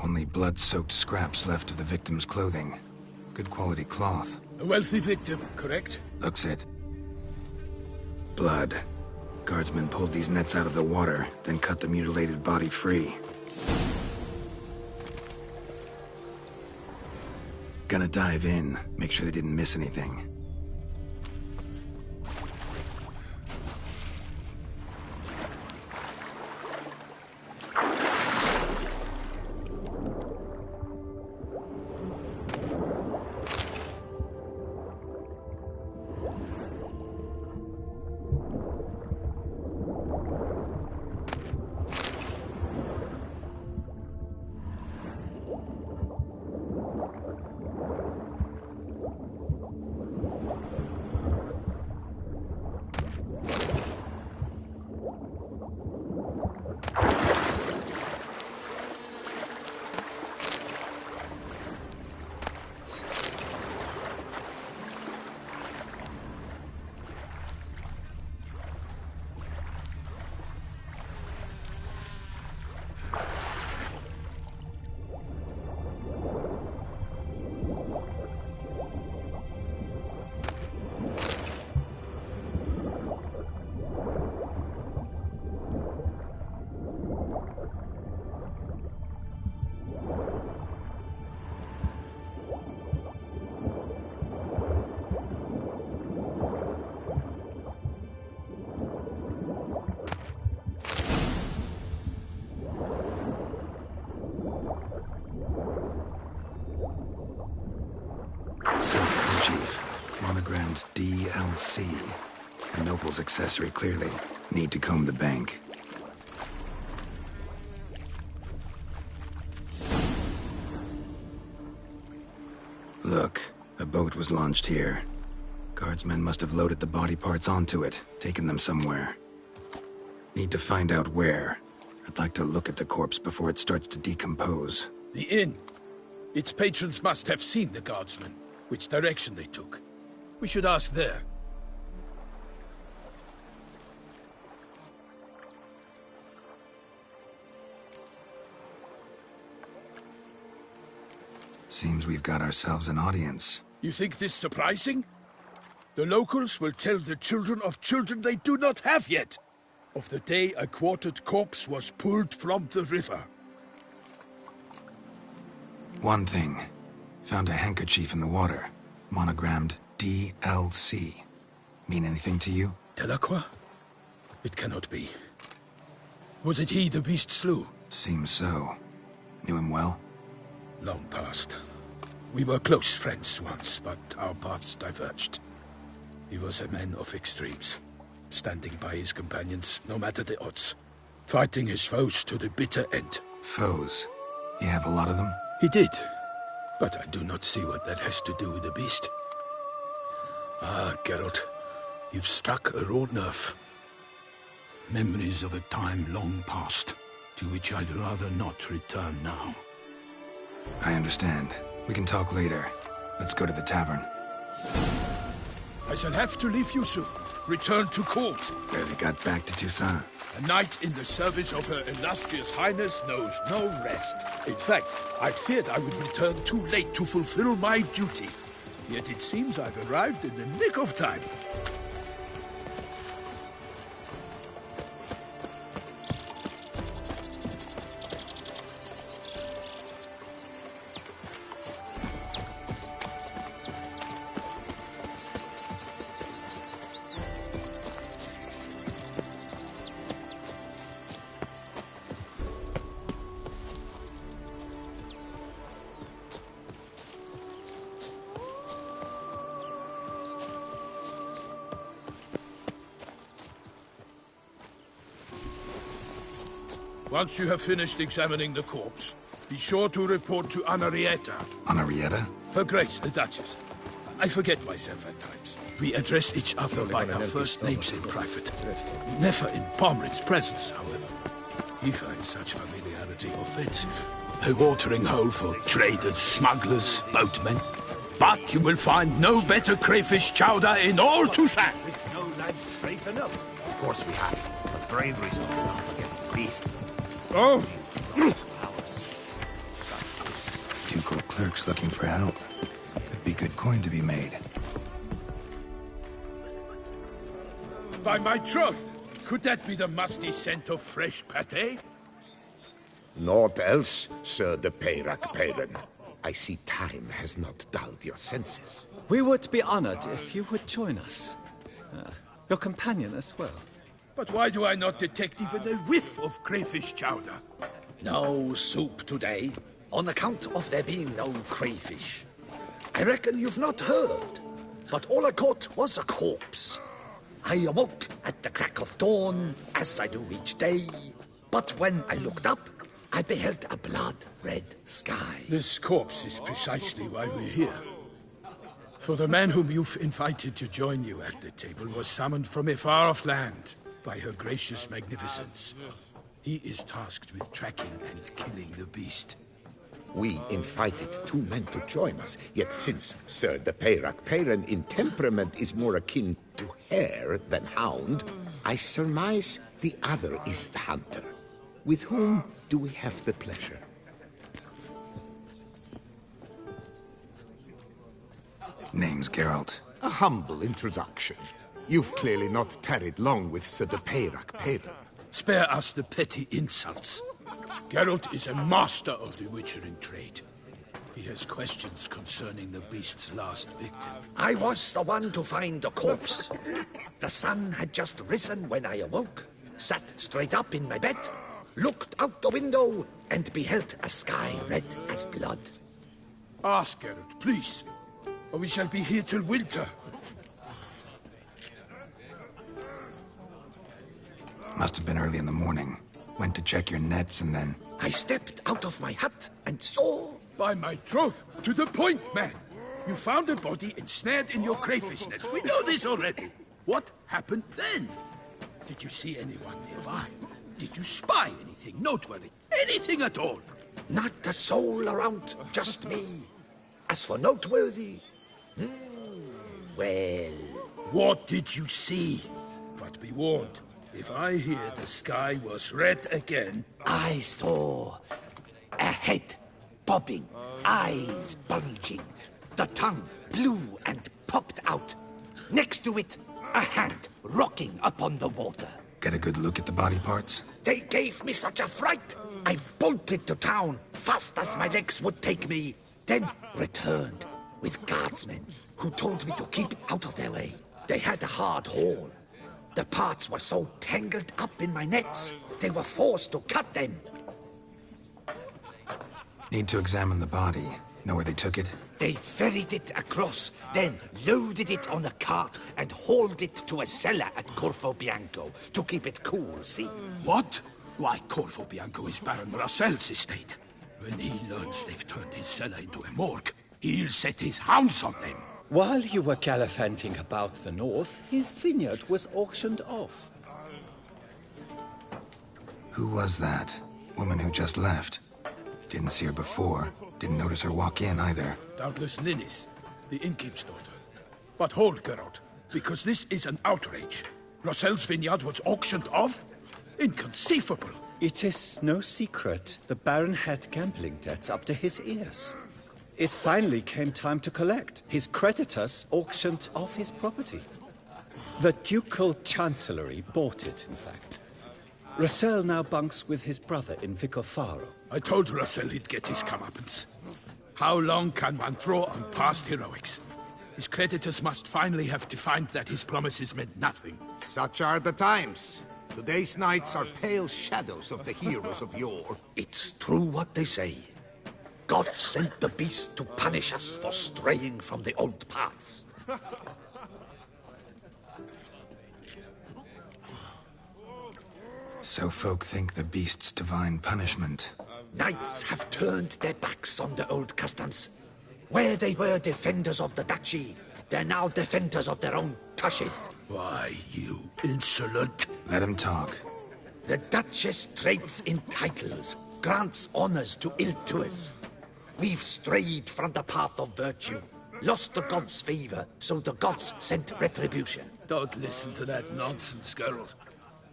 Only blood-soaked scraps left of the victim's clothing. Good quality cloth. A wealthy victim, correct? Looks it. Blood. Guardsmen pulled these nets out of the water, then cut the mutilated body free. Gonna dive in, make sure they didn't miss anything. handkerchief. Monogrammed DLC. A noble's accessory, clearly. Need to comb the bank. Look, a boat was launched here. Guardsmen must have loaded the body parts onto it, taken them somewhere. Need to find out where. I'd like to look at the corpse before it starts to decompose. The inn. Its patrons must have seen the guardsmen, which direction they took. We should ask there. Seems we've got ourselves an audience. You think this surprising? The locals will tell the children of children they do not have yet, of the day a quartered corpse was pulled from the river. One thing. Found a handkerchief in the water. Monogrammed DLC. Mean anything to you? Delacroix? It cannot be. Was it he the beast slew? Seems so. Knew him well? Long past. We were close friends once, but our paths diverged. He was a man of extremes, standing by his companions, no matter the odds. Fighting his foes to the bitter end. Foes? You have a lot of them? He did, but I do not see what that has to do with the beast. Ah, Geralt, you've struck a raw nerve. Memories of a time long past, to which I'd rather not return now. I understand. We can talk later. Let's go to the tavern. I shall have to leave you soon. Return to court. Barely got back to Toussaint. A knight in the service of Her Illustrious Highness knows no rest. In fact, I feared I would return too late to fulfill my duty. Yet it seems I've arrived in the nick of time. Once you have finished examining the corpse, be sure to report to Anarietta. Anarietta? Her Grace, the Duchess. I forget myself at times. We address each other by our first names in private. Never in Pomrin's presence, however. He finds such familiarity offensive. A watering hole for traders, smugglers, boatmen. But you will find no better crayfish chowder in all Toussaint. With no lads brave enough. Of course we have, but bravery's not enough against the beast. Oh! Ducal clerks looking for help. Could be good coin to be made. By my troth, could that be the musty scent of fresh pâté? Naught else, Sir de Peyrac-Peyran. I see time has not dulled your senses. We would be honored if you would join us. Your companion as well. But why do I not detect even a whiff of crayfish chowder? No soup today, on account of there being no crayfish. I reckon you've not heard, but all I caught was a corpse. I awoke at the crack of dawn, as I do each day, but when I looked up, I beheld a blood-red sky. This corpse is precisely why we're here. For the man whom you've invited to join you at the table was summoned from a far-off land by Her Gracious Magnificence. He is tasked with tracking and killing the beast. We invited two men to join us, yet since Sir de Peyrac-Peyran in temperament is more akin to hare than hound, I surmise the other is the hunter. With whom do we have the pleasure? Name's Geralt. A humble introduction. You've clearly not tarried long with Sir de Peyrac-Peyran. Spare us the petty insults. Geralt is a master of the witchering trade. He has questions concerning the beast's last victim. I was the one to find the corpse. The sun had just risen when I awoke, sat straight up in my bed, looked out the window, and beheld a sky red as blood. Ask Geralt, please. or we shall be here till winter. Must have been early in the morning. Went to check your nets and then... I stepped out of my hut and saw... By my troth, to the point, man. You found a body ensnared in your crayfish nets. We know this already. What happened then? Did you see anyone nearby? Did you spy anything noteworthy? Anything at all? Not a soul around, just me. As for noteworthy... well... What did you see? But be warned, if I hear the sky was red again... I saw a head bobbing, eyes bulging, the tongue blue and popped out. Next to it, a hand rocking upon the water. Get a good look at the body parts? They gave me such a fright. I bolted to town, fast as my legs would take me, then returned with guardsmen who told me to keep out of their way. They had a hard haul. The parts were so tangled up in my nets, they were forced to cut them. Need to examine the body. Know where they took it? They ferried it across, then loaded it on a cart and hauled it to a cellar at Corvo Bianco to keep it cool, see? What? Why, Corvo Bianco is Baron Rossel's estate. When he learns they've turned his cellar into a morgue, he'll set his hounds on them. While you were gallivanting about the north, his vineyard was auctioned off. Who was that? Woman who just left. Didn't see her before. Didn't notice her walk in either. Doubtless Linnis, the innkeep's daughter. But hold, Geralt, because this is an outrage. Rossel's vineyard was auctioned off? Inconceivable. It is no secret the Baron had gambling debts up to his ears. It finally came time to collect. His creditors auctioned off his property. The Ducal Chancellery bought it, in fact. Rossel now bunks with his brother in Vicofaro. I told Rossel he'd get his comeuppance. How long can one draw on past heroics? His creditors must finally have to find that his promises meant nothing. Such are the times. Today's knights are pale shadows of the heroes of yore. It's true what they say. God sent the beast to punish us for straying from the old paths. So folk think the beast's divine punishment. Knights have turned their backs on the old customs. Where they were defenders of the duchy, they're now defenders of their own tushes. Why, you insolent... Let him talk. The Duchess trades in titles, grants honors to ill-doers. We've strayed from the path of virtue, lost the gods' favor, so the gods sent retribution. Don't listen to that nonsense, Geralt.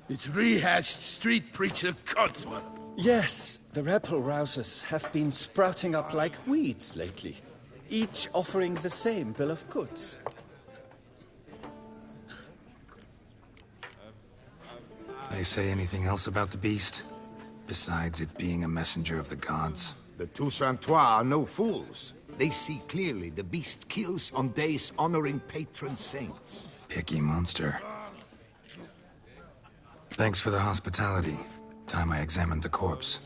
It's rehashed street preacher codswallop. Yes, the rebel rousers have been sprouting up like weeds lately, each offering the same bill of goods. They say anything else about the beast? Besides it being a messenger of the gods? The Toussaintois are no fools. They see clearly the beast kills on days honoring patron saints. Picky monster. Thanks for the hospitality. Time I examined the corpse.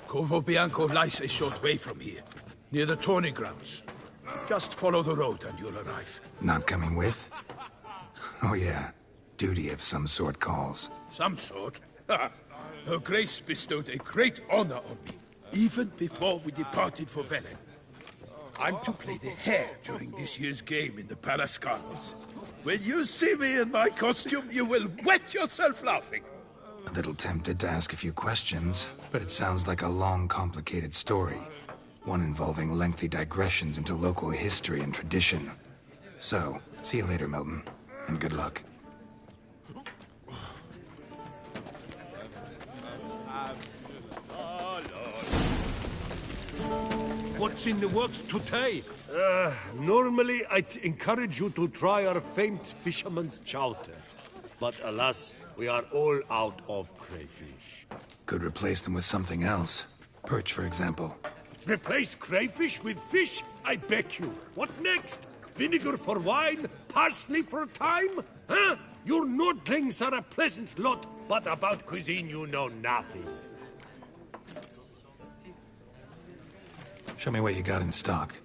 Corvo Bianco lies a short way from here, near the tourney grounds. Just follow the road and you'll arrive. Not coming with? Oh yeah, duty of some sort calls. Some sort? Her Grace bestowed a great honor on me, even before we departed for Velen. I'm to play the hare during this year's game in the Palace Gardens. When you see me in my costume, you will wet yourself laughing. A little tempted to ask a few questions, but it sounds like a long, complicated story. One involving lengthy digressions into local history and tradition. So, see you later, Milton, and good luck. What's in the works today? Normally, I'd encourage you to try our famed fisherman's chowder. But alas, we are all out of crayfish. Could replace them with something else. Perch, for example. Replace crayfish with fish? I beg you. What next? Vinegar for wine? Parsley for thyme? Huh? Your nordlings are a pleasant lot, but about cuisine you know nothing. Show me what you got in stock.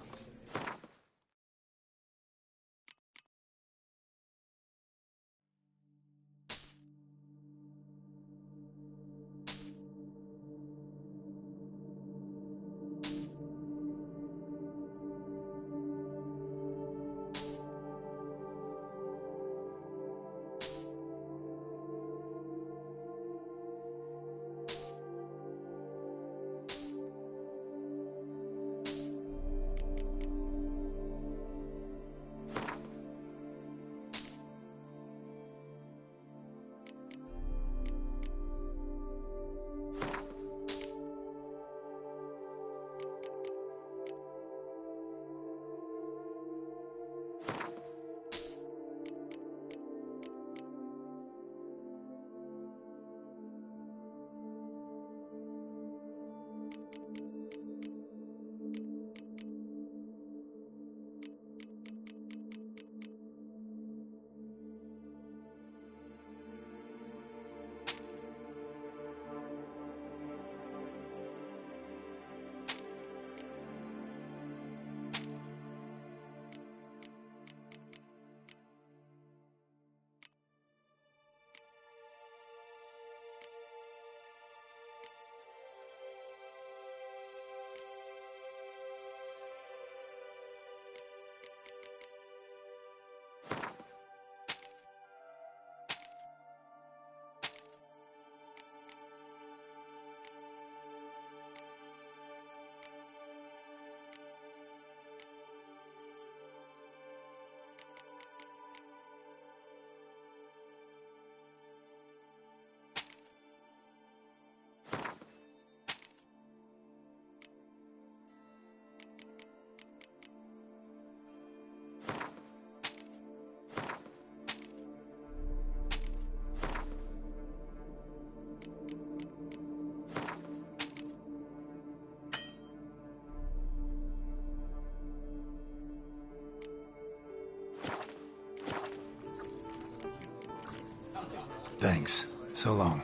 Thanks. So long.